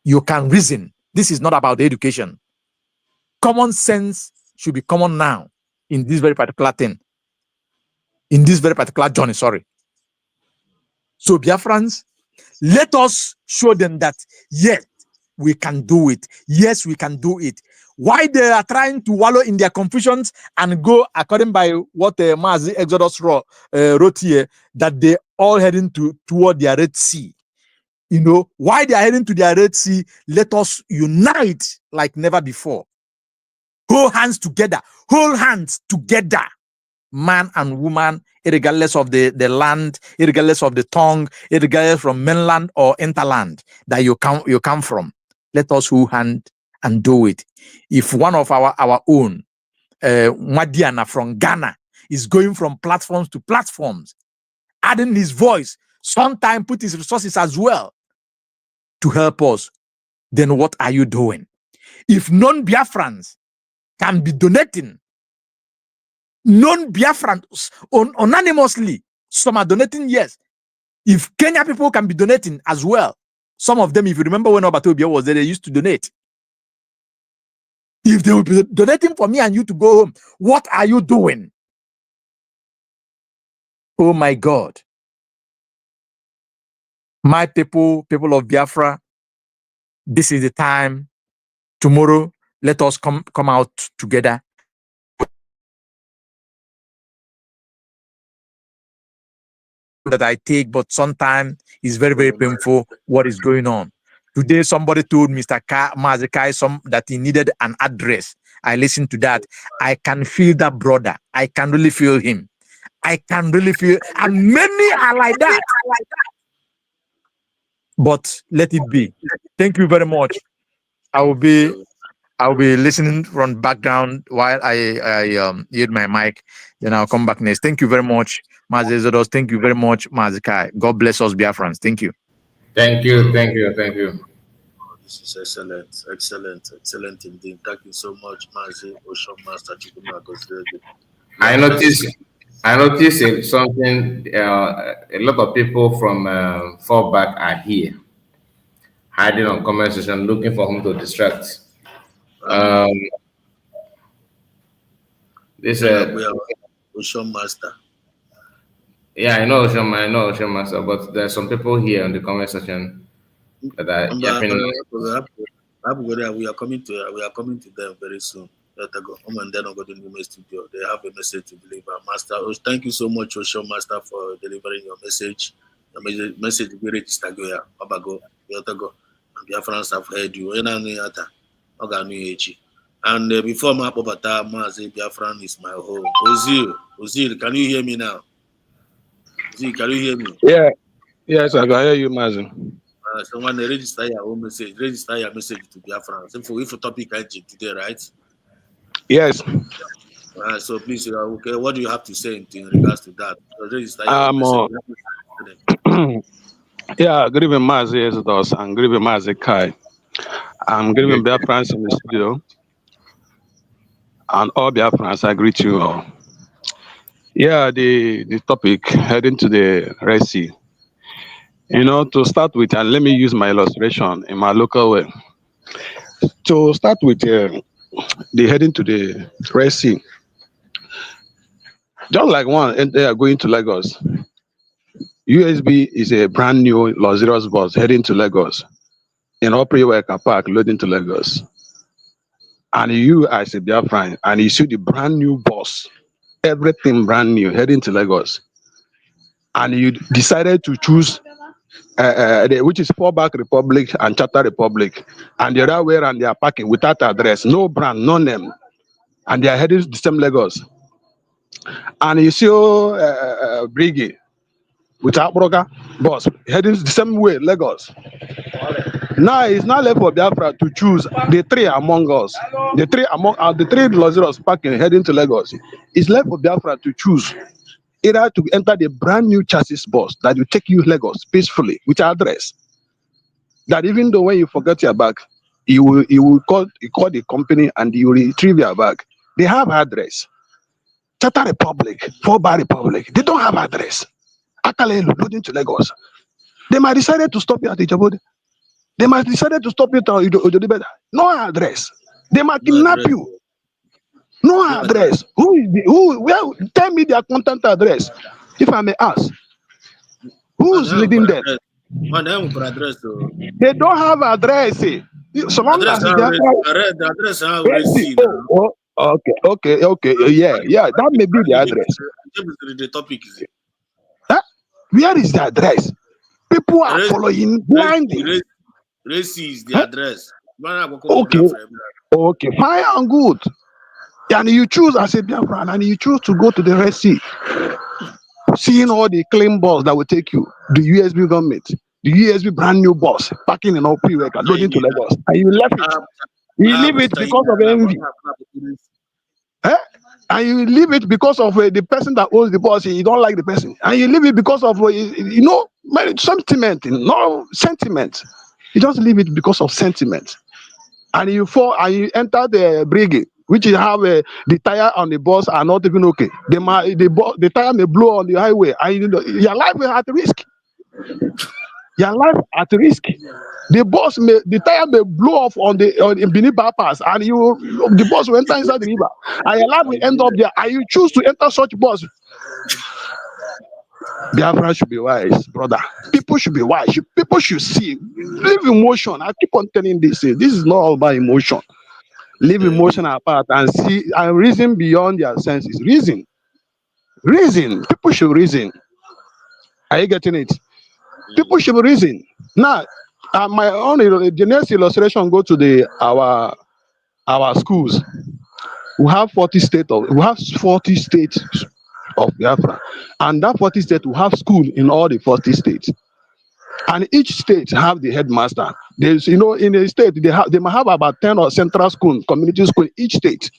T: You can reason. This is not about education. Common sense should be common now in this very particular thing, in this very particular journey, sorry. So Biafrans, let us show them that, yes, we can do it. Yes, we can do it. Why they are trying to wallow in their confusions and go according by what Mazi Exodus wrote here, that they all heading toward their Red Sea. You know, why they are heading to their Red Sea, let us unite like never before. Hold hands together, man and woman, regardless of the land, regardless of the tongue, regardless from mainland or interland that you come from. Let us hold hand and do it. If one of our own, Madiana from Ghana, is going from platforms to platforms, adding his voice, sometimes put his resources as well to help us, then what are you doing? If non-Biafrans can be donating, non-Biafrans anonymously, some are donating, yes. If Kenya people can be donating as well, some of them, if you remember when Obatobia was there, they used to donate. If they will be donating for me and you to go home, what are you doing? Oh my God. My people of Biafra, this is the time. Tomorrow, let us come out together. That I take, but sometimes it's very, very painful what is going on. Today, somebody told Mr. Mazikai that he needed an address. I listened to that. I can feel that brother. I can really feel him. I can really feel, and many are like that. But let it be. Thank you very much. I will be listening from background while I yield my mic. Then I'll come back next. Thank you very much, Mazi Zodos. Thank you very much, Mazikai. God bless us, Biafrans. Thank you.
C: Thank you. Thank you. Thank you.
B: This is excellent. Excellent indeed. Thank you so much, Mazi Ocean Master Chikuma.
C: I noticed something. A lot of people from fallback are here, hiding on comment section, looking for whom to distract. This
B: Ocean Master.
C: Yeah, I know Ocean Master, but there are some people here in the comment section that are yapping.
B: We are coming to them very soon. And then I'll go to the new studio. They have a message to deliver. Master, thank you so much, Ocean Master, for delivering your message. Your message to be registered. Abago, Yotago, and Biafrans have heard you. And before my Bobata, Mazi Biafran is my home. Ozil, can you hear me now? Ozil, can you hear me?
P: Yeah. Yes, I can hear you, Mazi.
B: Someone register your own message. Register your message to Biafran. If a topic today, right?
P: Yes.
B: So please, okay, what do you have to say in regards to that? Register your own message.
P: Yeah, good evening, Mazi Exodus, and good evening, Mazi Kai. I'm good evening, Biafrans in the studio. And all Biafrans, I greet you all. Yeah, the topic heading to the Red Sea. You know, to start with, and let me use my illustration in my local way. To start with, the heading to the Red Sea. Just like one, and they are going to Lagos. USB is a brand new luxurious bus heading to Lagos. In Opriweka car park, loading to Lagos. And you, as a Biafran, and you see the brand new bus, everything brand new, heading to Lagos. And you decided to choose which is Fallback Republic and Charter Republic, and the other way around they are parking without address, no brand, no name, and they are heading to the same Lagos. And you see Briggy
U: with Abroga bus heading the same way, Lagos. Now it's not left for Biafra to choose the three among us. The three Lozeros parking heading to Lagos. It's left for Biafra to choose either to enter the brand new chassis bus that will take you Lagos peacefully with address. That even though when you forget your bag, you will call the company and you retrieve your bag. They have address. Chata Republic, 4-Bar Republic, they don't have address. Akale loading to Lagos. They might decide to stop you at Ijabode. They might decide to stop you at Ojodibeda. No address. They might kidnap you. No address. Tell me their contact address, if I may ask. Who's leading them? They don't have address. So long as
B: the address
U: okay. Yeah. That may be the address.
B: The topic is it.
U: Where is the address? People are following blindly.
B: Race is the address.
U: Okay, fine and good. And you choose as a Biafran, and you choose to go to the Red Sea, seeing all the claim balls that will take you, the USB government, the USB brand new bus, parking in OP record, loading to Lagos, and you left it. You leave it because of envy. And you leave it because of the person that owns the bus. You don't like the person, and you leave it because of sentiment. No sentiment. You just leave it because of sentiment, and you enter the brigade, which you have the tire on the bus are not even okay. The tire may blow on the highway, and your life is at risk. Your life at risk. The tire may blow off on the Benin bypass, and the bus will enter inside the river, and your life will end up there. And you choose to enter such bus. Biafra should be wise, brother. People should be wise. People should see. Leave emotion. I keep on telling this. This is not all about emotion. Leave emotion apart and see and reason beyond their senses. Reason. People should reason. Are you getting it? People should reason. Now, the next illustration go to our schools. We have 40 states of Biafra, and that 40 states will have school in all the 40 states, and each state have the headmaster. There's in a state they might have about 10 or central school, community school each state.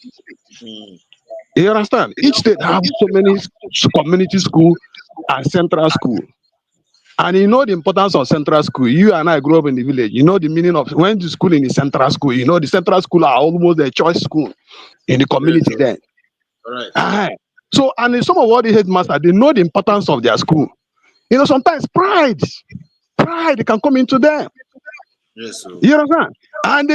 U: You understand? Each state have so many community school and central school. And you know the importance of central school. You and I grew up in the village. You know the meaning of when the school in the central school. You know the central school are almost the choice school in the community then.
B: All right.
U: So, and some of all the headmasters, they know the importance of their school. Sometimes pride can come into them.
B: Yes, sir.
U: You understand? And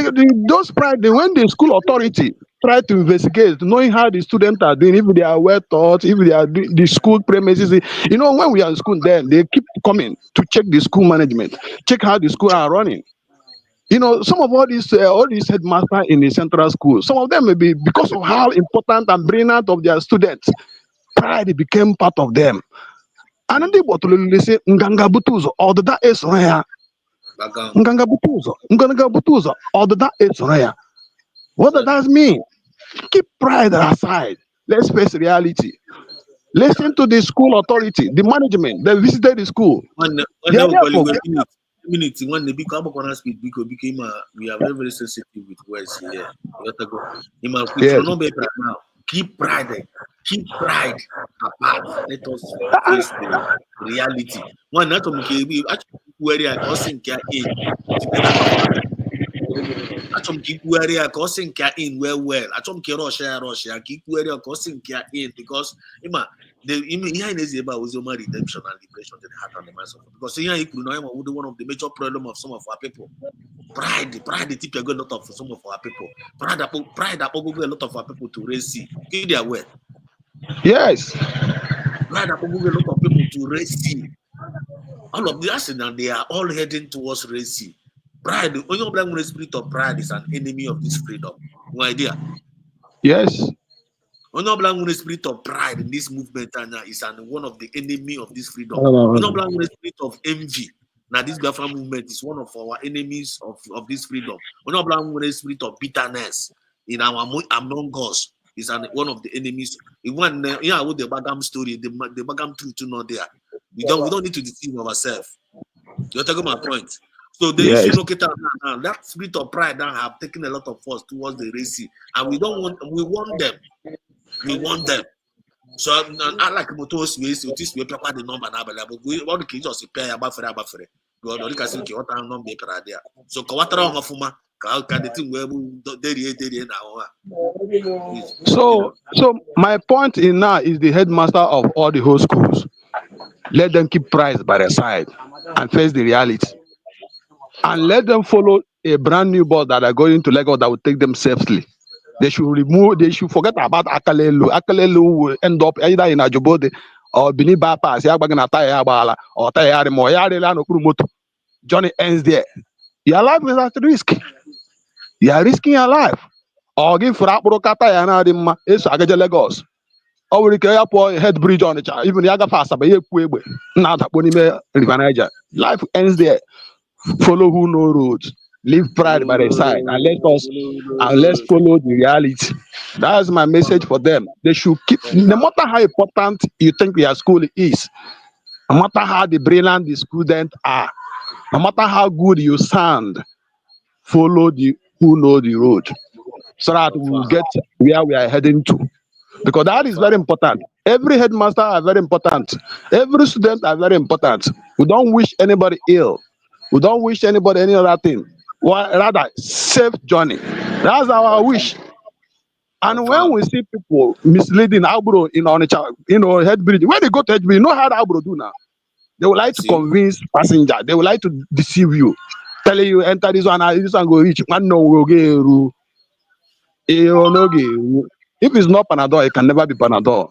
U: those pride, when the school authority try to investigate, knowing how the students are doing, if they are well taught, if they are the school premises. When we are in school, then they keep coming to check the school management, check how the school are running. Some of all these headmasters in the central school, some of them may be because of how important and brilliant of their students, pride became part of them. And then they say, Nganga Butuzo, or that is rare. Nganga Butuzo, or that is rare. What does that mean? Keep pride aside. Let's face reality. Listen to the school authority, the management. They visited the school.
B: When the big speak, we are very, very sensitive with words here. Now. Keep pride apart. Let us face the reality. One not actually where I causing keep where I causing in well. I don't care Russia. Keep where I causing in because is about redemption and liberation to the heart and the minds of people. Because one of the major problems of some of our people. Pride tip a lot of some of our people. Pride that a lot of our people to raise. They are aware.
U: Yes.
B: Pride that a lot of people to raise. All of the accident, they are all heading towards race. Pride, when the spirit of pride is an enemy of this freedom. No idea.
U: Yes.
B: The spirit of pride in this movement is one of the enemy of this freedom. The spirit of envy. Now this Biafra movement is one of our enemies of this freedom. The spirit of bitterness among us is one of the enemies. With the Bagam story, the Bagam truth not there. We don't need to deceive ourselves. You're taking my point. So the issue located now, that spirit of pride now have taken a lot of force towards the race, and we want them. We want them. So I like motors we prepare the number now, but we want to just pay Bafra. We don't can see what I'm not there. So Kawatra of Fuma, can the thing where
U: So my point in now is the headmaster of all the whole schools. Let them keep price by their side and face the reality. And let them follow a brand new boss that are going to Lagos that will take them safely. They should forget about Akalelu. Akalelu will end up either in Ajobode or Bini Bypass, or Tayarimo. Johnny ends there. Your life is at risk. You are risking your life. Or give for Aprokata Yanadima, it's Agaja Lagos. Or we can pour a head bridge on it. Even Yaga Fasa, but you now that when you life ends there. Follow who know roads. Leave pride by the side and let's follow the reality. That's my message for them. They should keep, no matter how important you think your school is, no matter how the brilliant the students are, no matter how good you sound, follow the who know the road, so that we will get where we are heading to. Because that is very important. Every headmaster are very important. Every student are very important. We don't wish anybody ill. We don't wish anybody any other thing. Well, rather, safe journey. That's our wish. And when we see people misleading Abro in Onitsha, head bridge, when they go to head bridge, you know how Abro do now? They would like to convince passenger. They would like to deceive you, telling you enter this one go reach. One no will get. If it's not Panadol, it can never be Panadol.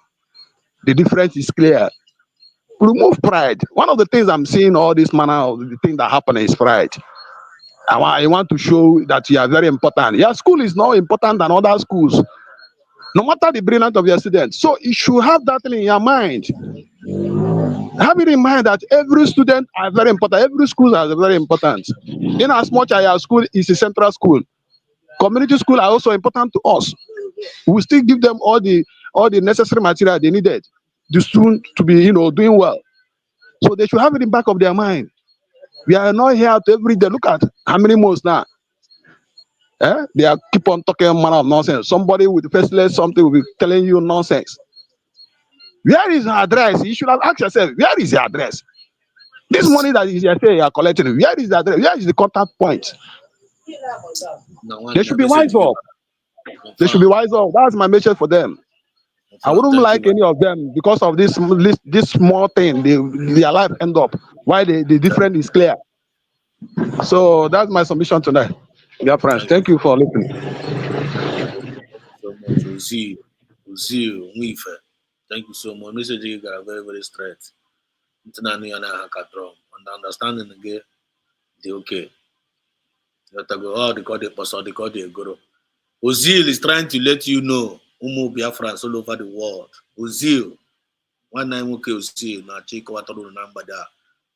U: The difference is clear. Remove pride. One of the things I'm seeing all this manner of the thing that happen is pride. I want to show that you are very important. Your school is not important than other schools, no matter the brilliance of your students. So you should have that in your mind. Have it in mind that every student are very important. Every school is very important. In as much as your school is a central school, community school are also important to us. We still give them all the necessary material they needed, the students to be doing well. So they should have it in the back of their mind. We are not here to every day. Look at how many months now. They are keep on talking manner of nonsense. Somebody with faceless something will be telling you nonsense. Where is your address? You should have asked yourself, where is your address? This money that you are collecting, where is the address? Where is the contact point? They should be wise up. They should be wise up. That's my message for them. I wouldn't like any of them because of this small thing. Their life end up. Why the difference is clear. So that's my submission tonight. Dear friends, thank you for listening.
B: So much. We'll see you. Thank you so much. Message you got very, very straight. And the understanding again, they okay. Ozil is trying to let you know Umu Biafra all over the world. Ozil. One name okay Ozil na chiko watoro number da.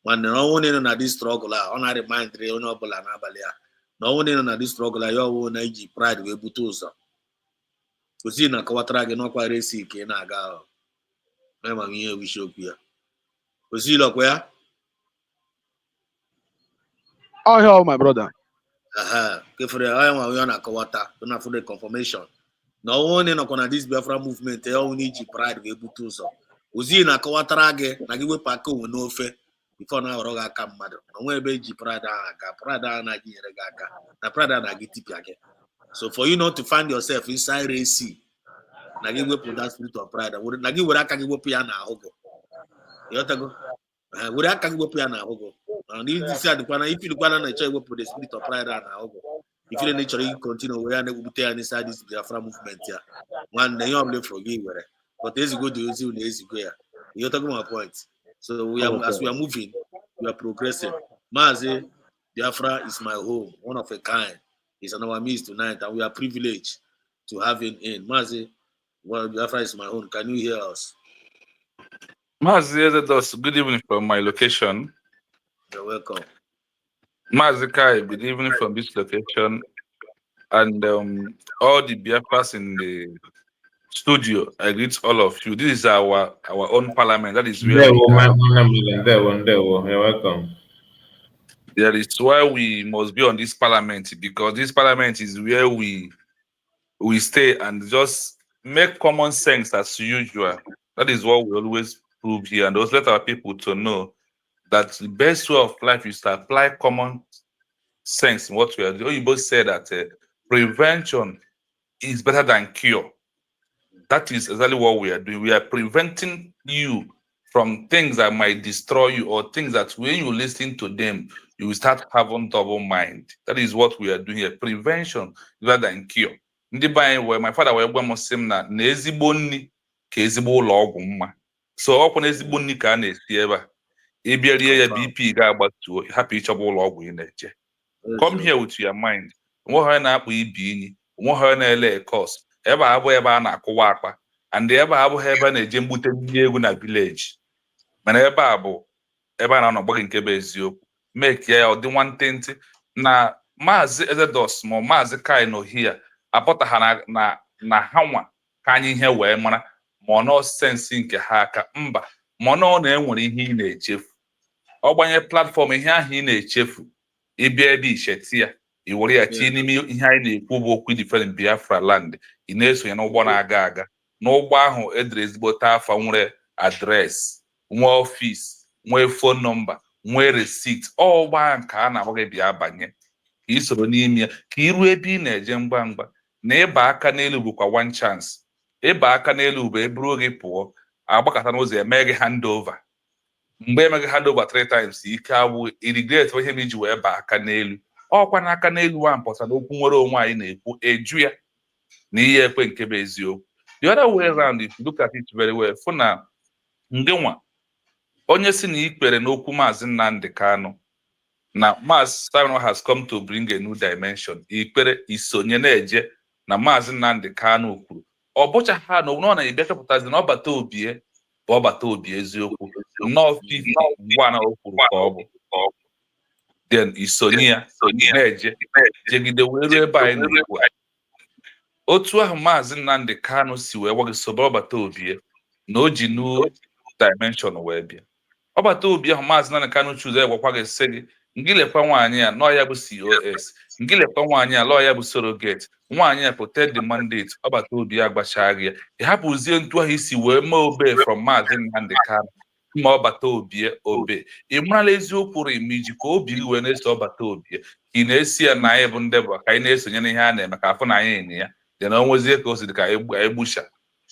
B: One no one na this struggle on a remind re ono bola na abalia. No one na this struggle yo wo na iji pride we butu ụzọ. Ozil na kawatara gị n'ọkwa resi ke na aga. Ma ihe wish okwu ya. Ozil okwa ya?
U: Oh, hello, my brother.
B: Kefere I want we na kawata, don't have the confirmation. No one na this Biafra movement e only iji pride we butu ụzọ. Ozil na kawatara gị na gị wepụ aka onwe n'ofe before na ọrụ gị aka mmadụ. Onwe ebe iji pride aka, pride na gị nyere gị aka. Na pride na gị tipia gị. So for you not to find yourself inside AC, na gị wepụ that spirit of pride. Na gị were aka gị wepụ ya na ahụ gị. Ịghọtago? Were aka gị wepụ ya na ahụ gị. And if you look at na chọrọ iwepụ the spirit of pride na ahụ gị. If you na chọrọ continue where na ebute ya inside this Biafra movement ya. Nwanne ihe ọbụla for gị were. But as you go to Ozil na ezigbo ya. Ịghọtago my point. So as we are moving, we are progressing. Mazi, Biafra is my home, one of a kind. He's on our midst tonight, and we are privileged to have him in. Mazi, well, Biafra is my home. Can you hear us?
A: Mazi, good evening from my location.
B: You're welcome.
A: Mazi Kai, good evening from this location. And all the Biafras in the studio. I greet all of you. This is our own parliament. That is where
C: You're welcome.
A: That is why we must be on this parliament, because this parliament is where we stay and just make common sense as usual. That is what we always prove here, and those let our people to know that the best way of life is to apply common sense in what we are doing. You both said that prevention is better than cure. That is exactly what we are doing. We are preventing you from things that might destroy you, or things that when you listen to them, you will start having double mind. That is what we are doing here. Prevention rather than cure. Ndị be anyị wee, my father wee gwa m sị m na ezigbo nri ka ezigbo ụlọ ọgwụ mma. So ọkwa na ezigbo nri ka a na-esi ebe a. Ị bịa rie ya, BP ga-agbatuo, hapụ ịchọba ụlọ ọgwụ ị na-eje. Come here with your mind. Nwe ha na-akpụ ibi inyi, nwe ha na-ele cost. Ebe a bụ ebe a na-akụwa akpa, and ebe a abụghị ebe a na-eje mgbute ndị egwu na village. Mana ebe a bụ ebe a na-anọ gị nke bụ eziokwu. Make ya ọ dị nwantịntị na Maazị Ezedos ma Maazị Kai nọ here apụta ha na ha nwa ka anyị ihe wee mara ma ọ nọ sensi nke ha aka mba ma ọ na-enwere ihe ị na-echefu. Ọ gbanye platfọm ihe ahụ ị na-echefu, ịbịa ebe icheti ya, i were ya tinye n'ime ihe anyị na-ekwu bụ okwu different Biafra land. Ị na-esonye n'ụgbọ na-aga aga, n'ụgbọ ahụ edere ezigbote afa, nwere adreesị, nwee ọfịs, nwee fon nọmba, nwee receipt. Ọgba nke a na-agba gị bịa banye ka ị soro n'ime ya, ka ị ruo ebe ị na-eje ngwa ngwa. Na ịba aka n'elu bụkwa one chance. Ịba aka n'elu bụ eburu gị pụọ, agbakọta n'ụzọ eme gị handover. Mgbe emeghị handover 3 times, ike awụ irigret ihe m iji wee baa aka n'elu. Ọkwa n'aka n'elu a mpụtara okwu nwere onwe anyị na-ekwu eju ya na ihe ekwe nke bụ eziokwu. The other way around, if you look at it very well, fụ na ngenwa onye si na ikpere n'okwu Maazị Nnamdi Kanu na Maazị Simon has come to bring a new dimension. Ikpere isonye na-eje na Maazị Nnamdi Kanu kwuru. Ọ bụcha ha na ọ na-ebịa chọpụtazi na ọbata obie bụ ọbata obi eziokwu. Nnọọ 51 na o kwuru ka ọ bụ. Then isonye ya na-eje jegide wee ruo ebe anyị na-ekwu. Otu ahụ Maazị Nnamdi Kanu si wee gwa gị sobe ọbata obie na o ji new dimension wee bịa. Ọbata obi ahụ Maazị Nnamdi Kanu chuzo egwakwa gị sị gị ngilekwa nwaanyị a nọọ ya bụ COS, ngilekwa nwaanyị a lọọ ya bụ surrogate, nwaanyị a protect the mandate. Ọbata obi agbachaa gị ya, ị hapụzie ntu ahụ isi wee mee obe from Maazị Nnamdi Kanu ma ọbata obie obe. Ị marala eziokwu ime iji ka obi gị wee na-eso ọbata obie ka ị na-esi ya na anyị bụ ndị bụ ka anyị na-esonye n'ihe a na-eme ka afọ na anyị enye ya dị na onwezie ka o si dị ka egbusha.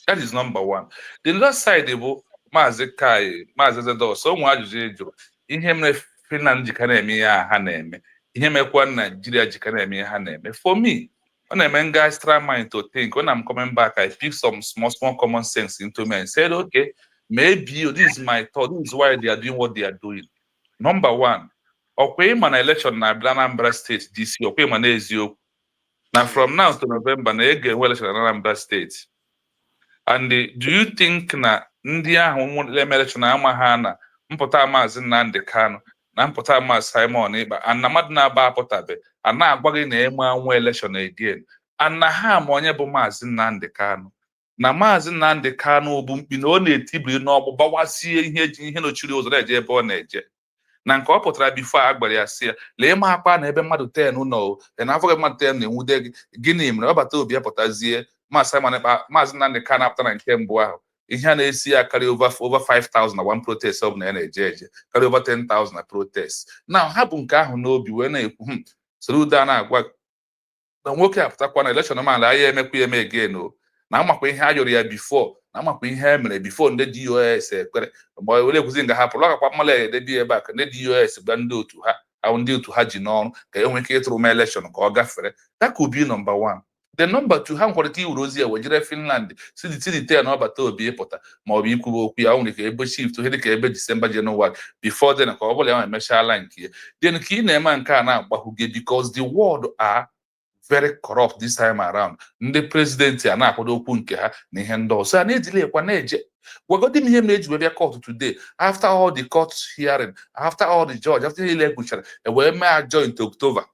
A: That is number one. The other side bụ Maazị Kai, Maazị Ezedos, o nwere ajụjụ ejụrụ ihe mere Finland jika na-eme ihe ha na-eme, ihe mekwa Nigeria jika na-eme ihe ha na-eme. For me, ọ na-eme nga extra mind to think. When I'm coming back, I pick some small common sense into me and said, okay, maybe this is my thought. This is why they are doing what they are doing. Number one, ọkwa ịma na election na Anambra State this year, ọkwa ịma na eziokwu na from now to November na ga-enwe election na Anambra State. And do you think na ndị ahụ na-eme election ama ha na mpụta Maazị Nnamdi Kanu na mpụta Maazị Simon Ekpa and na mmadụ na-aba apụtabe a na-agwa gị na eme anwụ election again and na ha ma onye bụ Maazị Nnamdi Kanu na Maazị Nnamdi Kanu bụ mkpi na ọ na-etibiri n'ọgbụ gbawasie ihe nochiri ụzọ na-eje ebe ọ na-eje na nke ọ pụtara bifo a gbara ya si ya lee ma akpa na ebe mmadụ 10 nọ na afọ gị mmadụ 10 na-enwude gị gịnị mere ọbata obi ya pụtazie Maazị Simon Ekpa Maazị Nnamdi Kanu apụta na nke mbụ ahụ ihe a na-esi ya karịa over 5,000 na one protest ọ bụ na ya na-eje eje karịa over 10,000 na protest. Now ha bụ nke ahụ n'obi wee na-ekwu soro udo a na-agwa na nwoke apụtakwa na election ọmala anyị emekwa eme again o na amakwa ihe a yọrọ ya before na amakwa ihe e mere before ndị DOS ekpere mgbe were ekwuzi nga hapụrụ ọgakwa mmala edebi ebe a ka ndị DOS gba ndị otu ha ahụ ndị otu ha ji n'ọrụ ka e nwee ike ịtụrụ ma election ka ọ gafere. That could be number one. The number two, ha nkwalite iwuru ozi ya wejere Finland sidite na ọbata obi ịpụta ma ọ bụ ikwuba okwu ya nwere ka ebe shift ihe dịka ebe December January before then ka ọ bụla ya emechala nke ya then ka ị na-eme nke a na-agbahụge because the world are very corrupt this time around. Ndị prezidenti a na-akwado okwu nke ha na ihe ndị ọzọ a na-ejile ekwa na-eje gwagodi m ihe mere eji wee bịa court today after all the court hearing, after all the judge, after ihe ekwuchara wee mee adjourn to October.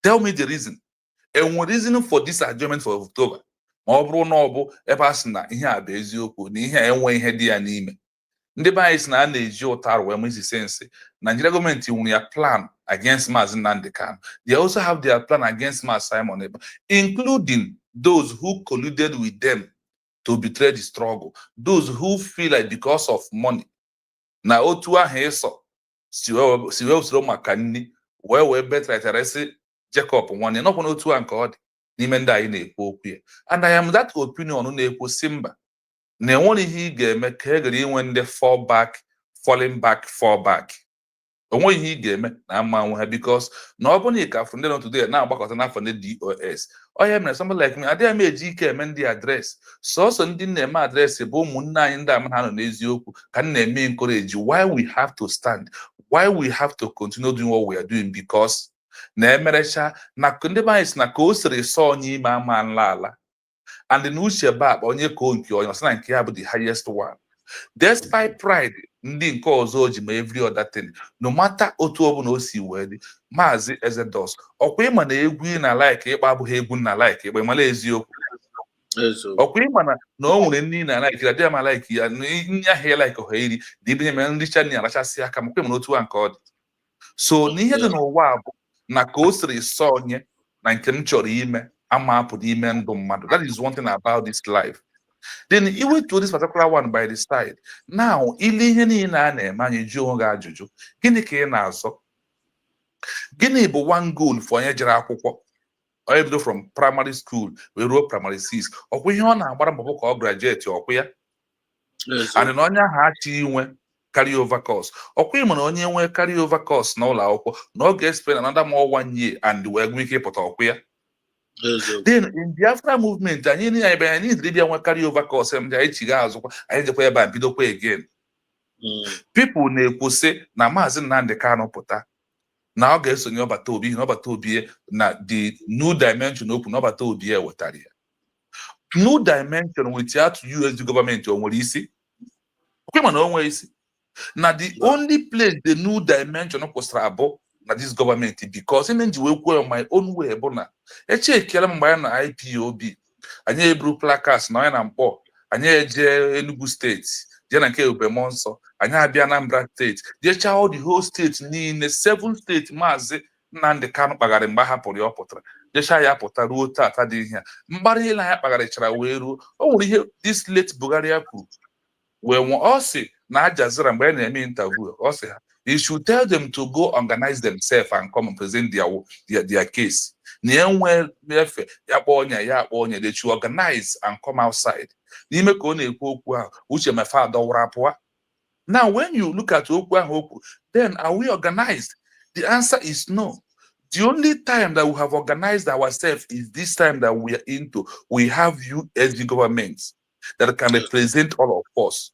A: Tell me the reason. And one reason for this adjournment for October. ma ọ bụrụ na ọ bụ ebe a sị na ihe a bụ eziokwu na ihe a enwe ihe dị ya n'ime. Ndị be anyị sị na a na-eji ụtarụ wee mezi sensi. Nigeria gọọmenti nwere ya plan against Maazị Nnamdi Kanu. They also have their plan against Maazị Simon Ekpa, including those who colluded with them to betray the struggle, those who feel like because of money na otu ahụ ịsọ si wee usoro maka nni wee betrayal Jacob nwanne nọkwa n'otu a nke ọ dị n'ime ndị anyị na-ekwu okwu ya. And I am that opinion na-ekwu si mba na enwere ihe ị ga-eme ka e gara inwe ndị fall back. Onwe ihe ị ga-eme na ama nwe ha because na ọ bụ na ịka from day today na-agbakọta n'afọ ndị DOS. Onye mere somebody like me adịghị m eji ike eme ndị adreesị sọsọ ndị na-eme adreesị bụ ụmụnne anyị ndị ama ha nọ n'eziokwu ka m na-eme encourage why we have to stand, why we have to continue doing what we are doing because na-emerecha na ndị be anyị si na ka o siri sọ onye ime ama nla ala and na uche ba onye ka o nke onye ọsị na nke ya bụ the highest one. Despite pride ndị nke ọzọ ji ma every other thing no matter otu ọ bụla o si wee dị. Maazị Ezedos ọkwa ịma na egwu ị na like ịkpa abụghị egwu na like ịkpa ịmala eziokwu. Ọkwa ịma na o nwere ndị na like adịghị ma like ya nye ahụ ya like ọha iri dị ibe mere ndị chani arachasị aka makwa ịma n'otu a nke ọ dị. So n'ihe dị n'ụwa bụ na ka o siri sọ onye na nke m chọrọ ime ama apụ n'ime ndụ mmadụ. That is one thing about this life. Then you went to this particular one by the side. Now, ile ihe niile a na-eme anyị ji onwe gị ajụjụ gịnị ka ị na-azọ? Gịnị bụ one goal for onye jere akwụkwọ onye bido from primary school wee ruo primary 6 ọkwa ihe ọ na-agbara mbọ ka ọ graduate ọkwa ya and na onye ahụ achị inwe carry over course ọkwa ịma na onye nwe carry over course na ụlọ akwụkwọ na ọ ga-spend another more 1 year and wee nwee ike ịpụta ọkwa ya. Then in Biafra movement, anyị need to nwe carry over course anyị chiga azụkwa anyị jekwa ebe a bidokwa again. People na-ekwu sị na Maazị Nnamdi Kanu pụta na ọ ga-esonye ọbata obi na ọbata obi na the new dimension okwu na ọbata obi ya wetara ya. New dimension with ya to USD government o nwere isi okwe mana o nwere isi na the only place the new dimension kwụsịrị abụ na this government because ime nji wee kwuo my own way bụ na echekiela mgbe anyị na IPOB anyị eburu placards na onye na mkpọ anyị eje Enugu steeti jee na nke Ebemo nsọ anyị abịa Anambra steeti jecha all the whole state niile 7 steeti Maazị Nnamdi Kanu kpagharị mgbe hapụrụ ya ọ pụtara jecha ya pụta ruo tata dị ihe mgbara ile anya kpagharịchara wee ruo o nwere ihe this late Buhari kwuru wee nwe ọ sị na Ajazira mgbe anyị na-eme interview ọ sị ha you should tell them to go organize themselves and come and present their case. They should organize and come outside. Now, when you look at Okwu, then are we organized? The answer is no. The only time that we have organized ourselves is this time that we are into. We have you as the government that can represent all of us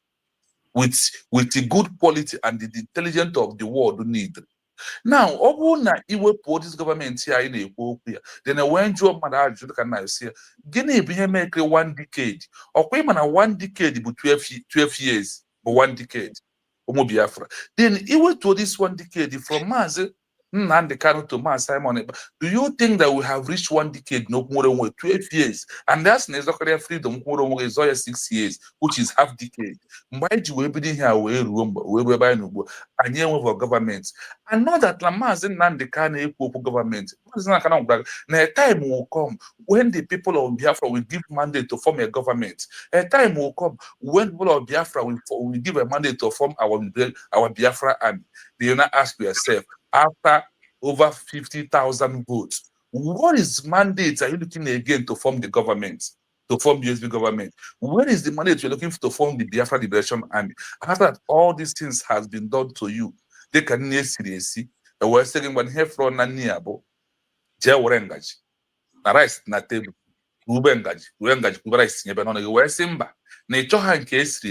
A: with the good quality and the intelligence of the world need. Now, na iwepu this government here in the then when you can see Guinea be make 1 decade. Or na 1 decade but 12 years, but 1 decade. Biafra. Then iwepu this 1 decade from Maazị Nnamdi Kanu to Maazị Simon Ekpa. Do you think that we have reached 1 decade no more than 12 years? And that's Nigeria freedom is 6 years, which is half decade. Why do we be here we buy no and here with our government? And not that Maazị Nnamdi Kanu government. Now a time will come when the people of Biafra will give mandate to form a government. A time will come when people of Biafra will give a mandate to form our Biafra army. You now ask yourself, after over 50,000 votes, what is mandate are you looking again to form the government, to form the USB government? Where is the mandate you're looking for to form the Biafra Liberation Army? After that, all these things has been done to you. They can seriously. And we're saying when here from Naniabo, Jawarengaji, na rice na table, Rubengaji, rice, we're Simba. Nature hand case,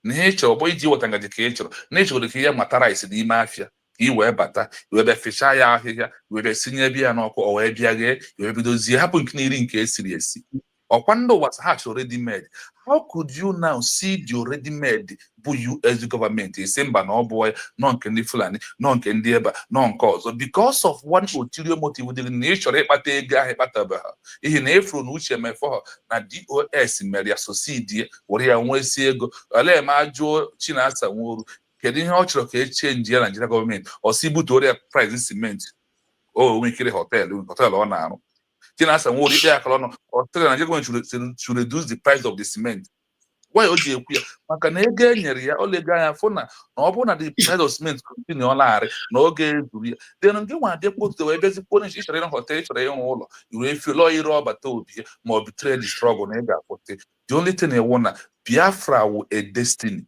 A: nature, boy, Jiwatangaji case, nature, the Kia Matarais, the mafia. Iwe bata, iwe be fisha ya ahịhịa, iwe be sinye bia n'ọkụ, owe bia ghe, iwe bido zie hapụ nke n'iri nke esiri esi. Okwando was hatch already made. How could you now see the already made US government? Simba no boy, non kendi fulani, non kendi eba, non cause. Because of one ulterior motive within the nation, ihe na efro na uche mefo na DOS mere asosidi wori ya nwesi ego ole ma ajuo Chinasa Nworu kedu ihe ọ chọrọ ka change ya Nigeria government o si butu ori price cement o nwekere hotel ọ na-arụ Chinasa Nworu ikpe akara ọnụ Nigeria government should reduce the price of the cement. Why o ji ekwu ya maka na ego enyere ya olega anya fụ na ọ bụrụ na the price of cement continue ọ na-arị na oge ezuru ya then nke nwa depot wee bezikwo onye ịchọrọ ịrụ hotel ịchọrọ ịrụ ụlọ iwee filo ire ọbata obi ma ọ betray the struggle na ị ga-akwụte. The only thing I want Biafra will a destiny.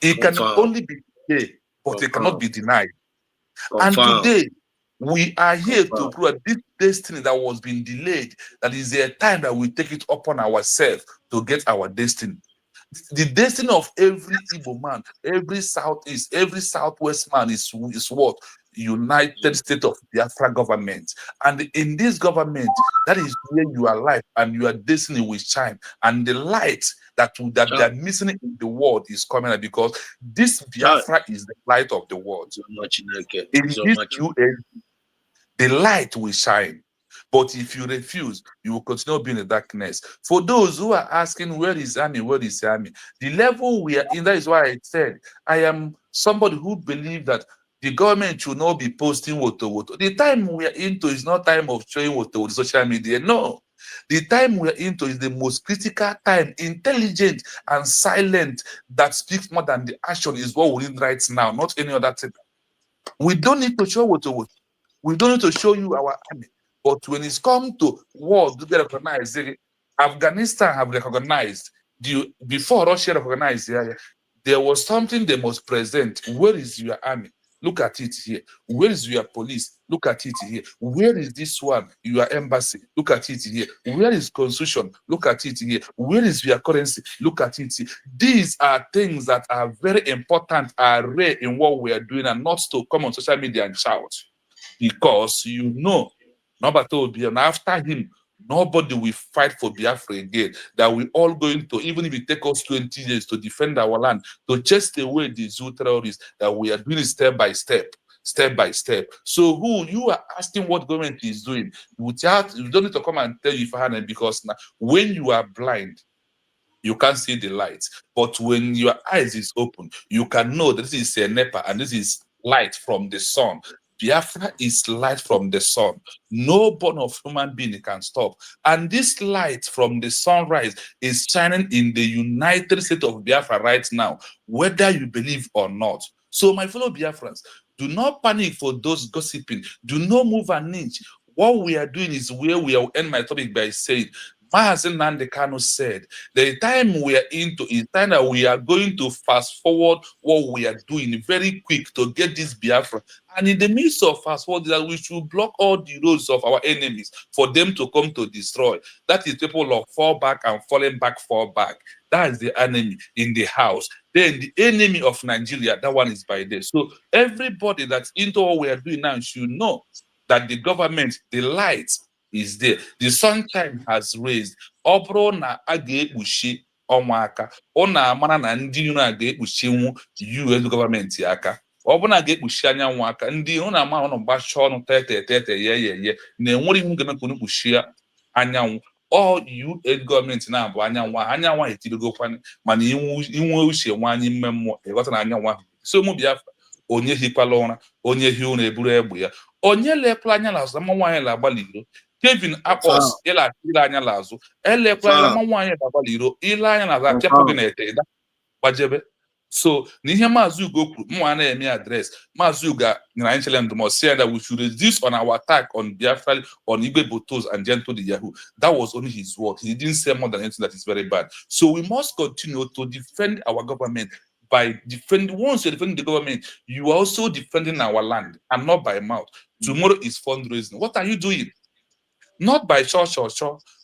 A: It can only be today, but it cannot be denied. And today we are here to prove that this destiny that was being delayed, that is a time that we take it upon ourselves to get our destiny. The destiny of every Igbo man, every Southeast, every Southwest man is what? United States of Biafra government. And in this government, that is where your life and your destiny will shine. And the light that they are missing in the world is coming out, because this Biafra is the light of the world. In this UN, the light will shine. But if you refuse, you will continue being in the darkness. For those who are asking, where is army? Where is army? The level we are in, that is why I said, I am somebody who believes that the government should not be posting woto. The time we are into is not time of showing woto social media. No. The time we are into is the most critical time, intelligent and silent, that speaks more than the action is what we need right now, not any other thing. We don't need to show woto. We don't need to show you our army. But when it's come to war to get recognized, Afghanistan have recognized, before Russia recognized, there was something they must present. Where is your army? Look at it here. Where is your police? Look at it here. Where is this one? Your embassy? Look at it here. Where is constitution? Look at it here. Where is your currency? Look at it here. These are things that are very important, are rare in what we are doing, and not to come on social media and shout. Because you know, and after him, nobody will fight for Biafra again. That we all going to, even if it takes us 20 years to defend our land, to chase away the Zoo terrorists, that we are doing it step by step. So who you are asking what government is doing, you don't need to come and tell you, because now when you are blind, you can't see the light. But when your eyes is open, you can know that this is a NEPA and this is light from the sun. Biafra is light from the sun. No born of human being can stop. And this light from the sunrise is shining in the United States of Biafra right now, whether you believe or not. So my fellow Biafrans, do not panic for those gossiping. Do not move an inch. What we are doing is where we will end my topic by saying, Nnamdi Kanu said, the time we are into is time that we are going to fast forward what we are doing very quick to get this Biafra. And in the midst of fast forward, that we should block all the roads of our enemies for them to come to destroy. That is people of fall back and falling back, fall back. That is the enemy in the house. Then the enemy of Nigeria, that one is by there. So everybody that's into what we are doing now should know that the government, the light, is there. The sunshine has raised. Obro na aga ekpuchi ọnwa aka. Ọ na-amara na ndị iro a ga-ekpuchinwu US government aka. Ọ bụ na ga-ekpuchi anyanwụ aka. Ndị iro na-ama ọnụ gbachaa ọnụ tete ye na-enwere ihu ga-eme ka unu kpuchie anyanwụ. All US government na-abụ anyanwụ etirigokwana mana inwe uche nwanyị mme mmụọ ịghọta na anyanwụ ahụ. So ụmụ Biafra, onye hikwala ụra, onye hi ụra eburu egbe ya. Onye lekwala anya n'azụ ama nwaanyị na-agbalị iro. Kevin Akpos ile anya l'azụ elekwala nwa nwaanyị na-agbalị iro ile anya n'azụ apịapụ gị na-ete gbajebe. So n'ihe Maazị Ugo kwuru mwa na-eme adres Maazị Ugo nyere anyị chele ndụmọdụ si that we should resist on our attack on Biafra, on Igbe Botos and Gentle the Yahoo. That was only his word. He didn't say more than anything that is very bad. So we must continue to defend our government. By defending, once you defend the government, you are also defending our land, and not by mouth. Tomorrow is fundraising. What are you doing? Not by church.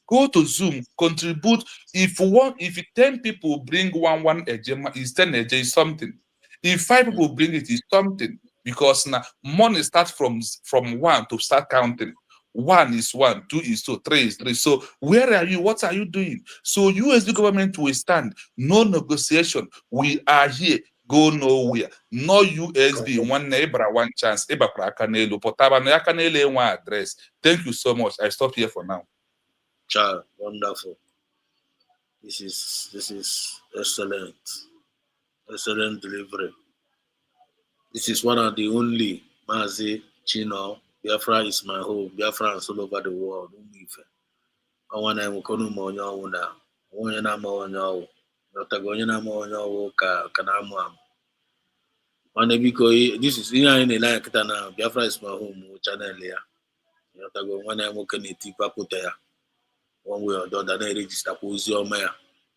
A: Go to Zoom, contribute. If 10 people bring one ejema, is 10 ejema is something. If 5 people bring it, is something. Because now money starts from 1 to start counting. 1 is 1, 2 is 2, 3 is 3. So where are you? What are you doing? So USD government will stand. No negotiation. We are here. Go nowhere. No USB. One neighbor, one chance. Address. Thank you so much. I stop here for now.
B: Child, wonderful. This is excellent. Excellent delivery. This is one of the only Mazi Chino. Biafra is my home. Biafra is all over the world. I want to go to Monyo now. I want to know Monyo. This is in the like now. Biafra is my home. Channel here. One way or the other, they register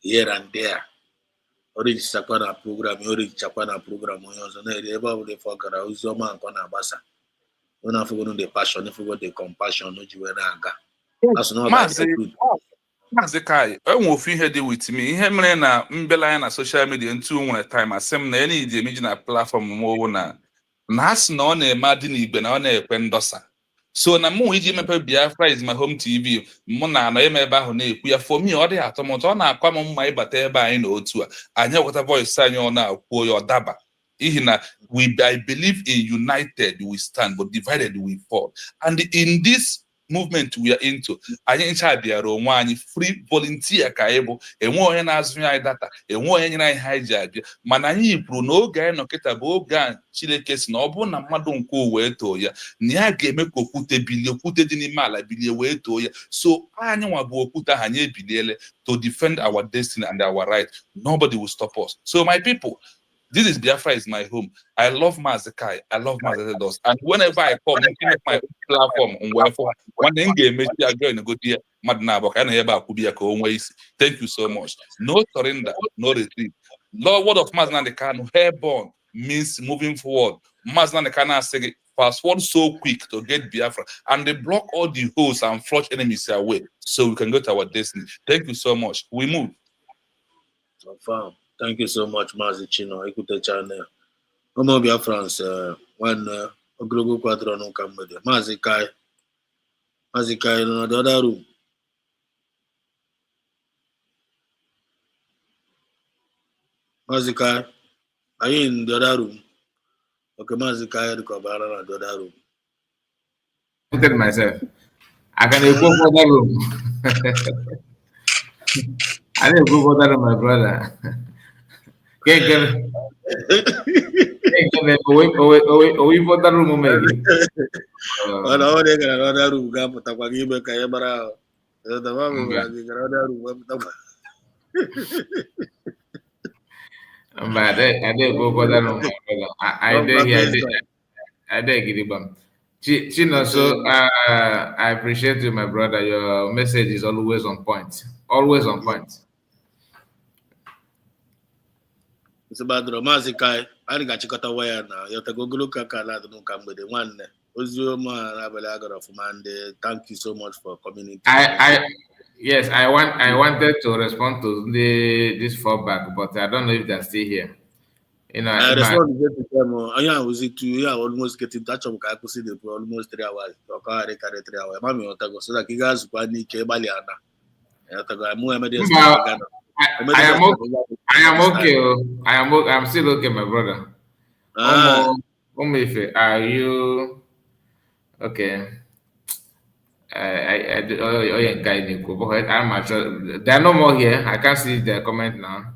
B: here and there. Already Chapana program, already Chapana program, never would they forget Uzoma and Basa. When I forgot the passion, if we got the compassion, no Juenaga. That's not
A: Mazikai, I won't feel here with me. Him na mbela na social media in 2 one time. I same na any the imagine platform more na. Nas no na madini be na na ekwendosa. So na mu iji mepe Biafra is my home TV. Mu na no eme eba ho na eku ya for me all the atomoto na akwa mo mma ibata ebe anyị na otu a. Anya kwata voice anyị na akwo yo daba. I believe in united we stand, but divided we fall. And in this movement we are into, anyị ncha bịara onwe anyị free volunteer ka anyị bụ enwe onye na-azụ anyị data enwe onye nyere anyị ha ji abịa mana anyị kwuru na oge anyị nọkịta bụ oge a Chineke si na ọ bụrụ na mmadụ nke wee too ya na ya ga-eme ka okwute bilie okwute dị n'ime ala bilie wee too ya so anyị nwa bụ okwute ha anyị ebiliele to defend our destiny and our right. Nobody will stop us. So my people, this is Biafra is my home. I love Mazikai. I love Mazikai. And whenever I come, looking at my platform on wherefore, one thing game is going to go there. Thank you so much. No surrender, no retreat. Lord, word of Nnamdi Kanu, airborne means moving forward. Nnamdi Kanu say fast forward so quick to get Biafra, and they block all the holes and flush enemies away, so we can go to our destiny. Thank you so much. We move.
B: Confirm. Thank you so much, Mazi Chino. Écoutez channel. Omo Biafrans, one Oglogo Quadro no Cambodia. Mazi Kai in the other room. Mazi Kai, are you in the other room? Okay, Mazi Kai, the Kabara in the other room.
C: I put myself. I can go for that room. I didn't go for that, my brother. We put that room maybe.
B: Another room,
C: I did go for that room. I did get it. Chino, so I appreciate you, my brother. Your message is always on point. Always on point.
B: It's about the Mazikai. I got you cut away now. You have to go look at the come with the one. Thank you so much for coming.
C: Yes, I wanted to respond to this fallback, but I don't know if they're still here. You know,
B: I respond to them. I was it to you. Almost get in touch with I could see the almost 3 hours. Okay, 3 hours. Mommy, so that you guys go and Kebaliana.
C: I am okay. I'm still okay, my brother. Are you okay? I'm sure there are no more here. I can't see the comment now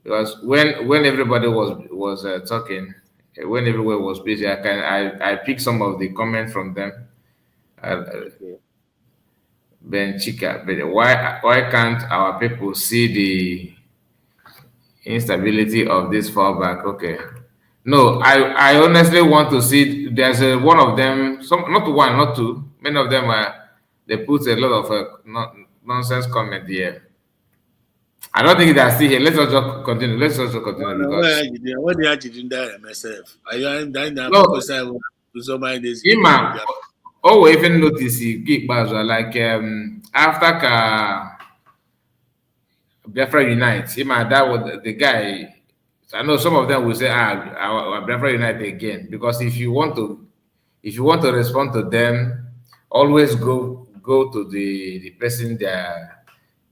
C: because when everybody was talking, when everyone was busy, I picked some of the comments from them. Ben Chika, but why can't our people see the instability of this fallback? Okay, no, I honestly want to see. There's one of them, not one, not two. Many of them they put a lot of nonsense comment here. I don't think they're still here. Let's also continue. Because
B: what they actually doing there myself. I am dying now because I want to so many days.
C: Oh, even notice like after Biafra Unite, that was the guy. I know some of them will say, Biafra Unite again, because if you want to respond to them always go to the person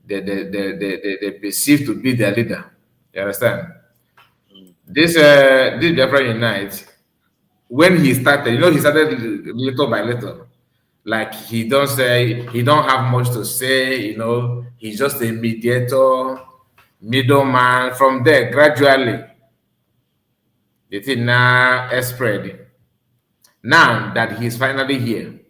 C: they perceive to be their leader. You understand? This Biafra Unite, when he started, he started little by little. Like he don't have much to say, he's just a mediator, middleman. From there, gradually, the thing now spread. Now that he's finally here,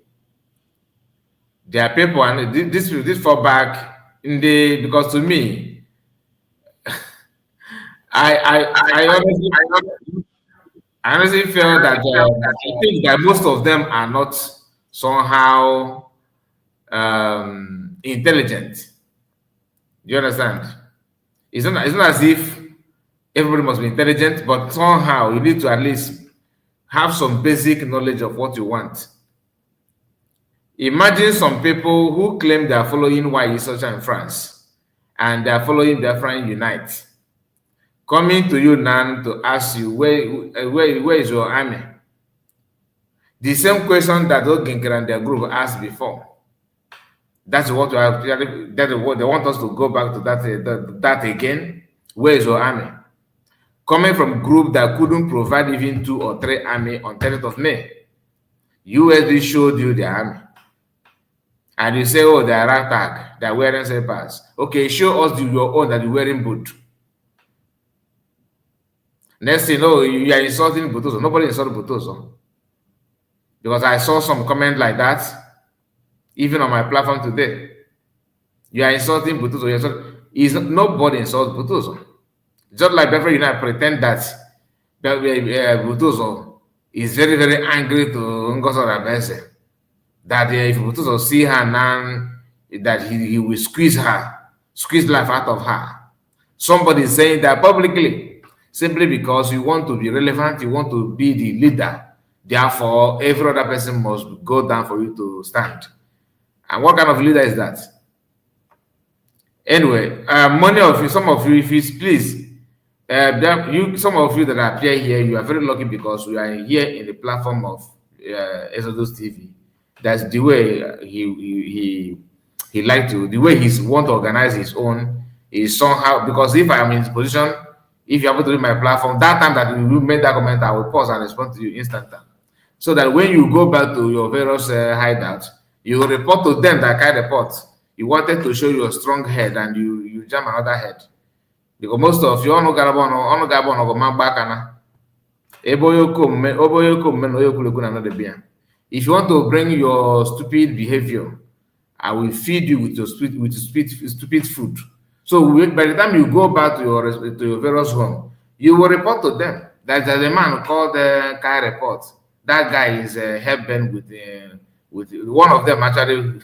C: there are people, and this fall back in because to me, I honestly feel that I think that most of them are not somehow intelligent. Do you understand? It's not as if everybody must be intelligent, but somehow you need to at least have some basic knowledge of what you want. Imagine some people who claim they are following Yisosha in France and they are following Biafra Unite coming to you now to ask you where is your army? The same question that Oginker and their group asked before. That's what they want us to go back to that again. Where is your army? Coming from group that couldn't provide even 2 or 3 army on 10th of May. USD showed you the army. And you say, oh, they are attack, they are wearing slippers. Okay, show us your own that you're wearing boot. Next thing, you are insulting Butoso. Nobody insulted Butoso. Because I saw some comment like that, even on my platform today. You are insulting Butoso. Nobody insults Butoso. Just like Bafra Unite pretend that Butoso is very, very angry to Ngozo Rabese. That if Butoso see her now, that he will squeeze life out of her. Somebody is saying that publicly, simply because you want to be relevant, you want to be the leader. Therefore, every other person must go down for you to stand. And what kind of leader is that? Anyway, some of you, if it's please, some of you that appear here, you are very lucky because we are here in the platform of Exodus TV. That's the way he like to, the way he want to organize his own is somehow, because if I am in his position, if you happen to read my platform, that time that you made that comment, I will pause and respond to you instantly. So that when you go back to your various hideouts, you will report to them that kind of report. You wanted to show your strong head and you jam another head. Because most of you if you want to bring your stupid behavior, I will feed you with your stupid food. So by the time you go back to your various home, you will report to them. There's a man called Kai Report. That guy is hell-bent with one of them actually.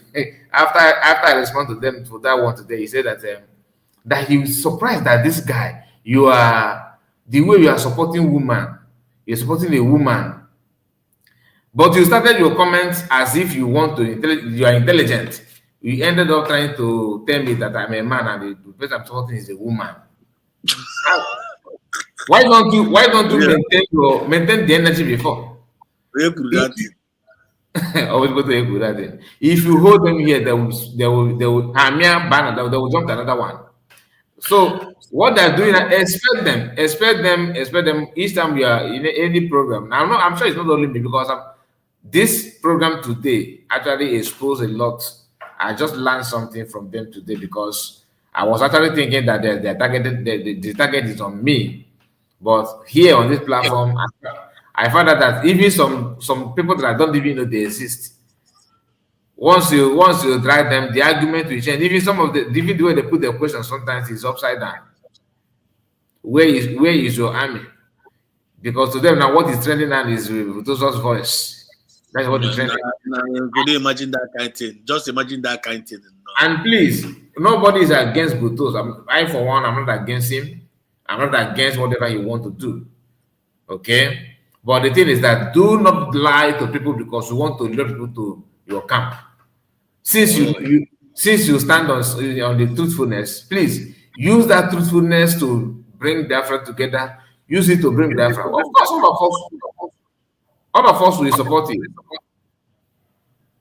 C: After I respond to them for that one today, he said that he was surprised that this guy, the way you are supporting woman, you're supporting a woman, but you started your comments as if you are intelligent. You ended up trying to tell me that I'm a man and the person I'm supporting is a woman. Why don't you maintain the energy before? Always go to Ekurade. If you hold them here, they will jump to another one. So what they're doing, expect them each time we are in any program. Now I'm sure it's not only me, because this program today actually exposed a lot. I just learned something from them today, because I was actually thinking that the target is on me. But here on this platform, I found out that even some people that I don't even know they exist. Once you drive them, the argument will change. Even the way they put their questions sometimes is upside down. Where is your army? Because to them now, what is trending now is Butoso's voice. That's what is trending.
B: Could you imagine that kind of thing? Just imagine that kind of thing.
C: And please, nobody is against Butos. I for one, I'm not against him. I'm not against whatever he wants to do. Okay? But the thing is that do not lie to people because you want to lead people to your camp. Since you stand on the truthfulness, please use that truthfulness to bring Biafra together. Use it to bring Biafra. Of course, all of us will support you.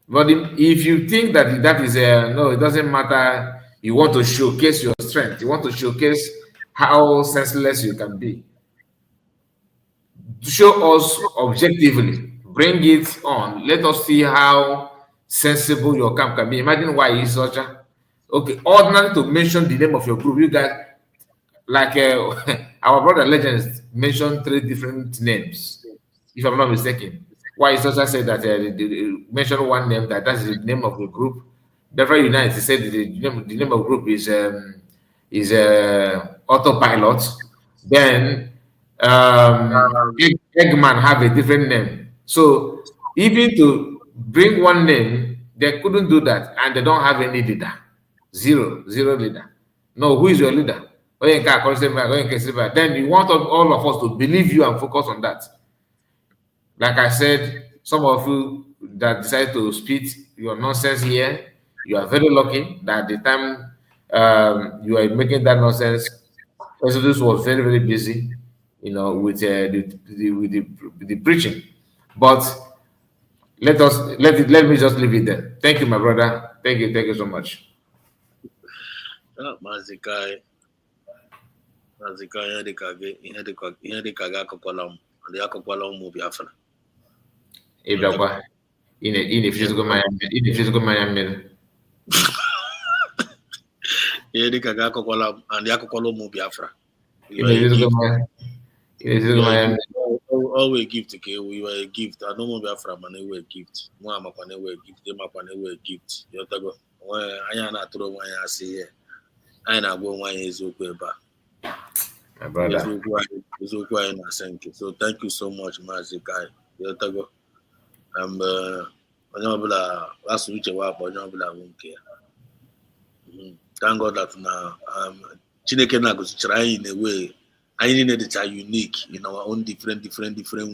C: But if you think that that is no, it doesn't matter. You want to showcase your strength. You want to showcase how senseless you can be. Show us objectively. Bring it on. Let us see how sensible your camp can be. Imagine why he's such a okay. Ordinary to mention the name of your group. You guys, like our brother legends, mentioned 3 different names, if I'm not mistaken. Why is also said that mention one name that's the name of the group. Biafra United said the name of the group is autopilot. Then Eggman have a different name. So even to bring one name, they couldn't do that, and they don't have any leader. Zero leader. No, who is your leader? Then you want all of us to believe you and focus on that. Like I said, some of you that decide to spit your nonsense here, you are very lucky that the time you are making that nonsense, Exodus was very, very busy, with the preaching. But let me just leave it there. Thank you, my brother. Thank you so much.
B: Mazikai, ihe dịka gị akọkwala m, ndị akọkwala ụmụ Biafra.
C: Ịbịakwa, ị na-efisigo mmanya mmiri.
B: Ihe dịka gị akọkwala m, ndị akọkwala ụmụ Biafra. Always gift, okay? We were a gift. I don't know Biafra, man, they were a gift. Moi, ma kwane were a gift. They ma kwane were a gift. You know, I na throw one I see here. I na go one is okay, ba.
C: My brother.
B: It's okay, na thank you. So thank you so much, Mazikai. You know, last week I thank God that now Chineke na go try in a way. I need it are unique in our own different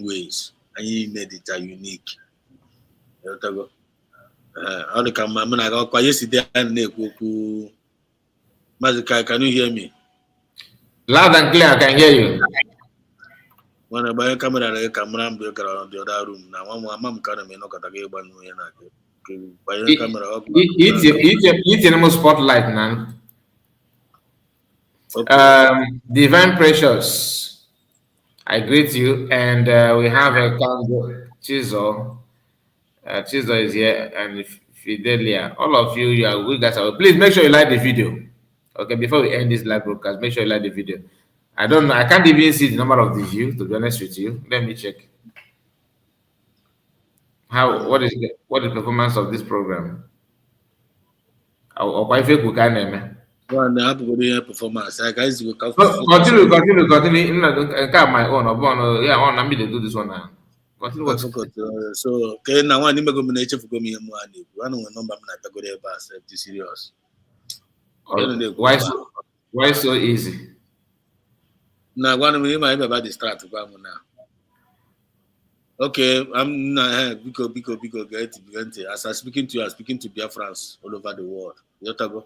B: ways. I need it are unique. You know, all the come I got yesterday and Mazikai, can you hear me?
C: Loud and clear, I can hear you.
B: When I buy a camera, I can break around the other room. Now, mom can't make no category by the camera.
C: It's a spotlight, man. Divine Precious, I greet you, and we have a candle. Chisel. Chisel is here, and Fidelia. All of you, you guys are. Please make sure you like the video. Okay, before we end this live broadcast, make sure you like the video. I don't know. I can't even see the number of the views, to be honest with you. Let me check. What is the performance of this program? Or if you can
B: performance. I guys will
C: continue. My own. Yeah, on me to do this one now. Continue.
B: So, okay, now I need to go for me. One number I go there, but it's serious.
C: Why so easy?
B: Now, one of me might about the start to come now. Okay, I'm not get as I'm speaking to you, I'm speaking to Biafrans all over the world. You're talking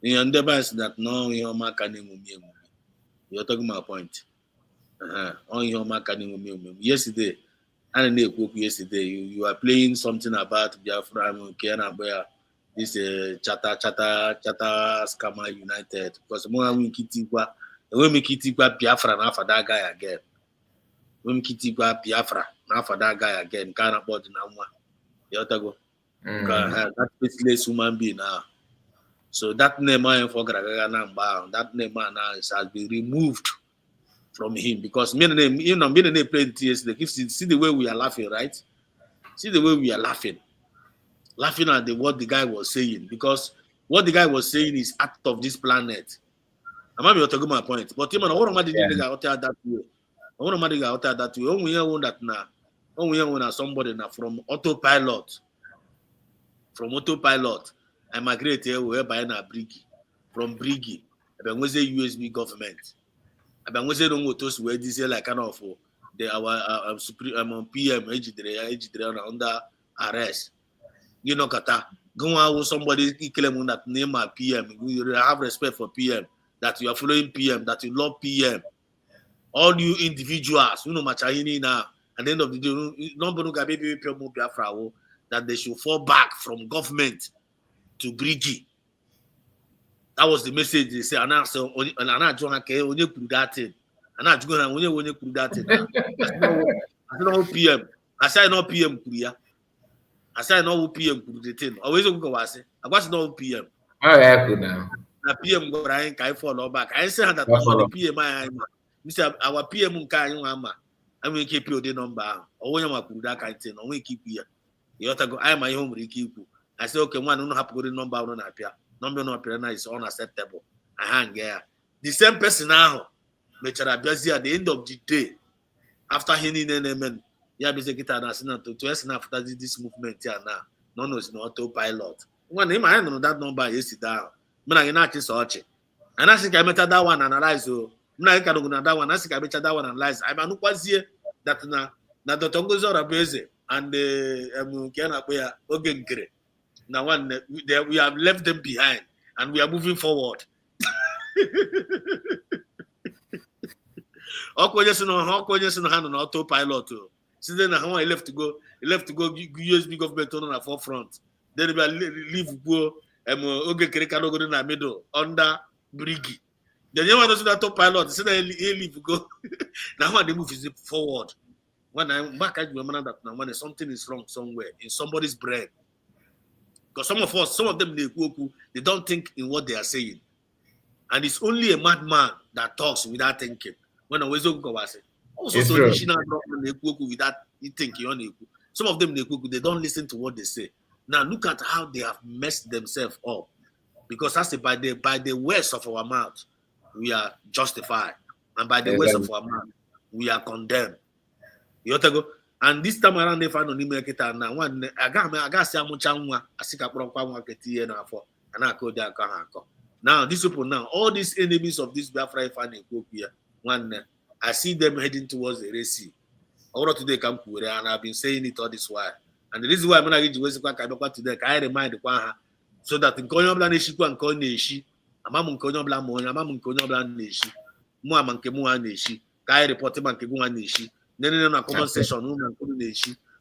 B: that no, you're marking you're talking my point. On your marking yesterday, and yesterday, you are playing something about Biafra and where this chata scammer United because more we kitikwa when we kitikwa Biafra now for that guy again. When we kitikwa Biafra now for that guy again, can't afford the number. You go. That faceless human being now. So that name I for that name now has been removed from him because me name playing TS. See the way we are laughing, right? See the way we are laughing at what the guy was saying because what the guy was saying is out of this planet. I might be talking my point, but I want to get out that way. I want to get out that way. Only one somebody now from autopilot. I migrate here whereby na Brigi. From Brigi, I was a USB government. I was a don't go to where this is like kind of our supreme PM under arrest. You know, Kata, go out with somebody claim that name my PM. You have respect for PM, that you are following PM, that you love PM. All you individuals, you know, Machayini now. At the end of the day, nobody got baby Biafra. that they should fall back from government to Brigi. That was the message they say. And I said, onye kuru that thing. And I go and onye kuru that thing. I said, no PM. I said, no PM kuria. I said, no PM kuru the thing. Always go was it. I was no PM.
C: Oh yeah, good now.
B: Na PM go Ryan kai follow back. I said that the PM I Mr. Our PM kai ama. I mean keep your number. Or when you kuru that kind thing. Or when keep here. You have to go. I my home keep. I said, okay, one don't have to go the number on appear. Number no appear is unacceptable. I hang there. The same person now, at the end of the day, after hearing an yeah, basically, to after this movement here now, no, it's not autopilot. When him, I know that number is down. When I not search it. And I think I met that one analyze. So, I can go that one. I think I met that one analyze. I'm not quite here that now the Tongos are busy and the Kiana again great. Now, we have left them behind and we are moving forward. How just hand on autopilot. So then how I left to go USB government on the forefront. Then we leave go okay Kerekano go in the middle under Brigi. Then you want to that autopilot, so they leave go. Now they move forward. When I'm back, I remember that now when something is wrong somewhere in somebody's brain. Because some of them, they don't think in what they are saying. And it's only a madman that talks without thinking. When I was also traditional without thinking. Some of them, they don't listen to what they say. Now look at how they have messed themselves up. Because that's by the words of our mouth, we are justified. And by the words of our mouth, we are condemned. You have to go. And this time around, they find on email now. One, I got some chanwa. I see a proper keti na for, and I call that now. These people now, all these enemies of this Biafra fan here. One, I see them heading towards the Red Sea. All today come and I've been saying it all this while. And the reason why I'm going to get today, I remind the Kwaha, so that in Koyobla Neshiku and Koneshi, Amam Koyobla Mon, Amam Koyobla Neshi, Muamanke Mua Neshi, Kai reported Mankebua Neshi. Then a conversation,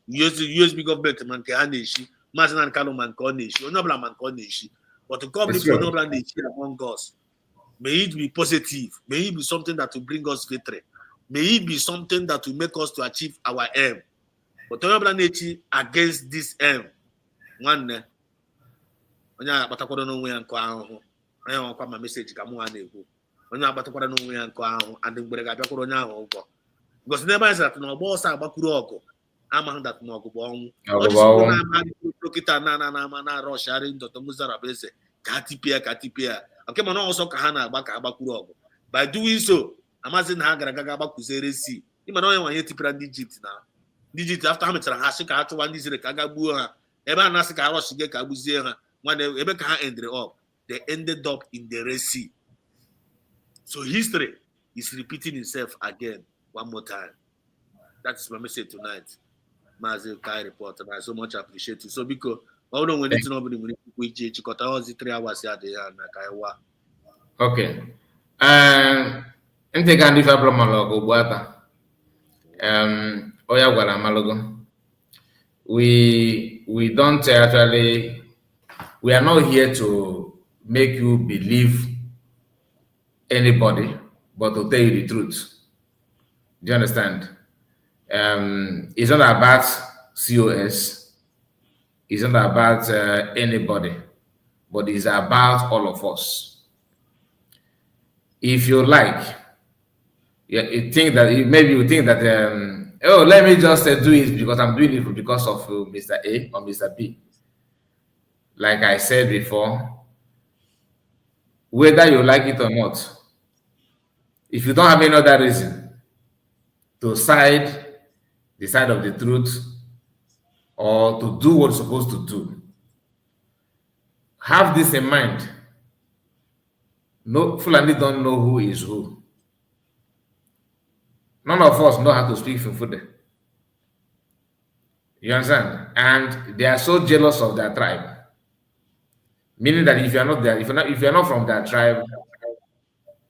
B: USB government man Kaneshi, Masan Kalo man Koneshi, Nobla man Koneshi, but to come for Nobla Nation among us. May it be positive, may it be something that will bring us victory, may it be something that will make us to achieve our aim. But Nobla Nation against this aim. One when you Batakono no way and Kwao, I don't come a message Kamuane. When you Batakono no way and Kwao, and the Brega Corona over. Because never is that no boss about Kuroko. I'm that no go Lokita na Rosharin to Muzara Bese, Katipia. Okay, man, also Kahana Bakuroko. By doing so, Amazon Hagaraga Kuzeresi. You know, I want to plan Digit now. Digit after Hamilton Hashika to one this Kagabua, Eba Nasika Roshige Kabuzera, when they ended up, they ended up in the Red Sea. So history is repeating itself again. One more time. That's my message tonight. Mazel Kai report, and I so much appreciate it. So because although we need to know we got all the 3 hours here and Kaiwa.
C: Okay. Ente kan difa promologo buata. Oya gwara malogo. We don't actually, we are not here to make you believe anybody, but to tell you the truth. Do you understand? It's not about COS. It's not about anybody, but it's about all of us. If you like, you think that maybe you think that oh, let me just do it because I'm doing it because of Mr. A or Mr. B. Like I said before, whether you like it or not, if you don't have any other reason to the side of the truth, or to do what you're supposed to do, have this in mind. No, Fulani don't know who is who. None of us know how to speak Fufude. You understand? And they are so jealous of their tribe. Meaning that if you are not there, if you're not from that tribe,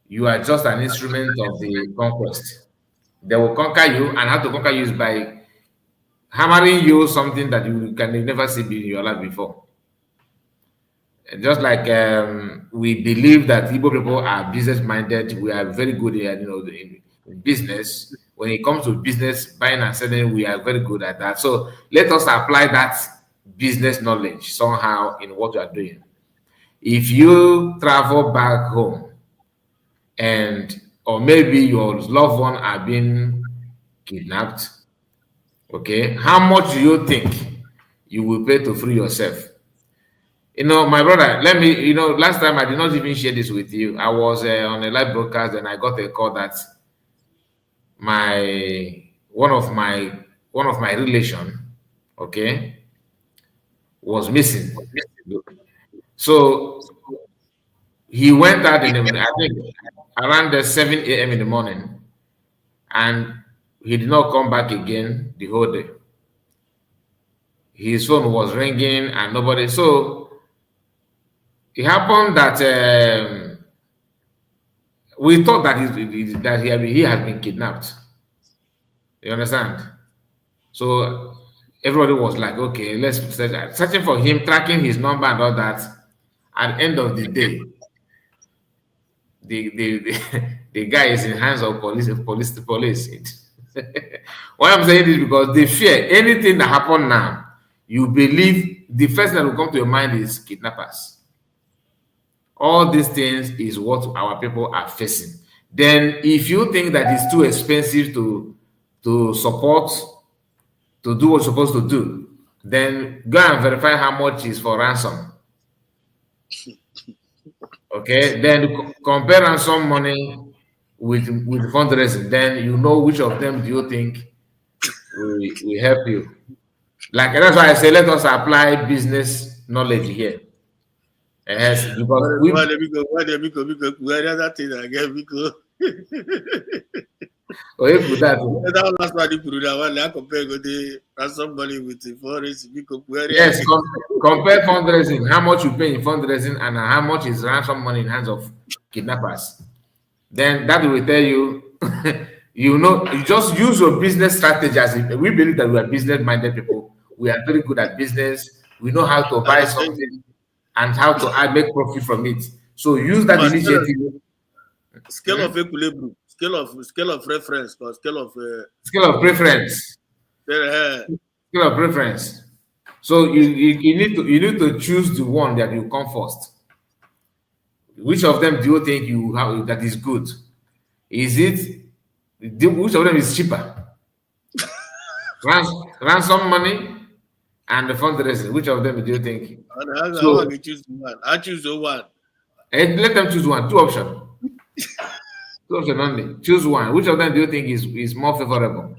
C: you are just an instrument of the conquest. They will conquer you, and how to conquer you is by hammering you something that you can never see in your life before. Just like we believe that Igbo people are business-minded, we are very good at in business. When it comes to business, buying and selling, we are very good at that. So let us apply that business knowledge somehow in what you are doing. If you travel back home or maybe your loved one are being kidnapped, okay, how much do you think you will pay to free yourself? My brother, let me, last time I did not even share this with you. I was on a live broadcast and I got a call that one of my relation, okay, was missing. So he went out in the I think around the 7 a.m. in the morning, and he did not come back again the whole day. His phone was ringing and nobody. So it happened that we thought that he had been kidnapped. You understand? So everybody was like, okay, let's searching for him, tracking his number and all that. At the end of the day, the guy is in hands of police. Why I'm saying this because they fear anything that happened now. You believe the first thing that will come to your mind is kidnappers. All these things is what our people are facing. Then, if you think that it's too expensive to support, to do what you're supposed to do, then go and verify how much is for ransom. Okay, then compare ransom money with fundraising. Then you know which of them do you think will help you. Like that's why I say let us apply business knowledge here. Yes, because yes, compare fundraising, how much you pay in fundraising and how much is ransom money in hands of kidnappers. Then that will tell you, you just use your business strategy. As we believe that we are business-minded people. We are very good at business. We know how to buy something and how to make profit from it. So use that initiative.
B: Scale of equilibrium, scale of reference, or scale of
C: preference. Scale of preference. So you need to choose the one that will come first. Which of them do you think you have that is good? Is it which of them is cheaper? Ransom money and the fundraising. Which of them do you think?
B: I choose the one.
C: Let them choose one. Two options. Two options only. Choose one. Which of them do you think is more favorable?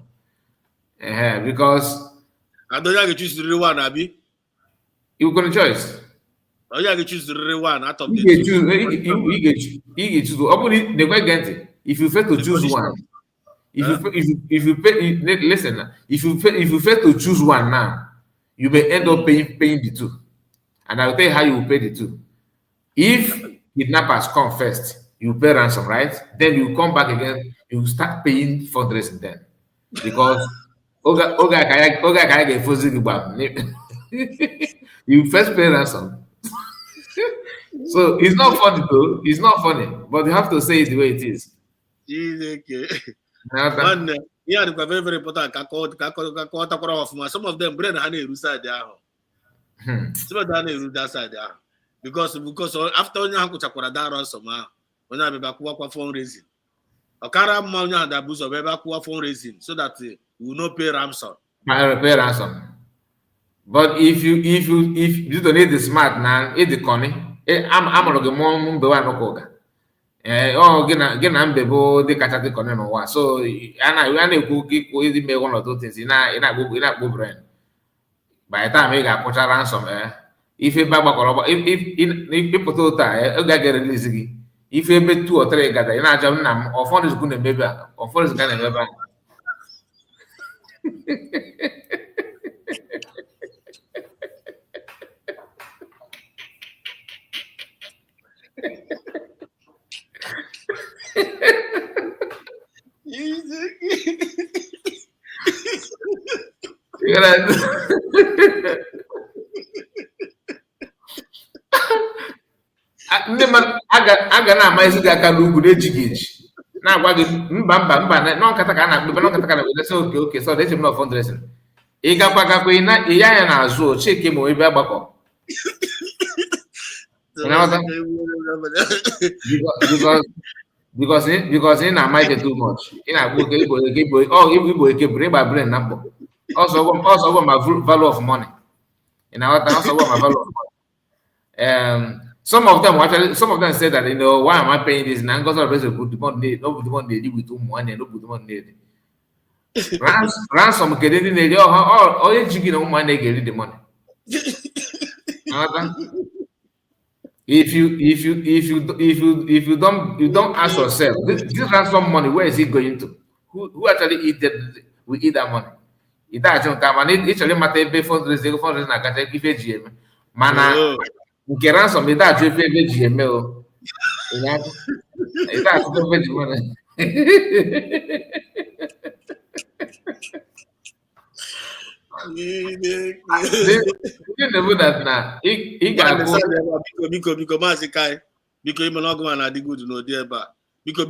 C: Because
B: I don't have to choose the one, Abi.
C: You're going to choice.
B: Oh, you have to choose the one out of
C: the two. You choose. If you fail to choose one, if you fail to choose one now, you may end up paying the two. And I'll tell you how you will pay the two. If kidnappers come first, you pay ransom, right? Then you come back again, you start paying fundraising then. Because you first pay ransom. So it's not funny though. It's not funny, but you have to say it the way it is.
B: One, yeah, very, very important. Some of them brain honey side there. Some of them that side there. Because after you have to that ransom, when I be back fundraising. Okara manya that boost of fundraising so that you will not pay ransom.
C: Pay ransom. But if you don't need the smart now, it's the conny. I'm gonna get more no koga. Get bebo de kachate conny no wa. So ana go easy me one or two things. Go brain. By the time you got put ransom, if you if people told that, get release. If you make 2 or 3 gather, you know, or phone is going to maybe, or phone is going to maybe. ndị mmadụ aga na-amaghịzi gị aka n'ugwu na-ejighị eji na-agwa gị mba nọ nkata ka a na-akpebe nọ nkata ka na-ekpebesi oke sọ eche m na fundraising ị gakwa ị ya anya n'azụ ocheke ma ebe agbakọ because ị na-ama ike too much ị na-agba oke igbo eke bụrụ ịgba brain na mkpọ ọsọ ọgwọ ma value of money ị na-aghọta ọsọ ọgwọ ma value of money. Some of them say that, why am I paying this? Now, because of the put the money, no put the money with money, no put the money. Ransom get in the all you chicken on money get the money. If you don't ask yourself, this ransom money, where is it going to? Who actually eat that money? It actually come and it actually matter pay fundraising na kata if GM. Mana nke ransom ị da-ajụ ebe ji eme o ị da-ajụ ebe ji mere ndị na-ebu na ị ga-abụ
B: biko maazị Kai biko ime na ọgụ na adịgo udu n'ụdị ebe a biko ọ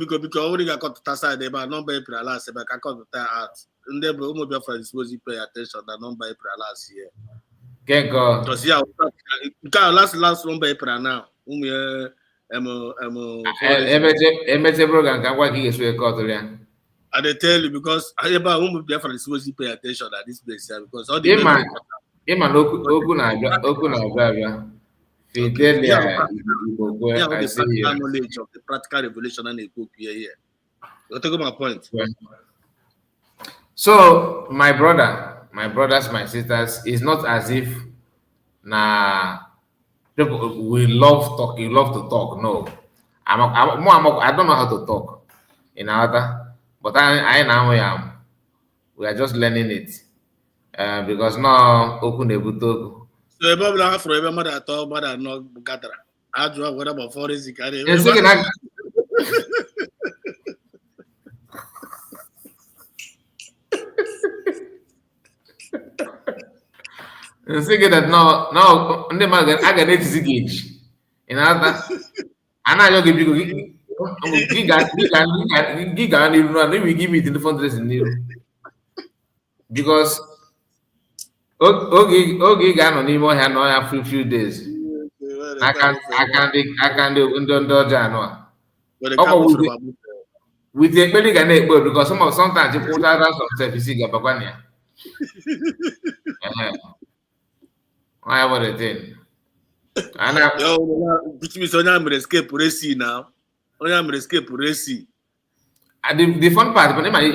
B: bụrụ ga-akọtụta saịdị ebe a nọmba April alas ebe ka akọtụta at ndị bụ ụmụ Biafra disposi pay attention na nọmba April alas here.
C: Nke
B: a last number April now.
C: Emeche program ka gwa ka ị ga-esi ekọtụrụ ya.
B: I dey tell you because ebe a ụmụ Biafra is supposed to pay attention at this place here because all the
C: ịma na okwu na-abịa Fidelia
B: knowledge of the practical revelation and ekwu here. You take my point.
C: So my brothers, my sisters, it's not as if we love talk. You love to talk. No, I don't know how to talk. But I am. We are just learning it because now okunebutoku.
B: So about that for every mother talk, mother no gather. I do what about forensic?
C: Saying that no, ndị mmadụ a ga na-ejizi gị eji ị na-ata a na-ayọ gị biko gị gaa n'iru na enwe ike ibi the fundraising n'iru because oge ị ga-anọ n'ime ọhịa n'ọhịa few days aka ndị ọjọọ anụ a ọkwa with ekpere ga na-ekpe because sometimes you put out some service ga-abakwa na ya. I have a thing.
B: Which means only I'm escape racing now. Only I'm escape racing.
C: The fun part, but I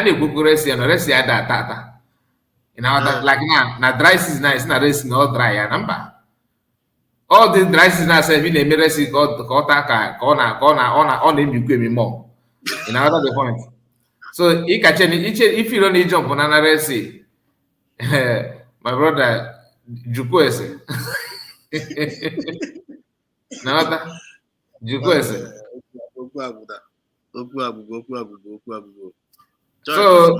C: need go racing and racing at that. You know, like now dry season is not racing all dry and number. All the dry season I say we need racing on the more. You know that's the point. So if you don't need jump on another racing, my brother. Jukwese. Nawata. Jukwese. So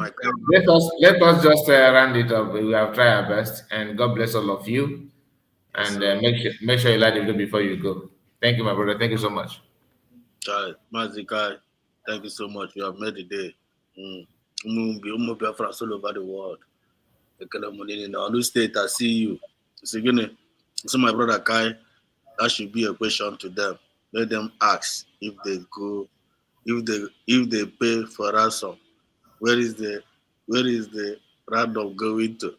C: let us just round it up. We have tried our best, and God bless all of you. And make sure you like the video before you go. Thank you, my brother. Thank you so much.
B: Mazikai, thank you so much. You have made the day. Biafra all over the world. In the state, I see you. So my brother Kai, that should be a question to them. Let them ask if they go, if they pay for ransom. Where is the random going to?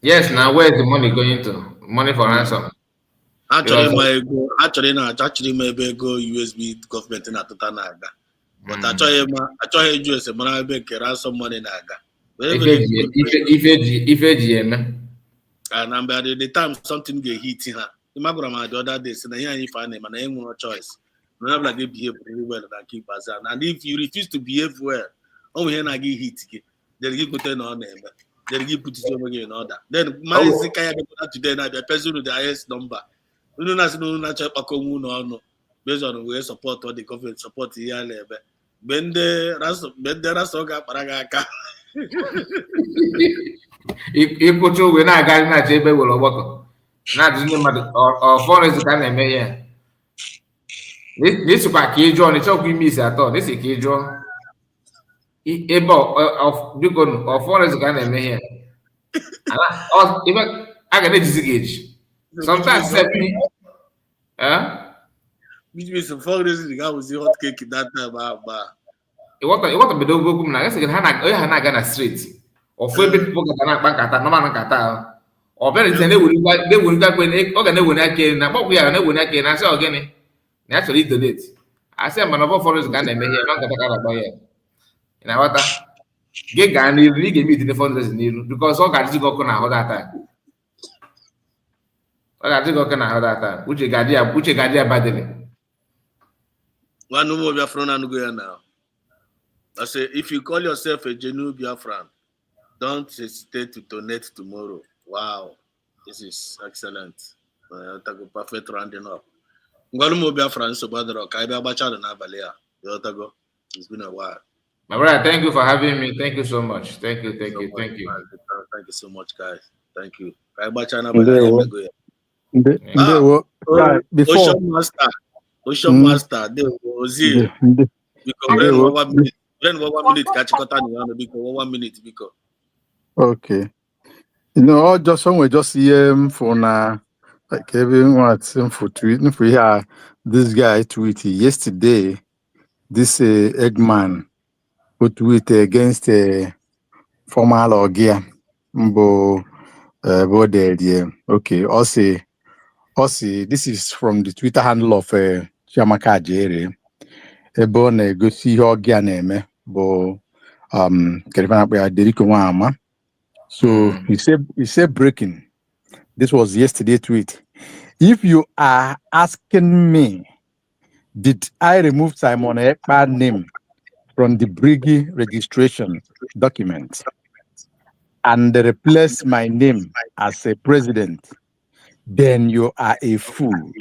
C: Yes, now where is the money going to? Money for ransom.
B: Actually, my go USB government in Atota Naga. But I try US ransom money Naga.
C: If
B: and by the time something get hit her, the other day said, "Here you find him, and I ain't no choice. Not like they behave very well and keep us. And if you refuse to behave well, only here I get hit. Then you put it on them. Then you put it over in order. Then my today now the person with the highest number. We don't know natural no based on where support or the government support here. When the rest of got paragaka.
C: ịkụcha ogwe na-agaghị na-achọ ebe were ọgbakọ na-ajụ ndị mmadụ fundraising ka a na-eme ya n'ịsịkwa ka ị jụọ na ịchọkwa ime isi atọ n'isi ka ị jụọ ebe biko fundraising ka a na-eme ya a ga na-ejizi gị eji sometimes
B: which means fundraising ga was hot cake that time
C: ịghọta bedo okwu m na gasị ha na-aga na street ofu ebe pipo gata na-akpa nkata nọma nkata ọ bịara ite na-ewere ọ ga na-ewere aka elu na akpọkwụ ya ga na-ewere aka elu na asị ọgịnị na ya chọrọ idonate asị mana ọbọ fundraising ka a na-eme ihe na nkata ka na-akpọ ya ị na-aghọta gị gaa n'iru na ị ga-eme itinye fundraising n'iru because ọ ga-adịzi gị ọkụ na ahụ data ọ ga-adị gị ọkụ na ahụ data uche ga-adị ya badịrị
B: one more Biafran and go now. I say if you call yourself a genuine Biafran, don't hesitate to donate tomorrow. Wow, this is excellent. Perfect rounding up. One more Biafran so bad rock. I be abacha na balea. It's been a while.
C: My brother, thank you for having me. Thank you so much. Thank you
B: so much, guys. Thank you. Before Ocean Master, they was here. Because 1 minute. Then 1 minute, catch because 1 minute because.
T: Okay. You know, just somewhere just for now, like everyone for tweeting for here. This guy tweeted yesterday. This Eggman put tweet against a former Logia. Okay, also, this is from the Twitter handle of Chiamaka Jere. Ebe na-egosi ihe ọgị a na-eme bụ Deriko Nwama. So he said breaking. This was yesterday tweet. If you are asking me, did I remove Simon Ekpa's name from the Briggy registration document and replace my name as a president, then you are a fool.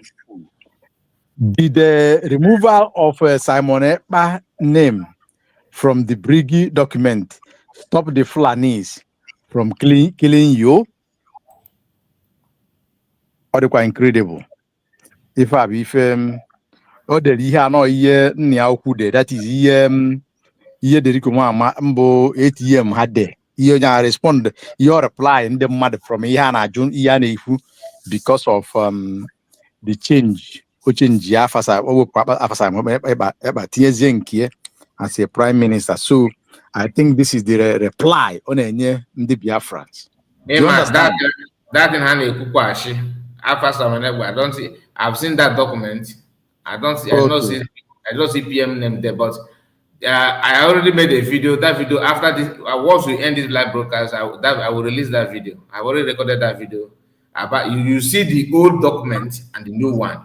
T: Did the removal of Simon Ekpa's name from the Briggy document stop the Fulanis from killing you? Or they quite incredible. If I be or the Liha no ye Niaukude, that is ye the Rikuma Mbo ATM had there. You respond your reply in the mother from Iana Jun Ianifu because of the change. Change as a prime minister. So I think this is the reply on the Biafrans.
C: That in hand I don't see. I've seen that document. I don't see. Okay. I don't see PM name there, but I already made a video. That video after this, once we end this live broadcast, I will release that video. I've already recorded that video. About you see the old document and the new one.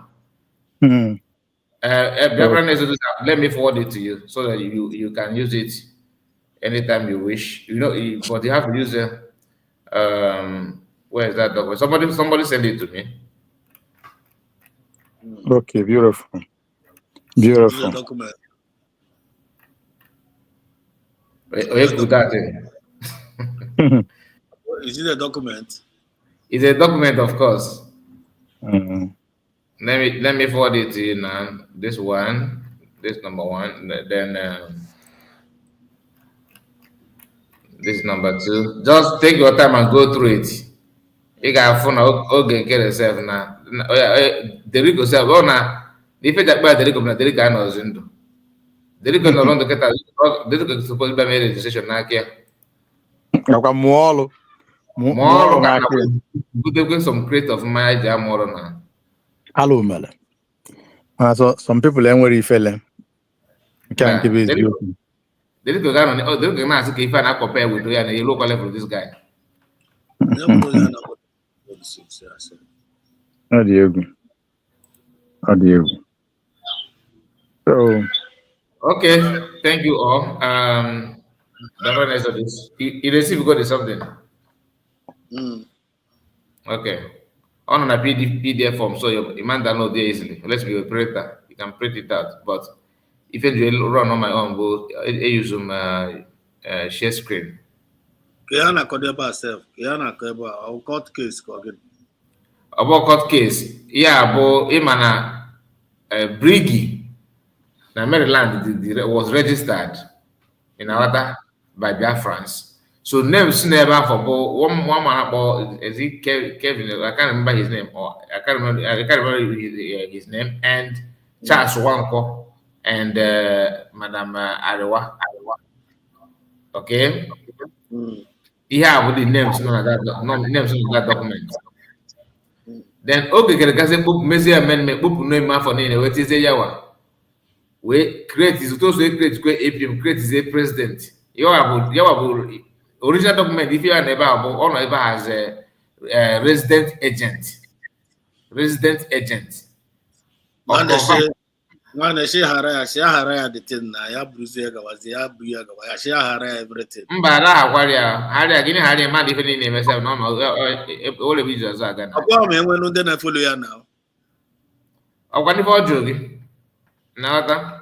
C: Let me forward it to you so that you can use it anytime you wish. You know, but you have to use where is that document? Somebody send it to me.
T: Okay, beautiful. Beautiful.
B: Document.
C: Is
B: it a document?
C: It's a document, of course. Let me forward it to you now. This one, this number one, then this number two. Just take your time and go through it. You got phone okay, get yourself now. The Rico self, oh now. If you take by the Rico, the Rico knows into. The Rico no longer get the Rico supposed to be made registration now. More good some create of my jam more now.
T: Hello, Mela. So some people ain't worry fella. Can't give it.
C: They did go down. Oh, they can ask if I compare with you and you local level this guy.
T: How do you? So
C: okay, thank you all. The rest of this, you receive got something. Okay. On a PDF form, so you might download there easily. Let's be a printer. You can print it out. But if you run on my own, I use share screen.
B: Kiana Kodeba self, Kiana Kodeba, our court case, Kogin.
C: About court case, yeah, but Imana Brigi, na Maryland was registered in Awata by Biafrans. So names never for one man about is it Kevin? I can't remember his name, or I can't remember his name, and Charles Wanko and Madam Arewa. Okay. Yeah, with the names, none of that, names of that document. Then okay, can I say book measure amendment book no man for name what is a yawa. We create is to create APM create is a president. You original document if you are never or never has a resident agent. Resident agent.
B: Man she haraya the thing na ya bruise gawazi ya buya gawa she haraya everything.
C: Mbara hawaria haria gini haria man if any name myself no all the videos are gonna.
B: Akwa me enwe no dey na follow ya now.
C: Akwani for jogi. Na ata.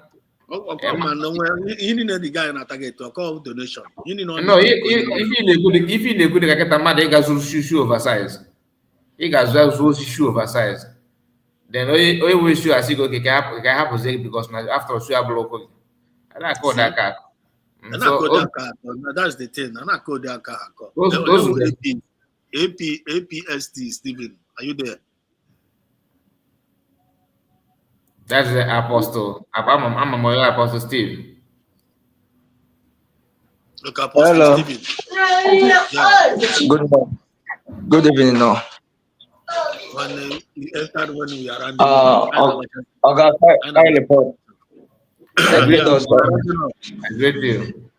B: Okay, man, no, you need the guy na target to call donation. You need
C: no, if you good get a man, he got shoe oversize. He got shoe oversize. Then we wish you as you go can happen because after you have local. And I call that car.
B: That's the thing. And I call that car.
C: Those
B: APST Stephen, are you there?
C: That's the apostle. I'm a more apostle Steve.
B: Look, Apostle
D: Hello.
B: Stephen.
D: Good evening. No.
B: When we entered when we are
D: Okay, I report. Greet us.
C: Great you.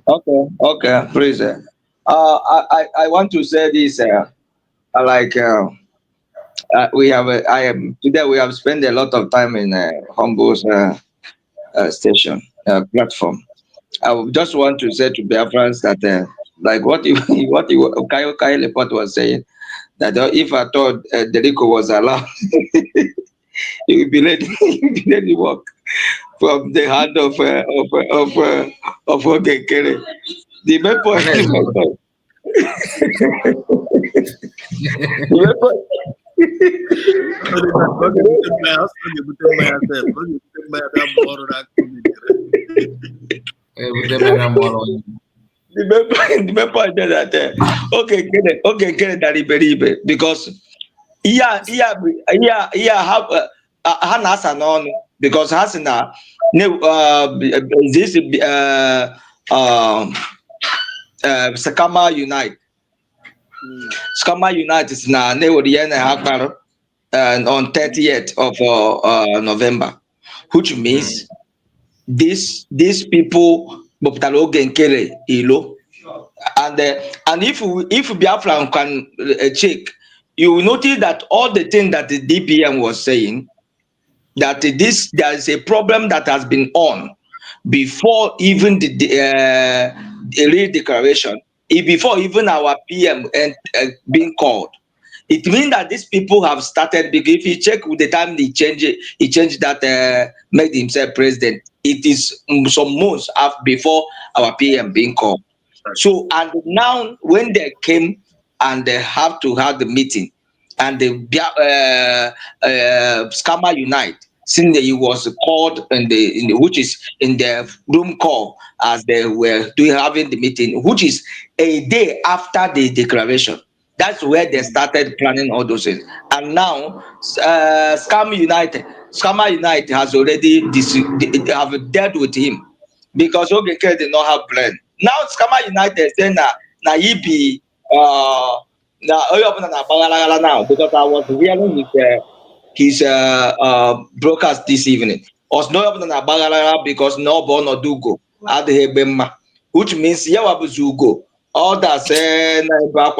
D: Okay, please. I want to say this. We have today we have spent a lot of time in Humbo's station platform. I just want to say to Biafrans that like what Kayo Lepot was saying, that if I thought Delico was allowed, he would be let walk from the hand of Okekere. The main point. The point is that okay, that because has an on because has na this Sakama Unite. Sakama Unite is na on 30th of November, which means these people and if Biafra can check, you will notice that all the things that the DPM was saying, that there is a problem that has been on before even the real declaration, before even our PM being called. It means that these people have started, because if you check with the time he changed that, made himself president, it is some months after before our PM being called. So, and now when they came and they have to have the meeting, and the Scammer Unite, since he was called in the which is in the room call as they were having the meeting, which is a day after the declaration. That's where they started planning all those things. And now, Scammer Unite has already have dealt with him because Ogeke did not have plan. Now, Scammer United say na he be now because I was hearing his broadcast this evening. Was no because no born or do go at the which means Yawabuzugo. All that say now, but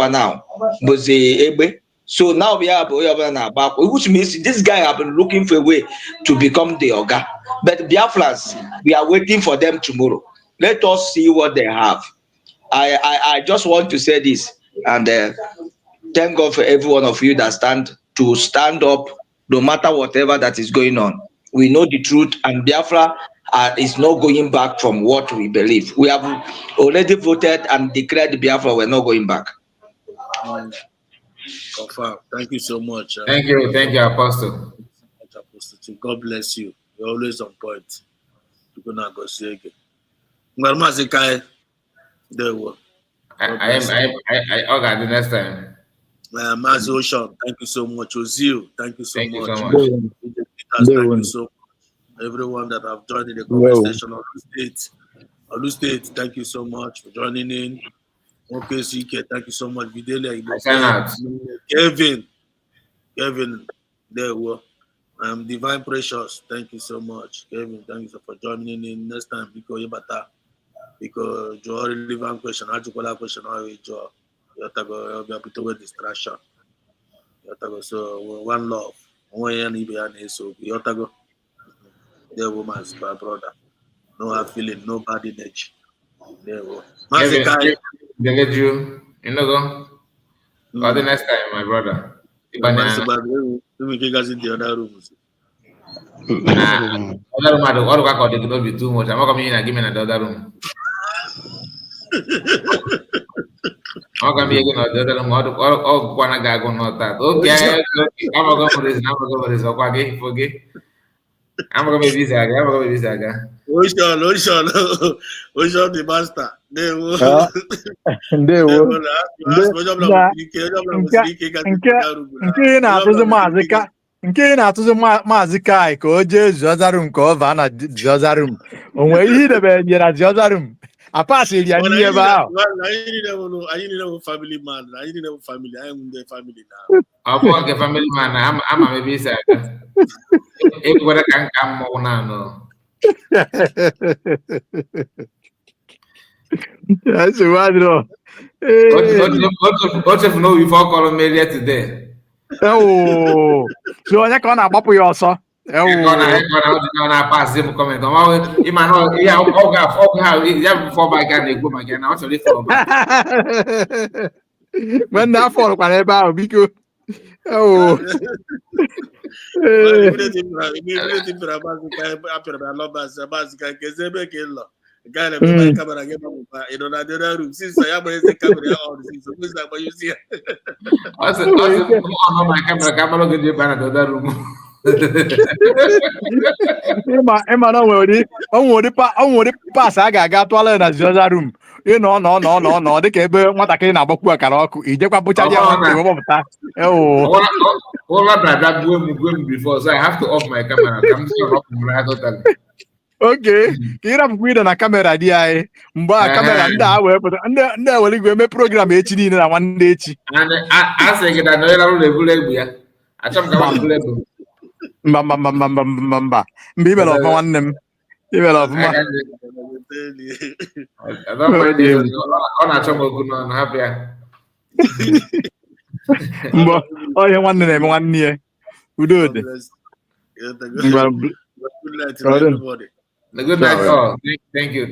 D: so now we have which means this guy have been looking for a way to become the Oga. But Biafrans, we are waiting for them tomorrow. Let us see what they have. I just want to say this and thank God for every one of you that stand up no matter whatever that is going on. We know the truth, and Biafra is not going back from what we believe. We have already voted and declared Biafra. We're not going back.
B: Confirm. Thank you so much.
C: Thank you, Apostle.
B: Apostle. God bless you. You're always on point. You're gonna go see again. Well, Mazikai, there we
C: I got the next time.
B: Mazi Ocean, thank you so much. Ozil, thank you so much.
C: You so much.
B: Thank you so much. Everyone that have joined in the conversation on the state, thank you so much for joining in. Okay, CK, thank you so much. Videle, Kevin, there we Divine Precious, thank you so much. Kevin, thank you for joining in. Next time, because your relevant question, how to call that question, how you draw. You have to go with distraction. You have to go, so one love. One year, so you have to go. There, woman's my brother. No hard feeling, no bad energy. There,
C: Kevin, you know, go. Or the next time, my brother.
B: We can get in the other rooms.
C: Other room, all work out not be too much. I'm not coming in and give me another room. I'm going to be again another room. All one guy going not that. Okay, I'm going to this. I'm going to this. Okay, forget. I'm going to be this guy. I'm going to be this guy.
B: Ocean, the master.
T: Nke na-atụzi maazị Kai ka o jee Ziozarum ka ọ baa na Ziozarum. O nwere ihe idebe nye na Ziozarum. Apasịrị ya n'ihe ebe ahụ.
B: Anyị need a family man. I need a family. I am the family now.
C: I'm a family man. I'm a baby sir. Everywhere I can come now.
T: That's what
C: What if no before calling me here today?
T: Oh, so onye ka ọ na-agbapụ ya ọsọ?
C: Na pass him comment. Imano, yeah, yeah, before my guy go again. I want to follow back.
T: When that follow kwa ebe ahụ biko. Oh.
B: Guy that my camera get you know that the other room since I am the camera on so please like you see
C: also on my camera get you back to the other room
T: Emma no we pass aga toilet na the room you know no dị ka ebe nwatakịrị na-agbakwu akara ọkụ ijekwa bụcha ya wepụta
C: all that go before so I have to off my camera I'm still off my totally.
T: Okay, kira pukwida na kamera di ai. Mba kamera nda we put nda wali go me program echi ni na nwanne echi.
C: And I say that no ela le bule ya. Acham ka bule bu.
T: Mba. Mbi bela of nwanne m. Ibela of ma.
C: I don't mind this. On acham ogu no happy.
T: Mba, o ye nwanne na nwanne ye. Udo de.
B: Good night to everybody.
C: Good night. Oh, thank you.